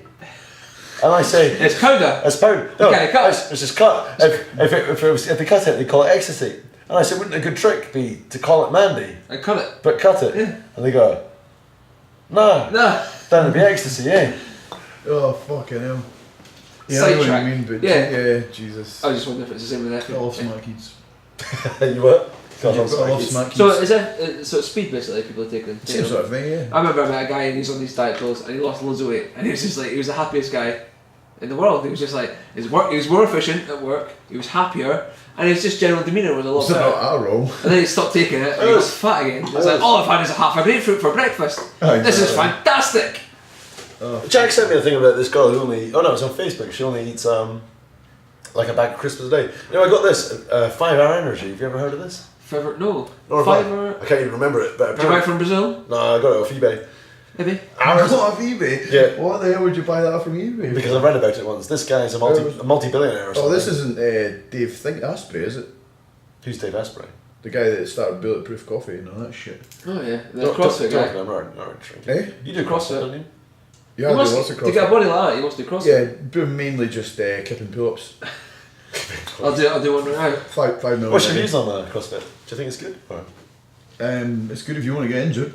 And I say, It's powder. it's powder. No, Okay, cut. it's just cut. If they cut it, they call it ecstasy. And I said, wouldn't a good trick be to call it Mandy, I cut it. but cut it? Yeah. And they go, no, No. then it'd be ecstasy, eh? Oh, fucking hell. Yeah, I know what you Sidetrack. mean, but Yeah. Jesus. I just wonder if it's the same with I love ephedrine. smart kids. You what? I love smart kids. So is that so? It's speed basically. People are taking. Same sort of thing, yeah. I remember I met a guy and he's on these diet pills and he lost loads of weight and he was just like he was the happiest guy in the world. He was just like his work. He was more efficient at work. He was happier and his just general demeanour was a lot It's not better. our role. And then he stopped taking it and he was fat again. He was like, all I've had is a half a grapefruit for breakfast. Oh, This is exactly. fantastic. Jack sent me a thing about this girl who only, oh no, it's on Facebook, she only eats like a bag of crisps a day. You know, I got this, 5 Hour Energy, have you ever heard of this? Fiverr, no. Or Fiverr. I can't even remember it, but Did you buy it from Brazil? no, I got it off eBay. Maybe. Hours. Off eBay? Yeah. What the hell would you buy that from eBay? Because I read about it once. This guy's a multi-billionaire or something. Oh, this isn't Dave Asprey, is it? Who's Dave Asprey? The guy that started Bulletproof Coffee and all that shit. Oh yeah, the CrossFit guy. I'm not drinking. Eh? You do CrossFit, don't you? Yeah, I do lots of To get a CrossFit. body like that, he wants to do CrossFit. Yeah, do mainly just kipping pull-ups. I'll do one right now. 5 minutes. What's your views on CrossFit? Do you think it's good? Or? It's good if you want to get injured.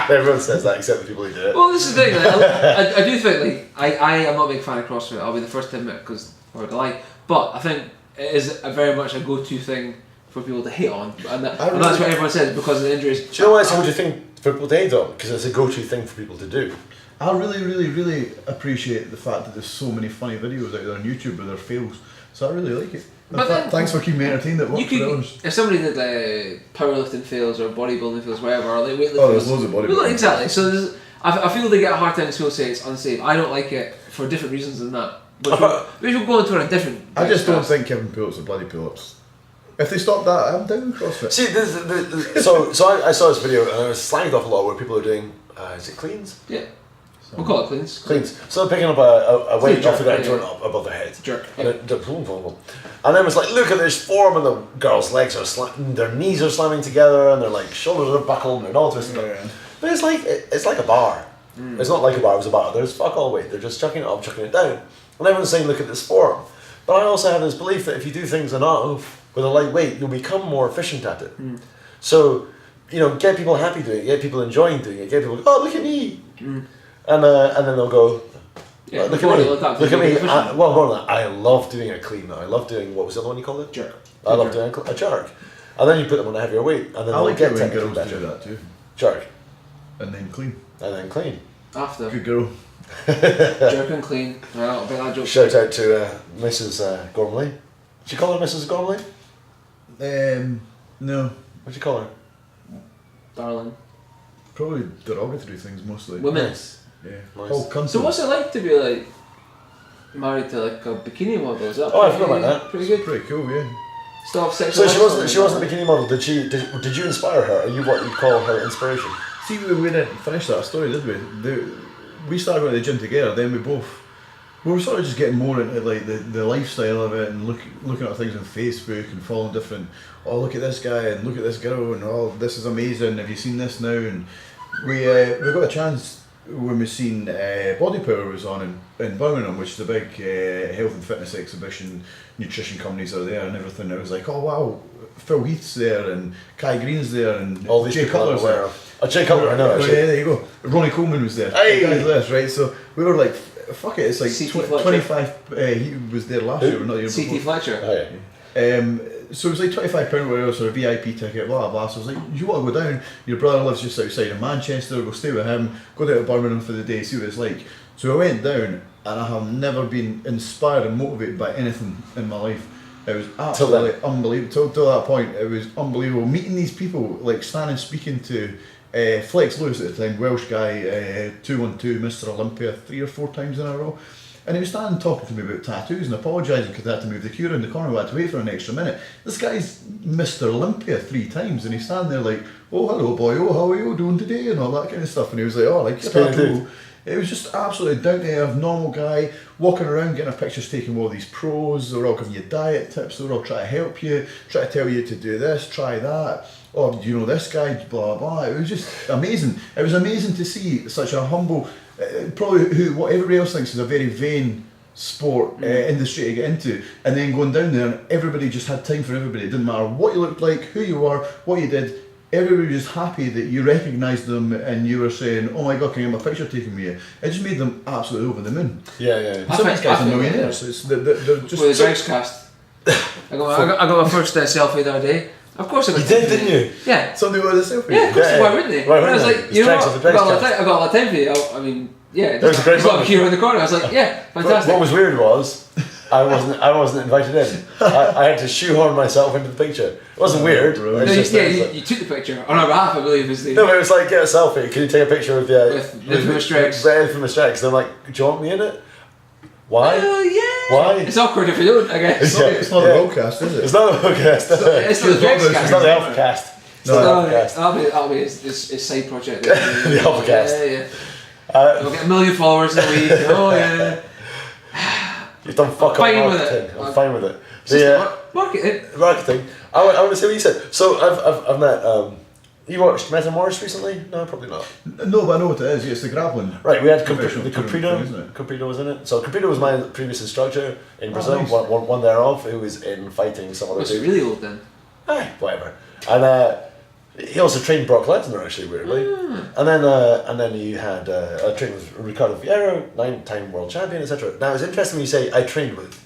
Everyone says that except the people who do it. Well, this is the thing. Like, I do think I am not a big fan of CrossFit. I'll be the first to admit because I would like. But I think it is very much a go-to thing for people to hate on, and that's what everyone says because of the injuries. Do you know why it's a good thing for people to hate on? Because it's a go-to thing for people to do. I really appreciate the fact that there's so many funny videos out there on YouTube with their fails. So I really like it. But then, thanks for keeping me entertained at work. If somebody did powerlifting fails or bodybuilding fails, whatever, or like weightlifting there's loads of bodybuilding. Well, exactly. So I feel they get a hard time to say it's unsafe. I don't like it for different reasons than that. But we should go into a different. I just don't think Kevin pull-ups are bloody pull-ups. If they stop that, I'm down with CrossFit. See, so I saw this video and I was slagged off a lot where people are doing, is it cleans? Yeah. We'll call it cleans. Cleans. So they're picking up a weight off the ground, yeah. throwing it up above their head. Jerk. And, and then it's like, look at this form, and the girl's legs are their knees are slamming together, and their like shoulders are buckled, and all twisted up. But it's like a bar. It's not like a bar, it was a bar. There's fuck all weight. They're just chucking it up, chucking it down. And everyone's saying, look at this form. But I also have this belief that if you do things enough with a light weight, you'll become more efficient at it. So, get people happy doing it, get people enjoying doing it, get people, oh, look at me. And then they'll go, yeah, look at me. Look at me. Well, more than that, I love doing a clean now. I love doing, what was the other one you called it? Jerk. I love doing a jerk. And then you put them on a heavier weight, and then I like get it when technically girls better. do that too. Jerk. And then clean. And then clean. After. Good girl. Jerk and clean. I'll bet that joke. Shout out to Mrs. Gormley. Did you call her Mrs. Gormley? No. What'd you call her? Darling. Probably derogatory things mostly. Women. Nice. Yeah. Nice. Oh, cunt. So what's it like to be married to a bikini model? Is that I forgot about that. Pretty good. Pretty cool, yeah. Still have sexual. So she wasn't a bikini model. Did you inspire her? Are you what you call her inspiration? See, we didn't finish that story, did we? We started going to the gym together, then we were sort of just getting more into the lifestyle of it and looking at things on Facebook and following different, oh, look at this guy and look at this girl and oh, this is amazing, have you seen this now? And we got a chance when we seen Body Power was on in Birmingham, which is a big health and fitness exhibition, nutrition companies are there and everything. It was like, oh wow, Phil Heath's there and Kai Green's there and All these Jay people I'm Cutler's aware there. of. Oh, Jay Cutler, I know. Oh, yeah, there you go. Ronnie Coleman was there. Hey! Guys list, right? So we were like, fuck it, it's like C.T. Fletcher. 25, he was there last year, or not the year C.T. before. Fletcher. Oh, yeah. So it was like £25 whatever, so a VIP ticket, blah blah blah. So I was like, you want to go down? Your brother lives just outside of Manchester, go stay with him, go down to Birmingham for the day, see what it's like. So I went down and I have never been inspired and motivated by anything in my life. It was absolutely unbelievable. Till that point, it was unbelievable. Meeting these people, like standing speaking to Flex Lewis at the time, Welsh guy, 212, Mr. Olympia, 3 or 4 times in a row. And he was standing talking to me about tattoos and apologising because I had to move the queue around the corner, we had to wait for an extra minute. This guy's Mr. Olympia 3 times and he's standing there like, oh hello boy, oh how are you doing today and all that kind of stuff. And he was like, oh like your tattoo. It was just absolutely down to earth, normal guy, walking around getting our pictures taken with all these pros. They were all giving you diet tips, they were all trying to help you, trying to tell you to do this, try that. Oh, do you know this guy, blah blah. It was just amazing. It was amazing to see such a humble, probably what everybody else thinks is a very vain sport industry to get into, and then going down there and everybody just had time for everybody. It didn't matter what you looked like, who you were, what you did. Everybody was just happy that you recognised them and you were saying, oh my god, can I get my picture taken with you? It just made them absolutely over the moon. Yeah. Some of these guys are millionaires. They're just... With the Dregscast. I got my first selfie the other day. Of course I got You did, didn't you? Yeah. Somebody wanted a selfie? Yeah, of course, why wouldn't they? Why And I was wouldn't like, they? you know It's what, Dregscast, I got a lot of time for you. I mean, yeah. That was a great There's a lot of moment. queue around the corner. I was like, yeah, fantastic. What was weird was, I wasn't invited in. I had to shoehorn myself into the picture. It wasn't weird. It No, was just, you took the picture on our behalf, I believe. Is the no, but it was like, get a selfie. Can you take a picture of with infamous Dregs? Infamous Dregs. And I'm like, do you want me in it? Why? Yeah. Why? It's awkward if you don't, I guess. Yeah. It's not a broadcast, is it? It's not the podcast. It's not the Dregscast. It's not the Alpha Cast. That'll be his side project. The Alphacast. Yeah. We'll get 1 million followers in a week. Oh yeah. You've done fuck all marketing. I'm fine with it. Marketing. I want to say what you said. So I've met. You watched Metamorph recently? No, probably not. No, but I know what it is. Yeah, it's the grappling. Right, we had Caprido. Caprido was in it. So Caprido was my previous instructor in Brazil. Nice. One thereof, who was in fighting some other. Was he really old then? Aye, whatever. And he also trained Brock Lesnar, actually, weirdly. And then you had I trained with Ricardo Vieira, 9-time world champion, etc. Now it's interesting when you say I trained with.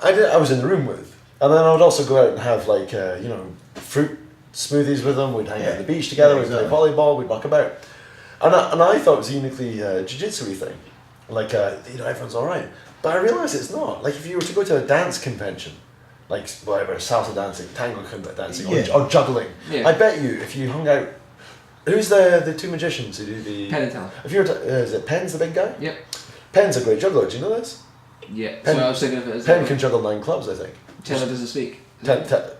I was in the room with, and then I would also go out and have like fruit smoothies with them. We'd hang out on the beach together. We'd play volleyball. We'd muck about, and I thought it was a uniquely jiu-jitsu-y thing. Like everyone's all right, but I realised it's not. Like if you were to go to a dance convention, like whatever salsa dancing, tango dancing, or juggling, I bet you if you hung out. Who's the two magicians who do the Penn and Teller. If you're is it Penn's the big guy? Yep. Penn's a great juggler. Do you know this? Yeah. Penn, so I was thinking of it as Penn can juggle 9 clubs, I think. Teller doesn't speak. Pendulite.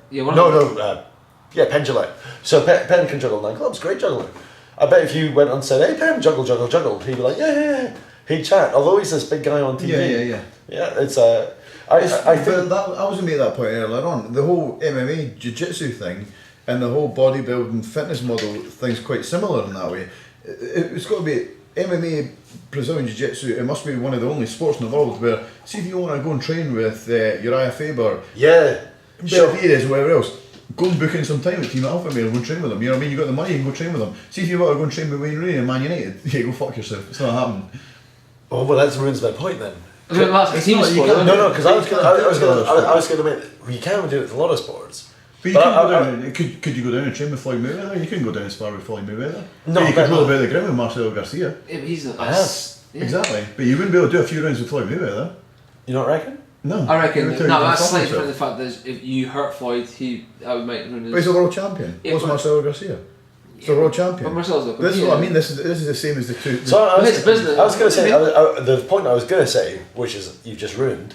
So Penn can juggle 9 clubs. Great juggler. I bet if you went and said, "Hey Penn, juggle, juggle, juggle," he'd be like, "Yeah." He'd chat. Although he's this big guy on TV. Yeah. It's I think that I was going to make that point earlier on. The whole MMA jiu-jitsu thing and the whole bodybuilding fitness model thing's quite similar in that way. It's got to be MMA, Brazilian jiu-jitsu. It must be one of the only sports in the world where, see if you want to go and train with Uriah Faber, Benavidez, and whatever else, go and book in some time with Team Alpha Male and go and train with them. You know what I mean? You got the money, you can go train with them. See if you want to go and train with Wayne Rooney and Man United. Yeah, go fuck yourself. It's not happening. Oh well, that ruins my point then. That's team sport. No, because I was going to admit you can do it with a lot of sports. But you could you go down and train with Floyd Mayweather? You couldn't go down and spar with Floyd Mayweather. No, you could roll about the ground with Marcelo Garcia. Yeah, but he's not. Exactly, but you wouldn't be able to do a few rounds with Floyd Mayweather. You don't reckon? No. I reckon. No, that's slightly different. The fact that if you hurt Floyd, that would make ruin his. But he's a world champion. What's Marcelo Garcia? He's a world champion. But Marcelo's not. This is what I mean. This is the same as the two. So it's business. I was going to say the point I was going to say, which is you've just ruined.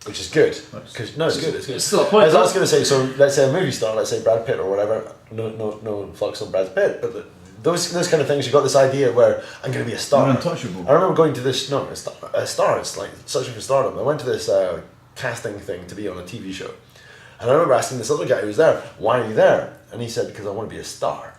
Which is good, because it's good. It's still a point. As I was going to say, so let's say a movie star, let's say Brad Pitt or whatever. No flux on Brad Pitt, but those kind of things. You got this idea where I'm going to be a star. You're untouchable. I remember going to this a star. It's like searching for stardom. I went to this casting thing to be on a TV show, and I remember asking this other guy who was there, "Why are you there?" And he said, "Because I want to be a star."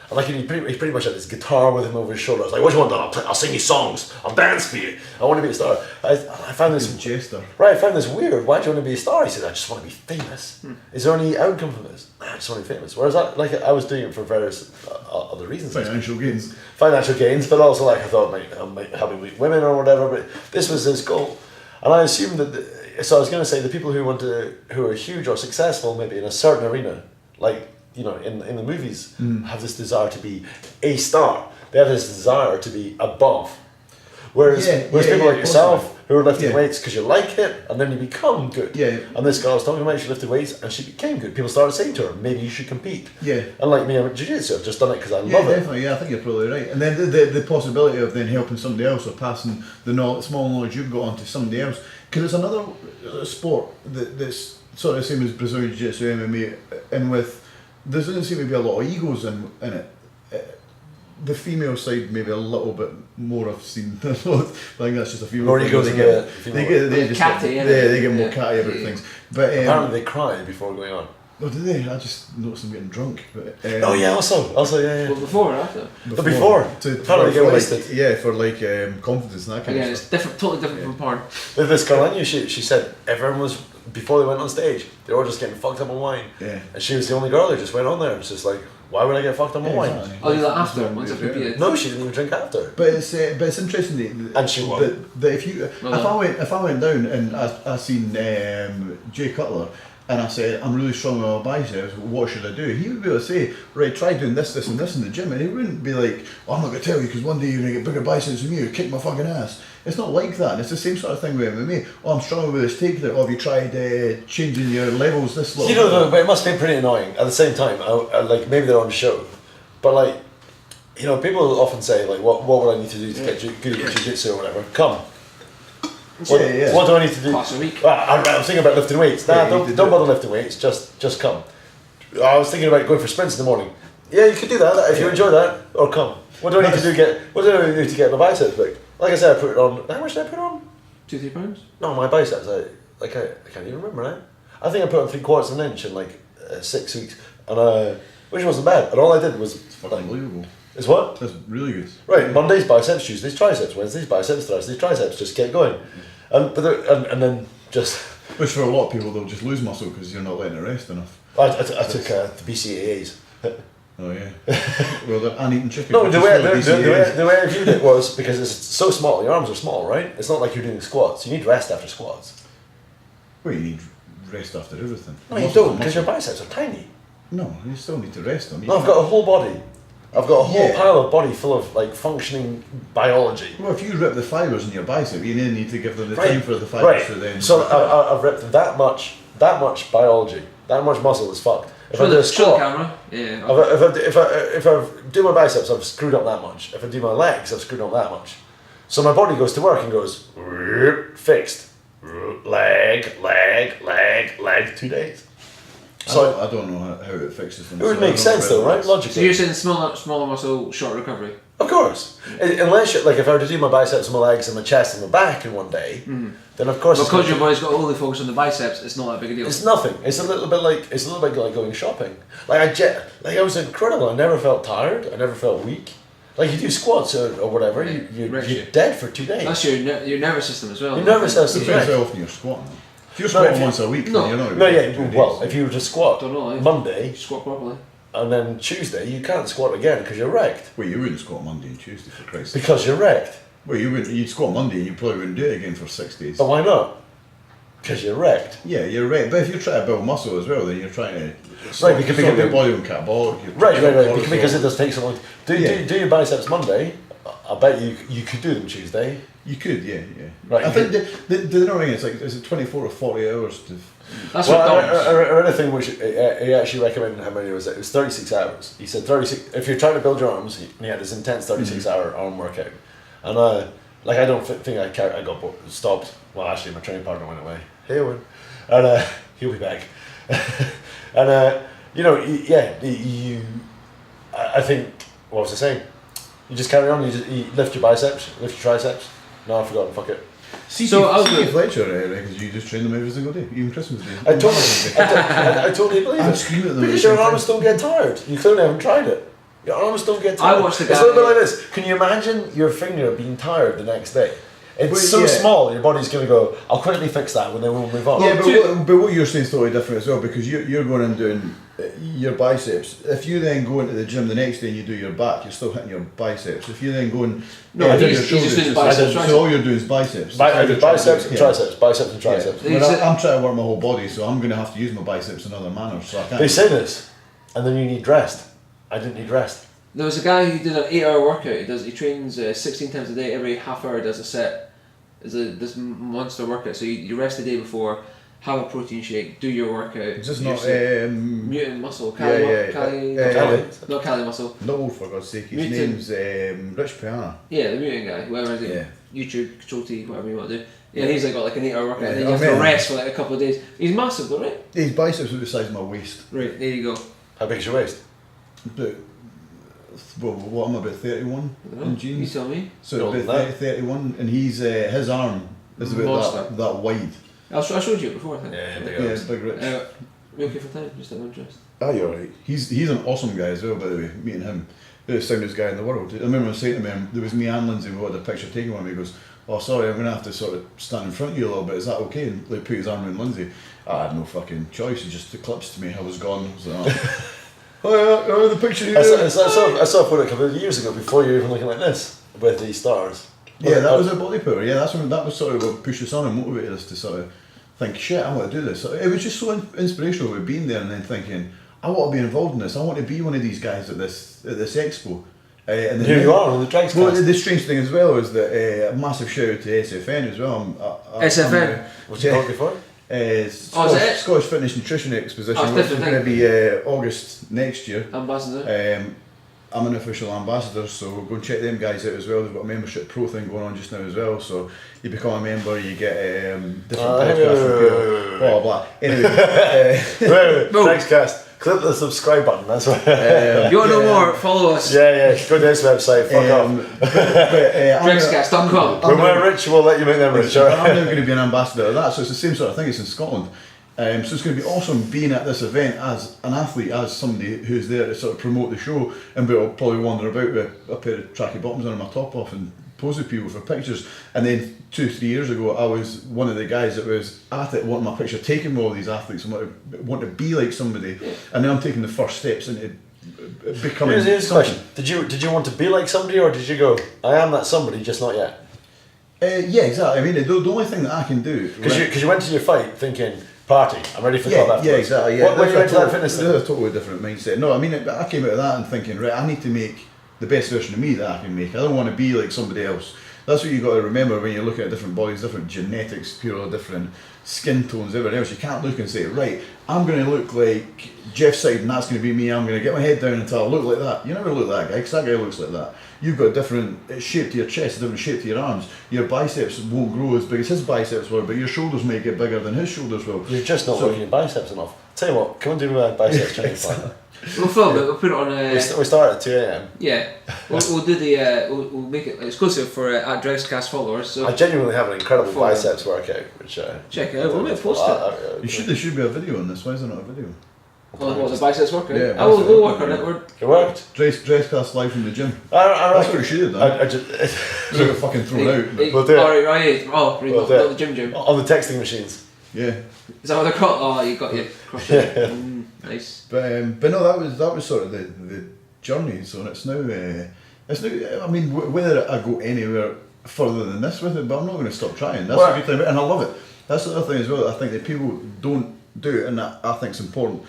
And like he pretty much had this guitar with him over his shoulder. I was like, "What do you want? I'll sing you songs. I'll dance for you. I want to be a star." I found this jester. Right, I found this weird. Why do you want to be a star? He said, "I just want to be famous." Is there any outcome from this? I just want to be famous. Whereas I was doing it for various other reasons. Financial gains, but also like I thought I might help meet women or whatever. But this was his goal, and I assumed that. So I was going to say the people who are huge or successful, maybe in a certain arena, like. In the movies, have this desire to be a star. They have this desire to be above. Whereas people like yourself, who are lifting weights because you like it, and then you become good. Yeah. And this girl I was talking about, she lifted weights and she became good. People started saying to her, maybe you should compete. Yeah. And like me, I'm at jiu-jitsu, I've just done it because I love it. Definitely, I think you're probably right. And then the possibility of then helping somebody else or passing the small knowledge you've got on to somebody else. Because it's another sport that's sort of the same as Brazilian Jiu-Jitsu, MMA, and with there doesn't seem to be a lot of egos in it. The female side maybe a little bit more I've seen. I think that's just a female. More egos they get more catty about things. But apparently they cry before going on. Oh, did they? I just noticed them getting drunk. But, also yeah. Well, before or after? Before. Apparently they get wasted. Yeah, for like confidence and that kind of it's stuff. different, totally different from porn. With this girl I knew, she said everyone was, before they went on stage, they were just getting fucked up on wine. Yeah. And she was the only girl who just went on there. It's just like, why would I get fucked up on wine? Exactly. Oh, you like after once I've competed? No, she didn't even drink after. But it's interesting and she won. That if I went down and I seen Jay Cutler and I said I'm really strong with my biceps, what should I do? He would be able to say, right, try doing this and this in the gym, and he wouldn't be like, oh, I'm not going to tell you because one day you're going to get bigger biceps than me, you kick my fucking ass. It's not like that. It's the same sort of thing with MMA. Oh, I'm strong with this take there. Oh, have you tried changing your levels this low? But it must be pretty annoying. At the same time, like maybe they're on the show, but like, people often say like, what would I need to do to get good at jiu-jitsu or whatever? Come. What do I need to do? Twice a week. I'm thinking about lifting weights. Nah, don't bother lifting weights. Just come. I was thinking about going for sprints in the morning. Yeah, you could do that if you enjoy that, or come. What do I need to do? What do I need to get my biceps big? Like I said, I put it on. How much did I put on? 2-3 pounds. No, my biceps. I can't even remember now. I think I put on 3/4 of an inch in like 6 weeks, and which wasn't bad. And all I did was It's fucking unbelievable. Is what? That's really good. Right, Mondays biceps, Tuesdays triceps, Wednesdays biceps, Thursdays triceps. Just get going, and then just. Which for a lot of people they'll just lose muscle because you're not letting it rest enough. I took the BCAAs. Oh yeah. Well, they're uneaten chicken. No, the way BCAAs. I viewed it was because it's so small. Your arms are small, right? It's not like you're doing squats. You need rest after squats. Well, you need rest after everything. No, you don't, because your biceps are tiny. No, you still need to rest them. No, I've got a whole body. I've got a whole pile of body full of like functioning biology. Well, if you rip the fibres in your bicep, you then need to give them the time for the fibres to then. So I've ripped that much biology, that much muscle is fucked. If I do a Show the squat, camera. Yeah. if I do my biceps, I've screwed up that much. If I do my legs, I've screwed up that much. So my body goes to work and goes fixed, leg, 2 days. So I don't know how it fixes them. it would make sense though, right? Logically. So you're saying smaller muscle, short recovery. Of course. Unless like if I were to do my biceps and my legs and my chest and my back in one day, then of course Because your body's got only focus on the biceps, it's not that big a deal. it's nothing. It's a little bit like going shopping. Like I was incredible. I never felt tired. I never felt weak. Like you do squats or whatever, you're dead for 2 days. That's your nervous system as well. Your nervous system. Depends how often you're squatting. If you're squatting once a week, then you're not. If you were to squat Don't know, eh? Monday Squat properly. and then Tuesday, you can't squat again because you're wrecked. Well, you wouldn't squat Monday and Tuesday for Christ's sake. Because you're wrecked. Well, you'd squat Monday and you probably wouldn't do it again for 6 days. But why not? Because you're wrecked. Yeah, you're right. But if you're trying to build muscle as well, then you're trying to because your body on catabolic. Right. Because it does take so long. Do your biceps Monday. I bet you could do them Tuesday. You could, yeah. Right, I think the knowing it's like is it 24 or 40 hours to. That's Well, what Dom's. I read a thing which he actually recommended how many was it? It was 36 hours. He said 36. If you're trying to build your arms, he had this intense 36-hour arm workout, and I don't think I got stopped. Well, actually, my training partner went away. Hey, Owen, and he'll be back. And I think what was I saying? You just carry on. You lift your biceps, lift your triceps. No, I've forgotten. Fuck it. See, So I'll C.K. do- Fletcher reckons you just train them every single day, even Christmas Day. I totally believe I'm it. screaming at them. Because your arms don't get tired. You clearly haven't tried it. Your arms don't get tired. I watched the It's a guy- little bit like this. Can you imagine your finger being tired the next day? It's Well, so yeah. small, your body's going to go, I'll quickly fix that, and then we'll move on. Yeah, but what you're saying is totally different as well, because you're going and doing your biceps. If you then go into the gym the next day and you do your back, you're still hitting your biceps. If you then go and No, do he's your shoulders, just doing it's biceps, like- so all you're doing is biceps. I do biceps and Yeah. triceps, biceps and triceps. Yeah. Well, I'm trying to work my whole body, so I'm going to have to use my biceps in other manners. So I can't. They say this, and then you need rest. I didn't need rest. There was a guy who did an 8-hour workout. He trains 16 times a day. Every half hour does a set. It's this monster workout. So you rest the day before, have a protein shake, do your workout. It's just do not. your mutant muscle. Cali, not Cali muscle. No, for God's sake, his Mutant. name's Rich Piana. Yeah, the mutant guy. Whoever it is. Yeah. YouTube, Control T, whatever you want to do. Yeah, he's like got like an 8-hour workout, and then Yeah, you have I to mean- rest for like a couple of days. He's massive though, right? His biceps are the size of my waist. Right, there you go. How big is your waist? But, well, what am I about 31 I don't know. in You jeans? tell me. So Older about than that. 31, and he's his arm is about Monster. that wide. I showed you it before, I think. Yeah, big Yeah, arms. big Rich. We okay for time? Just out of interest. Ah, you're right. He's an awesome guy as well, by the way. Me and him, the soundest guy in the world. I remember saying to him, there was me and Lindsay, we had a picture taken with him. He goes, "Oh, sorry, I'm gonna have to sort of stand in front of you a little bit. Is that okay?" And like put his arm around Lindsay. I had no fucking choice. He just eclipsed me. I was gone. I was like, oh, the picture here. I saw a photo a couple of years ago before you were even looking like this with these stars. Yeah, that was a body power. Yeah, that was sort of what pushed us on and motivated us to sort of think, shit, I want to do this. It was just so inspirational with being there and then thinking, I want to be involved in this. I want to be one of these guys at this expo. And Here you are on the Dregscast. Well, the strange thing as well is that a massive shout out to SFN as well. SFN? What's you called before? Scottish Fitness Nutrition Exposition, Oh, it's which is different going to be August next year. Ambassador. I'm an official ambassador, so go and check them guys out as well. They've got a membership pro thing going on just now as well. So you become a member, you get different podcasts from people, blah blah blah. Anyway, Dregscast. Click the subscribe button. That's what. If you want to know more, follow us. Yeah. Go to this website. Fuck off. Dregscast.com. When we're rich, we'll let you make them rich. I'm now going to be an ambassador of that, so it's the same sort of thing. It's in Scotland. So it's going to be awesome being at this event as an athlete, as somebody who's there to sort of promote the show, and I'll probably wander about with a pair of tracky bottoms and my top off and pose with people for pictures. And then 2-3 years ago, I was one of the guys that was at it, wanting my picture taken with all these athletes and want to be like somebody. And then I'm taking the first steps into becoming. Here's the question: Did you want to be like somebody, or did you go, I am that somebody, just not yet? Yeah, exactly. I mean, the only thing that I can do, because you went to your fight thinking, party, I'm ready for that. Yeah, exactly. Yeah. When you went to that fitness thing? This is a totally different mindset. No, I mean, I came out of that and thinking, right, I need to make the best version of me that I can make. I don't want to be like somebody else. That's what you got to remember when you're looking at different bodies, different genetics, pure different skin tones, everything else. You can't look and say, right, I'm going to look like Jeff Side and that's going to be me. I'm going to get my head down until I look like that. You never look like that guy, because that guy looks like that. You've got a different shape to your chest, a different shape to your arms. Your biceps won't grow as big as his biceps were, but your shoulders may get bigger than his shoulders will. You're just not working your biceps enough. Tell you what, come and do my biceps training plan. We'll film it. We'll put it on. We start at 2 a.m. Yeah, we'll do the. We'll make it exclusive for at Dregscast followers. So I genuinely have an incredible biceps workout, which check it out. We'll post it. There should be a video on this. Why is there not a video? What the biceps workout? Yeah, we'll work on it. It worked. Dregscast live from the gym. That's what we should have done. I just We'll get fucking thrown out. We'll do it. Right. Not the gym. On the texting machines. Yeah. Is that what they're called? Oh, you got your crushed it. Nice. But no, that was sort of the journey. So it's now. I mean, whether I go anywhere further than this with it, but I'm not going to stop trying. That's a good thing, and I love it. That's the other thing as well. I think that people don't do it, and that I think it's important.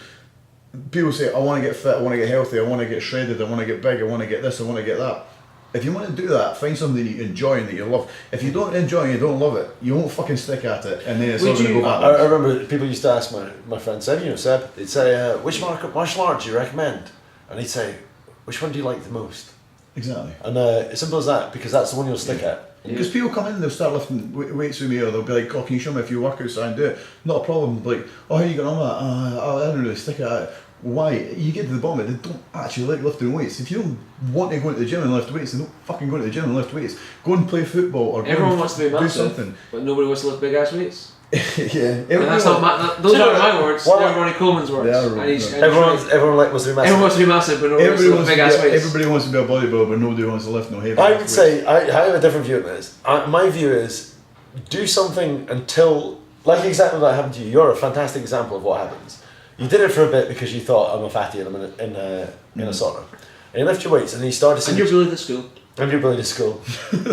People say, I want to get fit, I want to get healthy, I want to get shredded, I want to get big, I want to get this, I want to get that. If you want to do that, find something that you enjoy and that you love. If you don't enjoy and you don't love it, you won't fucking stick at it, and then it's not going to go backwards. I remember people used to ask my friend Seb, they'd say, which martial art do you recommend? And he'd say, which one do you like the most? Exactly. And it's simple as that, because that's the one you'll stick at. Because people come in and they'll start lifting weights with me, or they'll be like, oh, can you show me a few workouts so I can do it? Not a problem. Like, oh, how are you getting on with that? I don't really stick at it. Why? You get to the bottom of it, they don't actually like lifting weights. If you don't want to go into the gym and lift weights, then don't fucking go to the gym and lift weights. Go and play football or everyone wants to be massive, do something. But nobody wants to lift big ass weights. Yeah. And that's not those aren't my words, they're Ronnie Coleman's words. Everyone wants to be massive. Everyone wants to be massive, but nobody wants to lift big ass weights. Everybody wants to be a bodybuilder, but nobody wants to lift no heavy weights. I would say, I have a different view on this. My view is, do something until, like exactly what happened to you. You're a fantastic example of what happens. You did it for a bit because you thought, I'm a fatty and I'm in a sauna. And you lift your weights and you started to see... And you're bullied at school. And you're bullied at school.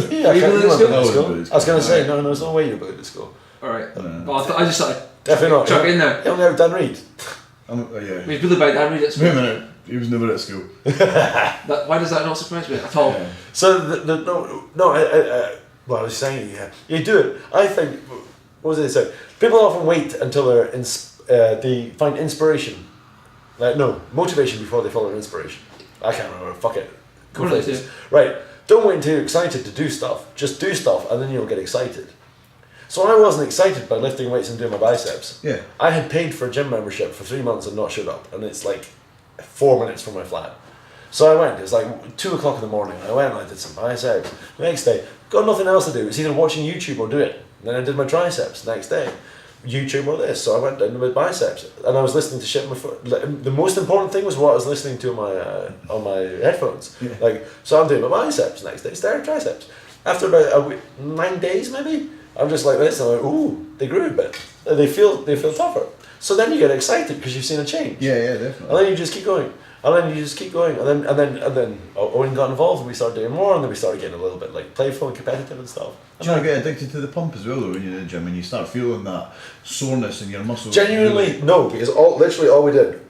Yeah, you bullied at school? I was going to say, no, there's no way you're bullied at school. Alright. Well, I just thought definitely not. Chuck in there. You'll know Dan Reid. Yeah. He was bullied by Dan Reid at school. Wait a minute. He was never at school. Why does that not surprise me at all? Yeah. So, what I was saying, you do it. I think, what was it say? People often wait until they find inspiration. Motivation before they follow inspiration. I can't remember, fuck it. Right, don't wait until you're excited to do stuff. Just do stuff and then you'll get excited. So I wasn't excited by lifting weights and doing my biceps. Yeah. I had paid for a gym membership for 3 months and not showed up. And it's like 4 minutes from my flat. So I went, it was like 2 o'clock in the morning. I went and I did some biceps. The next day, got nothing else to do. It's either watching YouTube or do it. And then I did my triceps the next day. YouTube or this, so I went down with biceps, and I was listening to shit. The most important thing was what I was listening to on my headphones. Yeah. So I'm doing my biceps next day, start triceps. After about 9 days, maybe I'm just like this. And I'm like, ooh, they grew a bit. They feel tougher. So then you get excited because you've seen a change. Yeah, definitely. And then you just keep going. And then you just keep going, and then Owen got involved, and we started doing more, and then we started getting a little bit like playful and competitive and stuff. Do you not get addicted to the pump as well though when you're in the gym and you start feeling that soreness in your muscles? Genuinely, no, because literally all we did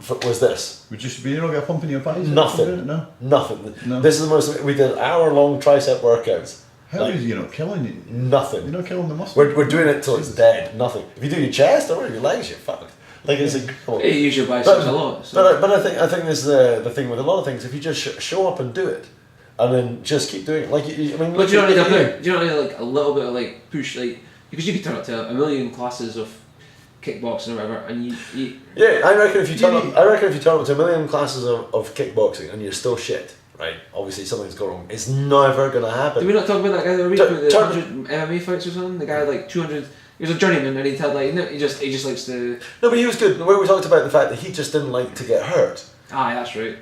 was this. You don't get a pump in your thighs? Nothing. No. Nothing. No. This is the most. We did hour-long tricep workouts. How is you not killing you? Nothing. You're not killing the muscle. We're doing it till it's dead. Nothing. If you do your chest or your legs, you're fucked. It's incredible. You use your biceps a lot. So. But I think this is the thing with a lot of things. If you just show up and do it, and then just keep doing it, but do you not need like a little bit of like push, like because you could turn up to a million classes of kickboxing or whatever, and you Yeah, I reckon if you turn up to a million classes of kickboxing and you're still shit, right? Obviously something's gone wrong. It's never gonna happen. did we not talk about that guy the other week with the 100 MMA fights or something? The guy had like 200. He was a journeyman and he had like he just likes to. No, but he was good. Where we talked about the fact that he just didn't like to get hurt. Ah, that's right.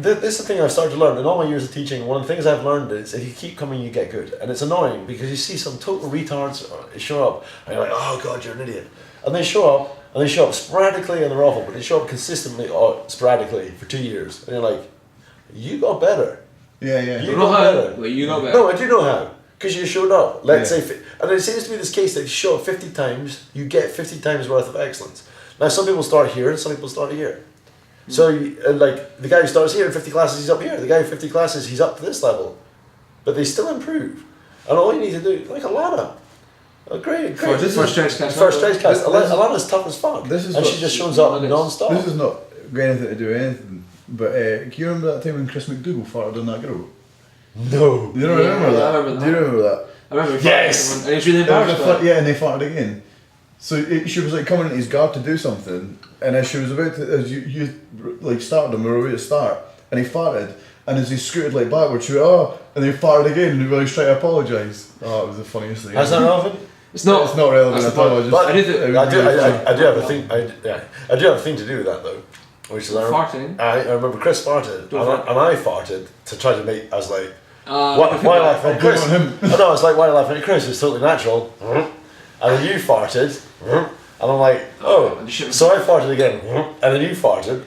This is the thing I've started to learn in all my years of teaching. One of the things I've learned is if you keep coming, you get good, and it's annoying because you see some total retards show up, and you're like, oh god, you're an idiot, and they show up sporadically and they're awful, but they show up consistently or sporadically for 2 years, and you're like, you got better. Yeah, yeah. You got better. Well, you got better. No, I do know how. Because you showed up. Let's say, and it seems to be this case that if you show up 50 times, you get 50 times worth of excellence. Now, some people start here and some people start here. So, like, the guy who starts here in 50 classes, he's up here. The guy in 50 classes, he's up to this level. But they still improve. And all you need to do, like Alana. Oh, great. First Dregscast. First Dregscast. Alana's tough as fuck. And she just shows up non-stop. This is not got anything to do with anything, but can you remember that time when Chris McDougall farted on that girl? No. You don't remember that? I remember that. Do you remember that? I remember. Yes! And he was really embarrassed. Yeah, and they farted again. So she was like coming into his guard to do something, and as she was about to, as you like started him, we were about to start, and he farted, and as he scooted like backwards, she went, oh, and he farted again, and he was trying to apologise. Oh, it was the funniest thing. Is that relevant? It's not relevant at all. But I do have a thing. I do have a thing to do with that though, which is farting. I remember Chris farted, and I farted to try to make. I was like, why laugh at Chris? I know. I was like, why laugh at Chris? It's totally natural. And then you farted, and I'm like, oh. So I farted again, and then you farted,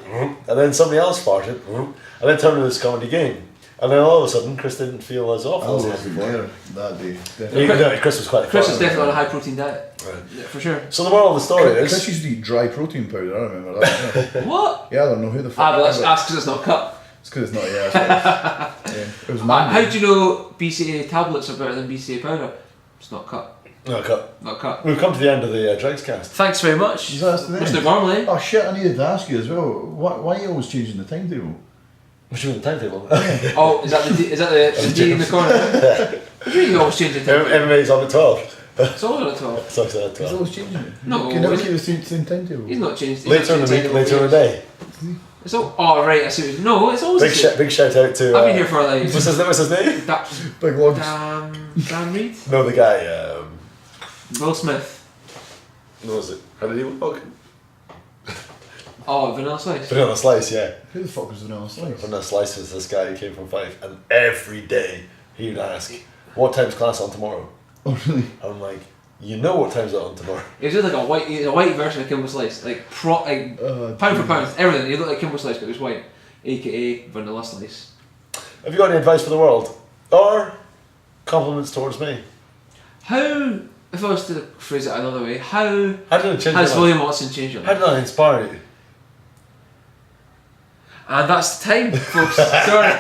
and then somebody else farted, and then turned into this comedy game. And then all of a sudden, Chris didn't feel as awful. I was there that day. Chris was quite. Chris was definitely on a high protein diet. Right. Yeah, for sure. So the moral of the story is. Chris used to eat dry protein powder. I remember that. Yeah. What? Yeah, I don't know who the fuck. But that's because it's not cut. It's because it's not. Yeah. It was mad. How do you know BCA tablets are better than BCA powder? It's not cut. No cut. Not cut. We've come to the end of the Dregscast. Thanks very much, Mr. Gormley. Oh shit! I needed to ask you as well. Why are you always changing the timetable? What's you in the timetable? Oh, is that the D in the corner? What do you always change the timetable? MMA's on the 12th. It's always on the 12th. It's actually on the He's 12th. always changing it. No, you can never keep the same timetable. He's not changed. Later in the week, later in the day. It's all. Oh right, I see. No, it's always. Big shout out to. I've been here for like. What's his name? Big logs. Dan Reed. No, the guy. Will Smith. What was it? How did he walk? Oh, Vanilla Slice. Vanilla Slice, yeah. Who the fuck was Vanilla Slice? Vanilla Slice was this guy who came from Fife, and every day he would ask, "What time's class on tomorrow?" Oh really? I'm like, you know what time's it on tomorrow? It was just like a white version of Kimbo Slice, like pound for pound, everything. He looked like Kimbo Slice, but it was white, aka Vanilla Slice. Have you got any advice for the world, or compliments towards me? How, if I was to phrase it another way, how did it change has William Watson changed your How life? did that inspire you? And that's the time, folks. Sorry.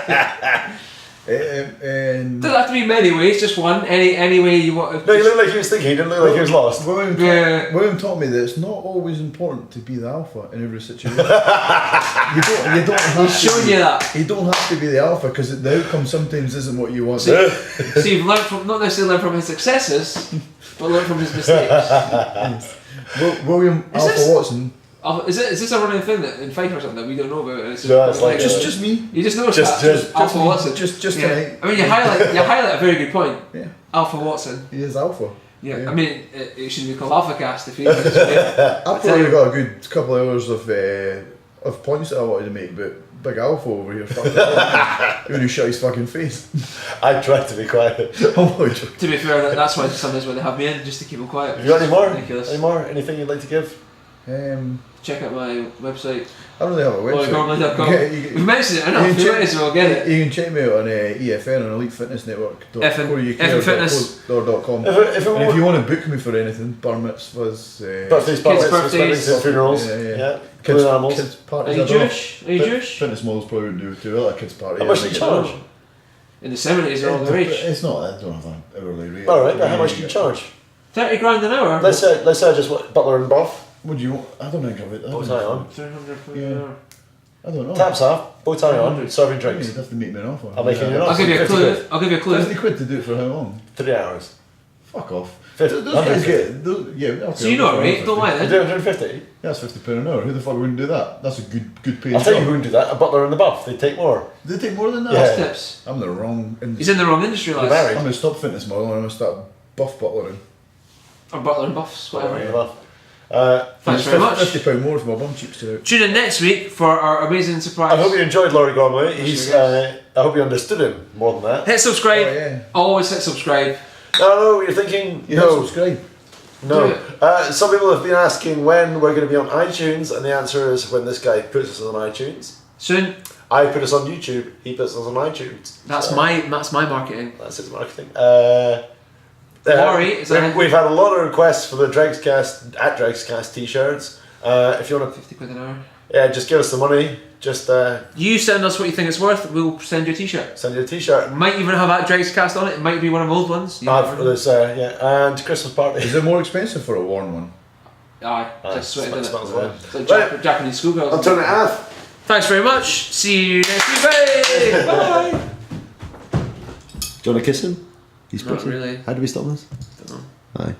And Doesn't have to be many ways, just one. Any way you want. No, you look like he was thinking. He didn't look like he was lost. William taught me that it's not always important to be the alpha in every situation. you don't have He's showing you that. You don't have to be the alpha because the outcome sometimes isn't what you want. So you've learned from, not necessarily learned from his successes, but learned from his mistakes. William Watson. Is this a running thing that in Fife or something that we don't know about? It's just me. You just noticed that. Just Alpha Watson. Just yeah. tonight. I mean, you highlight a very good point. Yeah. Alpha Watson. He is alpha. Yeah. I mean, it should be called Alpha Cast if you. I've probably got a good couple of hours of points that I wanted to make, but big alpha over here. Fuck when he shut his fucking face. I tried to be quiet. To be fair, that's why sometimes when they have me in, just to keep them quiet. Have you got any more? Ridiculous. Any more? Anything you'd like to give? Check out my website. I don't really have a website. LawrieGormley.com. We've mentioned it enough. You might as well get it. You can check me out on EFN on Elite Fitness Network. FNFitness.co.uk. And if you want to book me for anything, bar mitzvahs, birthdays, and funerals, yeah. Kids parties. Are you Jewish? Fitness models probably would do it too. Like kids party. How much do you charge? In the 70s, they're all the rage. It's not. I don't have an hourly rate. All right, but how much do you charge? 30 grand an hour. Let's say I just butler and buff. Would you? I don't think of it. Bow tie on. 300 for Yeah. an hour. I don't know. Taps off. Bow tie on. Serving drinks. You'd have to make me an offer. I'll make you an offer. I'll give you a clue. 50 quid to do it for how long? 3 hours. Fuck off. Those guys get, yeah. Okay, So you know it, right? Don't lie You then. do 150. That's £50 an hour. Who the fuck wouldn't do that? That's a good pay. I'll tell you who wouldn't do that. A butler in the buff. They take more. They take more than that. Yeah. Tips. I'm the wrong. He's in the wrong industry, You're lads. married. I'm gonna stop fitness model and I'm gonna start buff butlering. Or butler and buffs, whatever. In the buff. Thanks very much. £50 more for my bum cheeks to. Tune in next week for our amazing surprise. I hope you enjoyed Lawrie Gormley. Yes, I hope you understood him more than that. Hit subscribe. Oh, yeah. Always hit subscribe. No, you're thinking. You No. subscribe. No. Do Some people have been asking when we're going to be on iTunes, and the answer is when this guy puts us on iTunes. Soon. I put us on YouTube. He puts us on iTunes. That's So my marketing. That's his marketing. Lawrie, is that- we've had a lot of requests for the Dregscast at Dregscast t-shirts. If you want to, £50 an hour. yeah, just give us the money. Just You send us what you think it's worth. We'll send you a t-shirt. send you a t-shirt. Might even have that Dregscast on it. It might be one of the old ones. You never know. There's, yeah, and Christmas party. Is it more expensive for a worn one? Aye, just sweated in it. smells well. It's like Right. Japanese schoolgirls. I'm turning it off. Thanks very much. See you next week. Bye. Bye. Do you want to kiss him? He's Not really. How do we stop this? Don't know. Aye.